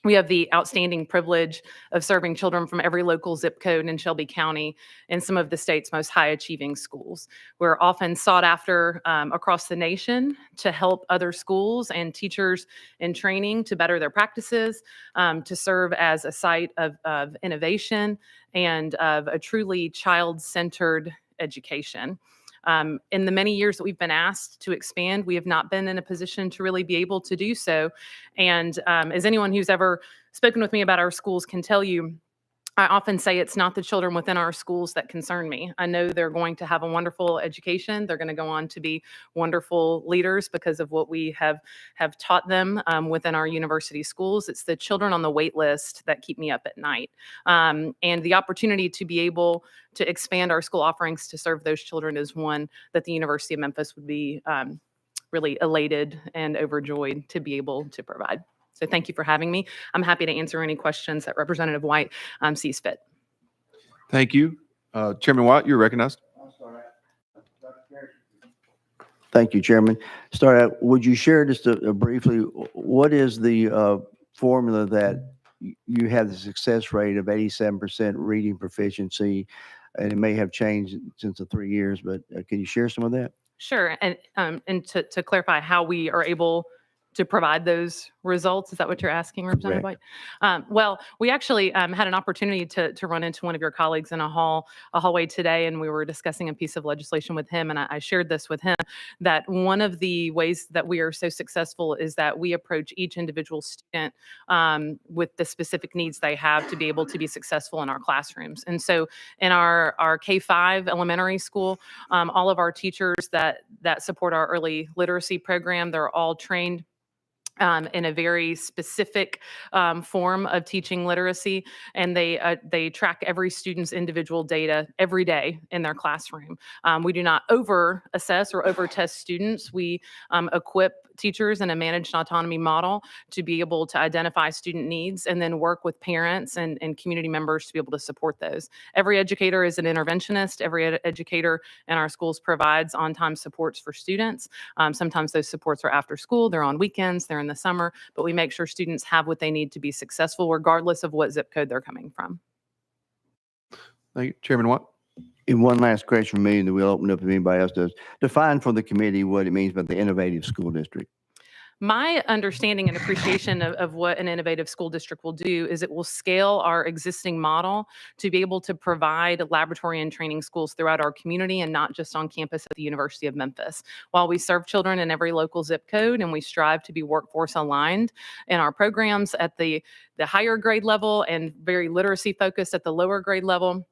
we have the outstanding privilege of serving children from every local zip code in Shelby County in some of the state's most high-achieving schools. We're often sought after across the nation to help other schools and teachers in training to better their practices, to serve as a site of innovation and of a truly child-centered education. In the many years that we've been asked to expand, we have not been in a position to really be able to do so. And as anyone who's ever spoken with me about our schools can tell you, I often say it's not the children within our schools that concern me. I know they're going to have a wonderful education. They're going to go on to be wonderful leaders because of what we have taught them within our university schools. It's the children on the wait list that keep me up at night. And the opportunity to be able to expand our school offerings to serve those children is one that the University of Memphis would be really elated and overjoyed to be able to provide. So thank you for having me. I'm happy to answer any questions that Representative White sees fit. Thank you. Chairman White, you're recognized. Thank you, Chairman. Start out, would you share just briefly, what is the formula that you have the success rate of 87% reading proficiency? And it may have changed since the 3 years, but can you share some of that? Sure. And to clarify how we are able to provide those results, is that what you're asking, Representative White? Well, we actually had an opportunity to run into one of your colleagues in a hallway today, and we were discussing a piece of legislation with him, and I shared this with him, that one of the ways that we are so successful is that we approach each individual student with the specific needs they have to be able to be successful in our classrooms. And so in our K-5 elementary school, all of our teachers that support our early literacy program, they're all trained in a very specific form of teaching literacy, and they track every student's individual data every day in their classroom. We do not over assess or over test students. We equip teachers in a managed autonomy model to be able to identify student needs and then work with parents and community members to be able to support those. Every educator is an interventionist. Every educator in our schools provides on-time supports for students. Sometimes those supports are after school, they're on weekends, they're in the summer, but we make sure students have what they need to be successful regardless of what zip code they're coming from. Thank you. Chairman Watt? And one last question from me, and then we'll open up if anybody else does. Define for the committee what it means by the innovative school district. My understanding and appreciation of what an innovative school district will do is it will scale our existing model to be able to provide laboratory and training schools throughout our community and not just on campus at the University of Memphis. While we serve children in every local zip code and we strive to be workforce aligned in our programs at the higher grade level and very literacy focused at the lower grade level,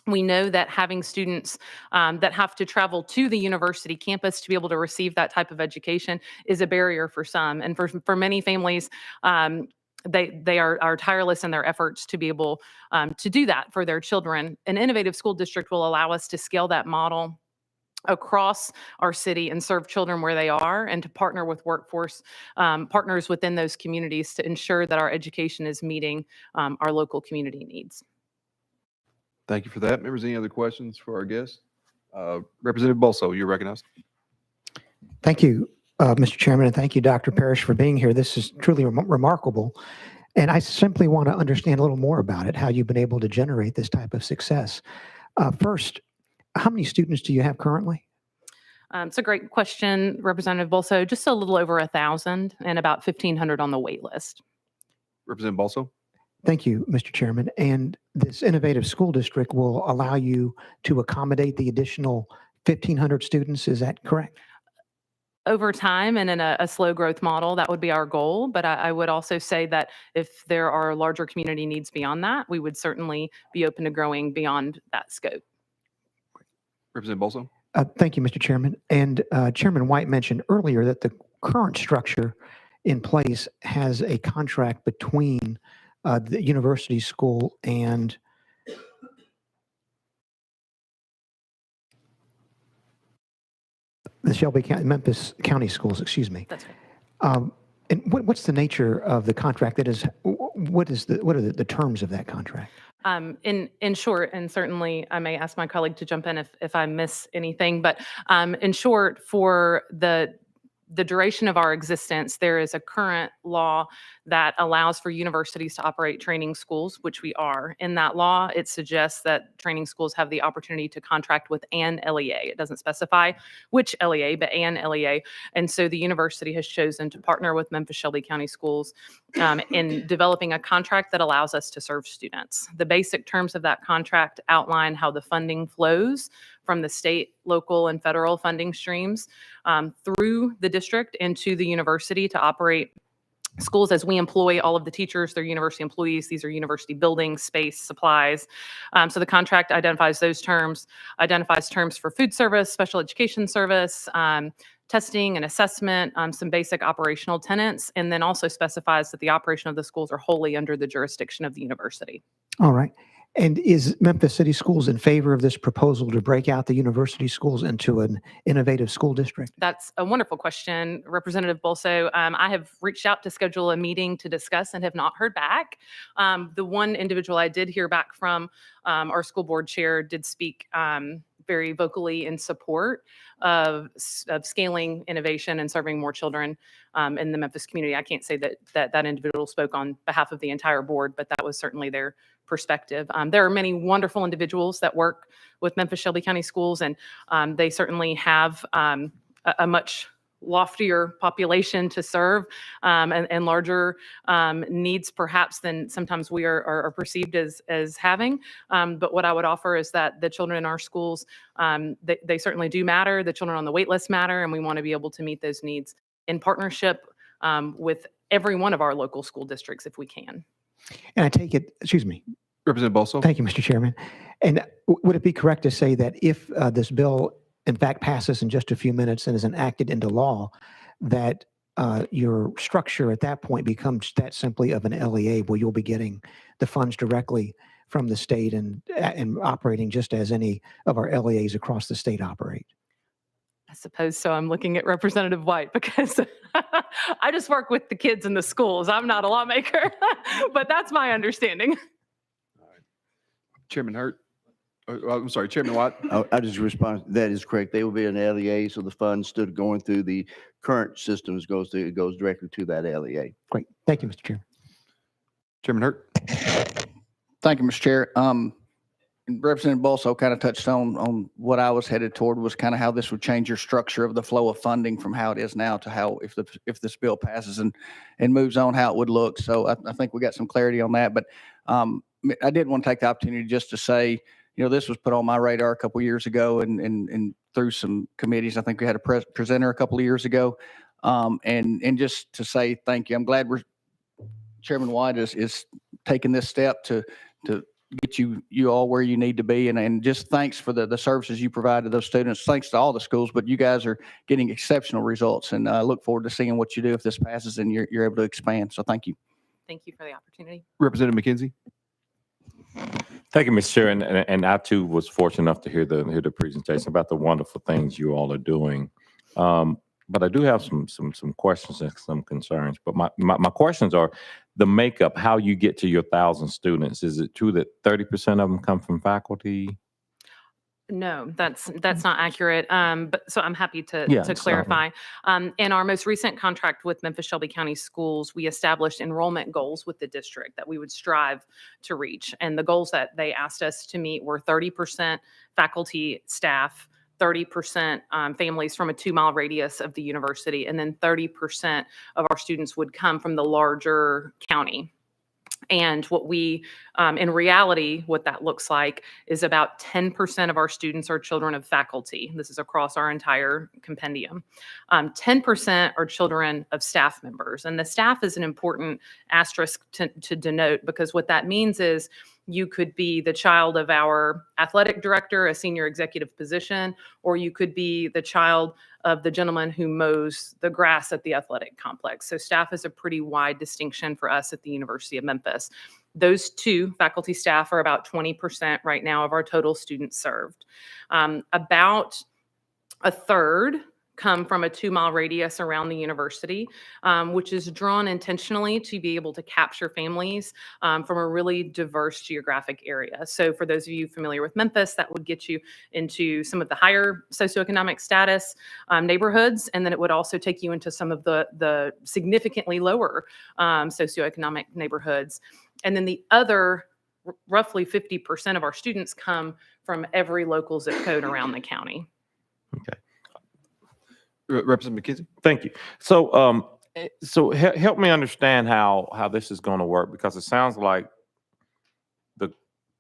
we know that having students that have to travel to the university campus to be able to receive that type of education is a barrier for some. And for many families, they are tireless in their efforts to be able to do that for their children. An innovative school district will allow us to scale that model across our city and serve children where they are, and to partner with workforce partners within those communities to ensure that our education is meeting our local community needs. Thank you for that. Members, any other questions for our guests? Representative Bolso, you're recognized. Thank you, Mr. Chairman, and thank you, Dr. Parrish, for being here. This is truly remarkable. And I simply want to understand a little more about it, how you've been able to generate this type of success. First, how many students do you have currently? It's a great question, Representative Bolso. Just a little over 1,000 and about 1,500 on the wait list. Representative Bolso? Thank you, Mr. Chairman. And this innovative school district will allow you to accommodate the additional 1,500 students. Is that correct? Over time and in a slow growth model, that would be our goal. But I would also say that if there are larger community needs beyond that, we would certainly be open to growing beyond that scope. Representative Bolso? Thank you, Mr. Chairman. And Chairman White mentioned earlier that the current structure in place has a contract between the university school and the Shelby County, Memphis County Schools, excuse me. That's right. And what's the nature of the contract? That is, what are the terms of that contract? In short, and certainly I may ask my colleague to jump in if I miss anything, but in short, for the duration of our existence, there is a current law that allows for universities to operate training schools, which we are. In that law, it suggests that training schools have the opportunity to contract with an LEA. It doesn't specify which LEA, but an LEA. And so the university has chosen to partner with Memphis Shelby County Schools in developing a contract that allows us to serve students. The basic terms of that contract outline how the funding flows from the state, local, and federal funding streams through the district into the university to operate schools as we employ all of the teachers. They're university employees. These are university buildings, space, supplies. So the contract identifies those terms, identifies terms for food service, special education service, testing and assessment, some basic operational tenets, and then also specifies that the operation of the schools are wholly under the jurisdiction of the university. All right. And is Memphis City Schools in favor of this proposal to break out the university schools into an innovative school district? That's a wonderful question, Representative Bolso. I have reached out to schedule a meeting to discuss and have not heard back. The one individual I did hear back from, our school board chair, did speak very vocally in support of scaling innovation and serving more children in the Memphis community. I can't say that individual spoke on behalf of the entire board, but that was certainly their perspective. There are many wonderful individuals that work with Memphis Shelby County Schools, and they certainly have a much loftier population to serve and larger needs perhaps than sometimes we are perceived as having. But what I would offer is that the children in our schools, they certainly do matter. The children on the wait list matter, and we want to be able to meet those needs in partnership with every one of our local school districts if we can. And I take it, excuse me. Representative Bolso? Thank you, Mr. Chairman. And would it be correct to say that if this bill in fact passes in just a few minutes and is enacted into law, that your structure at that point becomes that simply of an LEA where you'll be getting the funds directly from the state and operating just as any of our LEAs across the state operate. I suppose so. I'm looking at Representative White because I just work with the kids in the schools. I'm not a lawmaker, but that's my understanding. Chairman Hurt. I'm sorry, Chairman Watt. I just respond, that is correct. They will be an LEA, so the funds stood going through the current systems it goes directly to that LEA. Great. Thank you, Mr. Chairman. Chairman Hurt. Thank you, Mr. Chair. And Representative Bolso kind of touched on what I was headed toward, was kind of how this would change your structure of the flow of funding from how it is now to how, if this bill passes and moves on, how it would look. So I think we got some clarity on that. But I did want to take the opportunity just to say, this was put on my radar a couple of years ago and through some committees. I think we had a presenter a couple of years ago. And just to say thank you. I'm glad Chairman White is taking this step to get you all where you need to be. And just thanks for the services you provide to those students. Thanks to all the schools, but you guys are getting exceptional results. And I look forward to seeing what you do if this passes and you're able to expand. So thank you. Thank you for the opportunity. Representative McKenzie. Thank you, Mr. Chair. And I too was fortunate enough to hear the presentation about the wonderful things you all are doing. But I do have some questions and some concerns. But my questions are the makeup, how you get to your 1,000 students. Is it true that 30% of them come from faculty? No, that's not accurate. But so I'm happy to Yeah, it's not clarify. In our most recent contract with Memphis Shelby County Schools, we established enrollment goals with the district that we would strive to reach. And the goals that they asked us to meet were 30% faculty, staff, 30% families from a 2-mile radius of the university, and then 30% of our students would come from the larger county. And what we, in reality, what that looks like is about 10% of our students are children of faculty. This is across our entire compendium. 10% are children of staff members. And the staff is an important asterisk to denote, because what that means is you could be the child of our athletic director, a senior executive position, or you could be the child of the gentleman who mows the grass at the athletic complex. So staff is a pretty wide distinction for us at the University of Memphis. Those two, faculty, staff, are about 20% right now of our total students served. About a third come from a 2-mile radius around the university, which is drawn intentionally to be able to capture families from a really diverse geographic area. So for those of you familiar with Memphis, that would get you into some of the higher socioeconomic status neighborhoods, and then it would also take you into some of the significantly lower socioeconomic neighborhoods. And then the other roughly 50% of our students come from every local zip code around the county. Okay. Representative McKenzie. Thank you. So help me understand how this is going to work, because it sounds like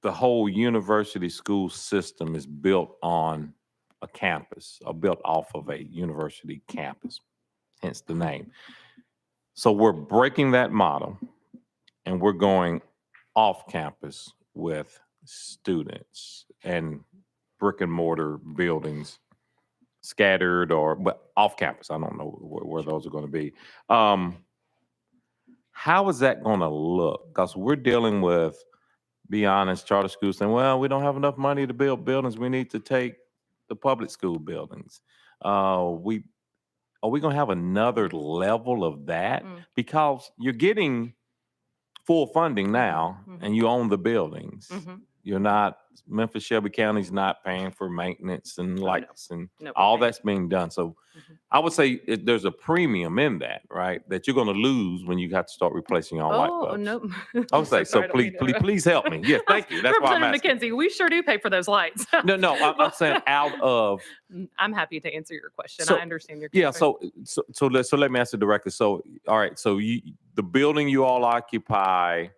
the whole university school system is built on a campus, or built off of a university campus, hence the name. So we're breaking that model and we're going off campus with students and brick and mortar buildings scattered but off campus. I don't know where those are going to be. How is that going to look? Because we're dealing with, be honest, charter schools saying, well, we don't have enough money to build buildings. We need to take the public school buildings. Are we going to have another level of that? Because you're getting full funding now and you own the buildings. You're not, Memphis Shelby County's not paying for maintenance and lights and all that's being done. So I would say there's a premium in that, right? That you're going to lose when you have to start replacing all light bulbs. Oh, no. I would say, so please help me. Yes, thank you. That's why I'm asking. Representative McKenzie, we sure do pay for those lights. No, I'm saying out of. I'm happy to answer your question. So, I understand your concern. Yeah, so let me answer directly. So, all right, so the building you all occupy,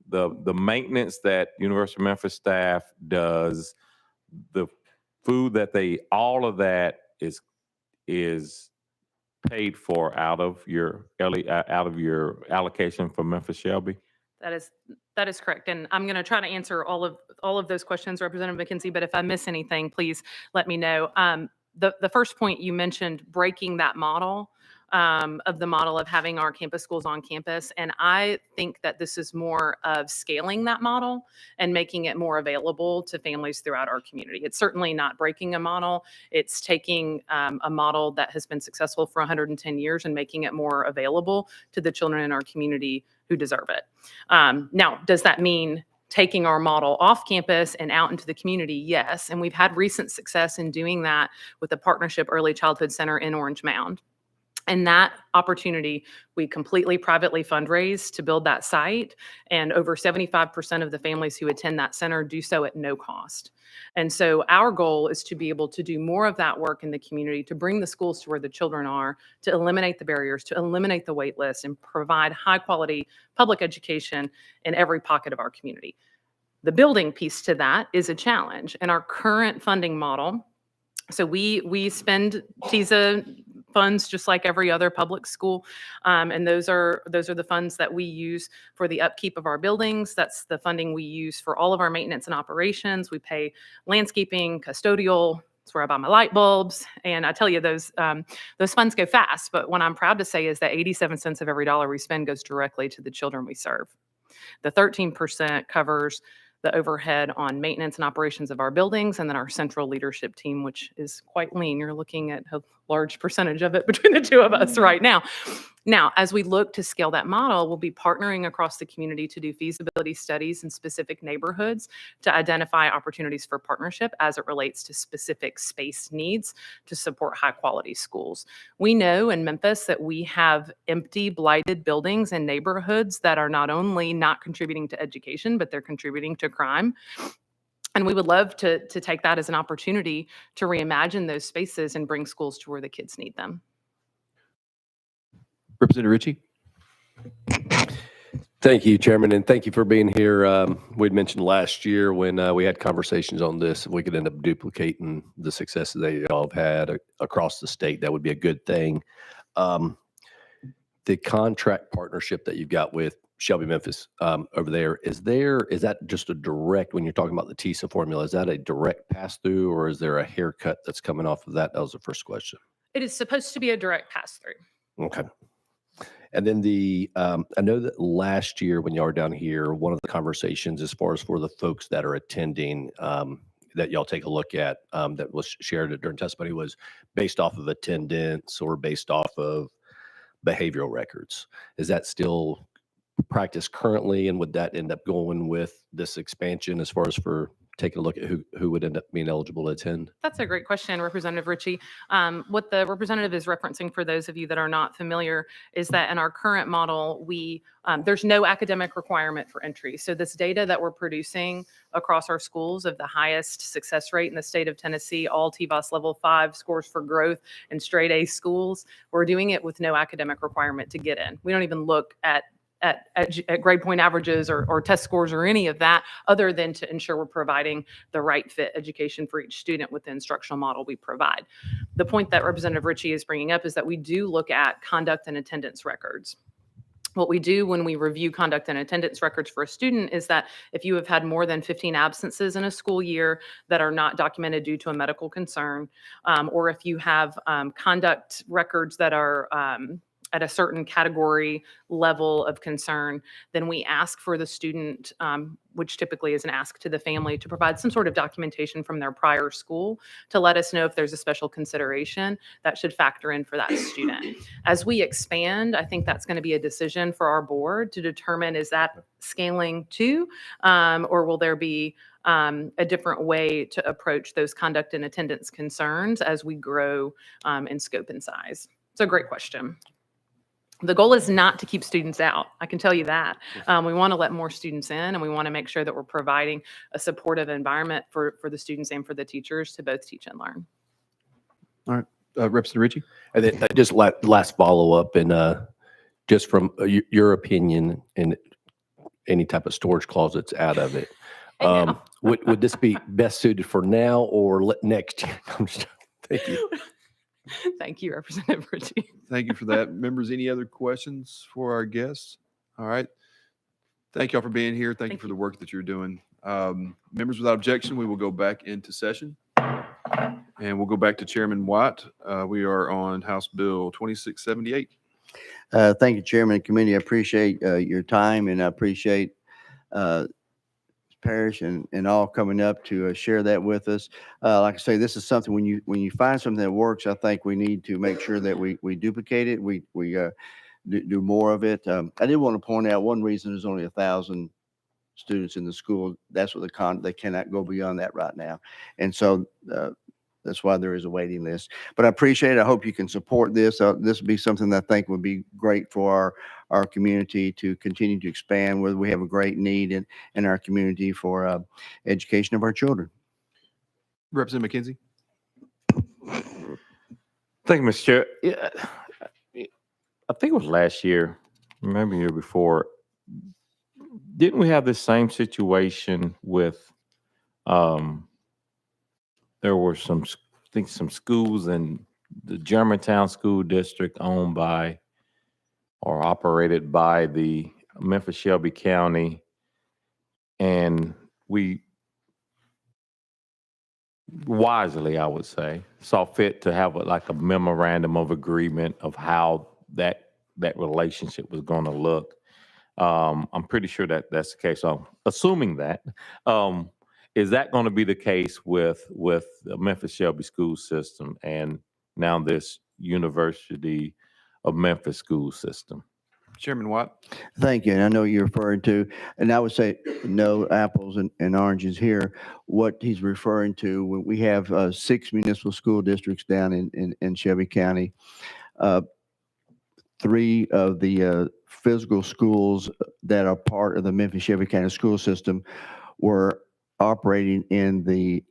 the maintenance that University of Memphis staff does, the food that all of that is paid for out of your allocation for Memphis Shelby? That is correct. And I'm going to try to answer all of those questions, Representative McKenzie, but if I miss anything, please let me know. The first point you mentioned, breaking that model, of the model of having our campus schools on campus. And I think that this is more of scaling that model and making it more available to families throughout our community. It's certainly not breaking a model. It's taking a model that has been successful for 110 years and making it more available to the children in our community who deserve it. Now, does that mean taking our model off campus and out into the community? Yes. And we've had recent success in doing that with the Partnership Early Childhood Center in Orange Mound. And that opportunity, we completely privately fundraise to build that site. And over 75% of the families who attend that center do so at no cost. And so our goal is to be able to do more of that work in the community, to bring the schools to where the children are, to eliminate the barriers, to eliminate the wait list, and provide high quality public education in every pocket of our community. The building piece to that is a challenge. And our current funding model, so we spend TISA funds just like every other public school, and those are the funds that we use for the upkeep of our buildings. That's the funding we use for all of our maintenance and operations. We pay landscaping, custodial. That's where I buy my light bulbs. And I tell you, those funds go fast. But what I'm proud to say is that 87 cents of every dollar we spend goes directly to the children we serve. The 13% covers the overhead on maintenance and operations of our buildings, and then our central leadership team, which is quite lean. You're looking at a large percentage of it between the two of us right now. Now, as we look to scale that model, we'll be partnering across the community to do feasibility studies in specific neighborhoods to identify opportunities for partnership as it relates to specific space needs to support high quality schools. We know in Memphis that we have empty, blighted buildings and neighborhoods that are not only not contributing to education, but they're contributing to crime. And we would love to take that as an opportunity to reimagine those spaces and bring schools to where the kids need them. Representative Ritchie. Thank you, Chairman, and thank you for being here. We'd mentioned last year when we had conversations on this, if we could end up duplicating the successes that y'all have had across the state, that would be a good thing. The contract partnership that you've got with Shelby Memphis over there, is that just a direct, when you're talking about the TISA formula, is that a direct pass through, or is there a haircut that's coming off of that? That was the first question. It is supposed to be a direct pass through. Okay. And then I know that last year when y'all were down here, one of the conversations as far as for the folks that are attending, that y'all take a look at, that was shared during testimony, was based off of attendance or based off of behavioral records. Is that still practice currently, and would that end up going with this expansion as far as for taking a look at who would end up being eligible to attend? That's a great question, Representative Ritchie. What the representative is referencing, for those of you that are not familiar, is that in our current model, there's no academic requirement for entry. So this data that we're producing across our schools of the highest success rate in the state of Tennessee, all TVOS level 5 scores for growth and straight A schools, we're doing it with no academic requirement to get in. We don't even look at grade point averages or test scores or any of that, other than to ensure we're providing the right fit education for each student with the instructional model we provide. The point that Representative Ritchie is bringing up is that we do look at conduct and attendance records. What we do when we review conduct and attendance records for a student is that if you have had more than 15 absences in a school year that are not documented due to a medical concern, or if you have conduct records that are at a certain category level of concern, then we ask for the student, which typically is an ask to the family, to provide some sort of documentation from their prior school to let us know if there's a special consideration that should factor in for that student. As we expand, I think that's going to be a decision for our board to determine, is that scaling too, or will there be a different way to approach those conduct and attendance concerns as we grow in scope and size? It's a great question. The goal is not to keep students out. I can tell you that. We want to let more students in, and we want to make sure that we're providing a supportive environment for the students and for the teachers to both teach and learn. All right, Representative Ritchie. And then just last follow-up, and just from your opinion, and any type of storage closets out of it, would this be best suited for now or next year? Thank you. Thank you, Representative Ritchie. Thank you for that. Members, any other questions for our guests? All right. Thank y'all for being here. Thank you for the work that you're doing. Members, without objection, we will go back into session. And we'll go back to Chairman White. We are on House Bill 2678. Thank you, Chairman and Committee. I appreciate your time, and I appreciate Parish and all coming up to share that with us. Like I say, this is something when you find something that works, I think we need to make sure that we duplicate it. We do more of it. I did want to point out one reason there's only 1,000 students in the school. That's what they cannot go beyond that right now, and so that's why there is a waiting list. But I appreciate it. I hope you can support this. This would be something that I think would be great for our community to continue to expand, where we have a great need in our community for education of our children. Representative McKenzie. Thank you, Mr. Chair. Yeah, I think it was last year, maybe the year before. Didn't we have this same situation with, there were some schools in the Germantown School District owned by or operated by the Memphis Shelby County, and we wisely, I would say, saw fit to have like a memorandum of agreement of how that relationship was going to look. I'm pretty sure that that's the case. So assuming that, is that going to be the case with the Memphis Shelby school system and now this University of Memphis school system? Chairman Watt. Thank you. And I know you're referring to, and I would say no apples and oranges here. What he's referring to, we have 6 municipal school districts down in Shelby County. 3 of the physical schools that are part of the Memphis Shelby County school system were operating in the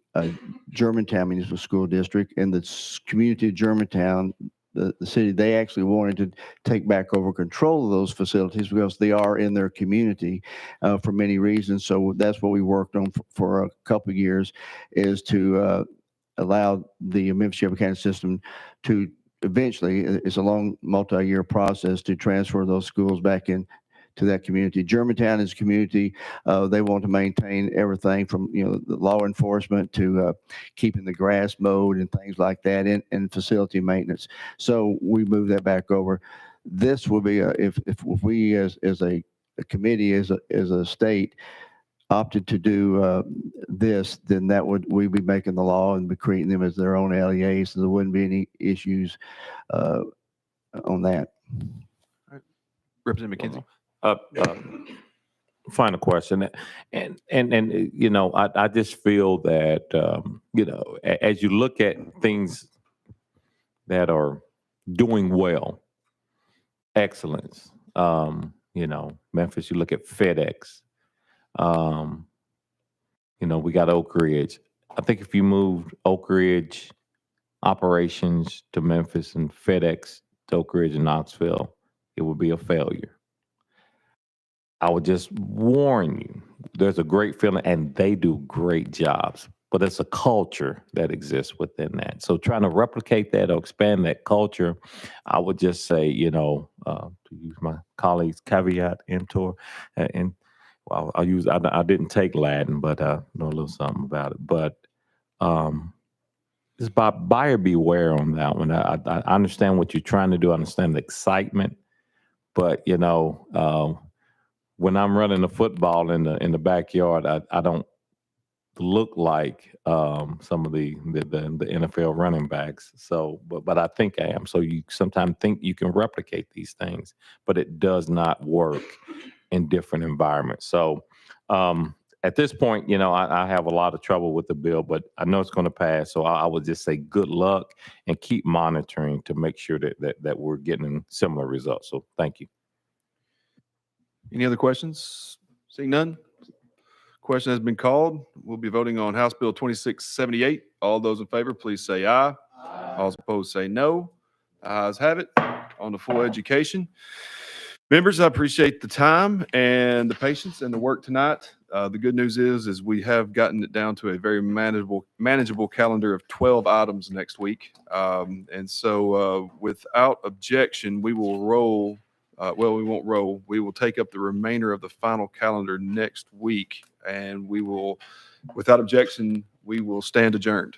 Germantown Municipal School District. And the community of Germantown, the city, they actually wanted to take back over control of those facilities because they are in their community for many reasons. So that's what we worked on for a couple of years, is to allow the Memphis Shelby County system to eventually, it's a long multi-year process, to transfer those schools back in to that community. Germantown is a community. They want to maintain everything from, the law enforcement to keeping the grass mowed and things like that, and facility maintenance. So we move that back over. This will be if we as a committee, as a state, opted to do this, then we'd be making the law and be creating them as their own LEAs, so there wouldn't be any issues on that. Representative McKenzie. Final question, and I just feel that as you look at things that are doing well, excellence, Memphis, you look at FedEx, we got Oak Ridge. I think if you moved Oak Ridge operations to Memphis and FedEx to Oak Ridge and Knoxville, it would be a failure. I would just warn you, there's a great feeling and they do great jobs, but it's a culture that exists within that. So trying to replicate that or expand that culture, I would just say, to use my colleague's caveat emptor, and well, I didn't take Latin, but I know a little something about it. But it's about buyer beware on that one. I understand what you're trying to do. I understand the excitement, but when I'm running the football in the backyard, I don't look like some of the NFL running backs. So, but I think I am. So you sometimes think you can replicate these things, but it does not work in different environments. So at this point, I have a lot of trouble with the bill, but I know it's going to pass. So I would just say good luck and keep monitoring to make sure that we're getting similar results. So thank you. Any other questions? Seeing none. Question has been called. We'll be voting on House Bill 2678. All those in favor, please say aye. Aye. All opposed, say no. Ayes have it. On to full education. Members, I appreciate the time and the patience and the work tonight. The good news is we have gotten it down to a very manageable calendar of 12 items next week. And so without objection, we will roll. We won't roll. We will take up the remainder of the final calendar next week, and we will, without objection, we will stand adjourned.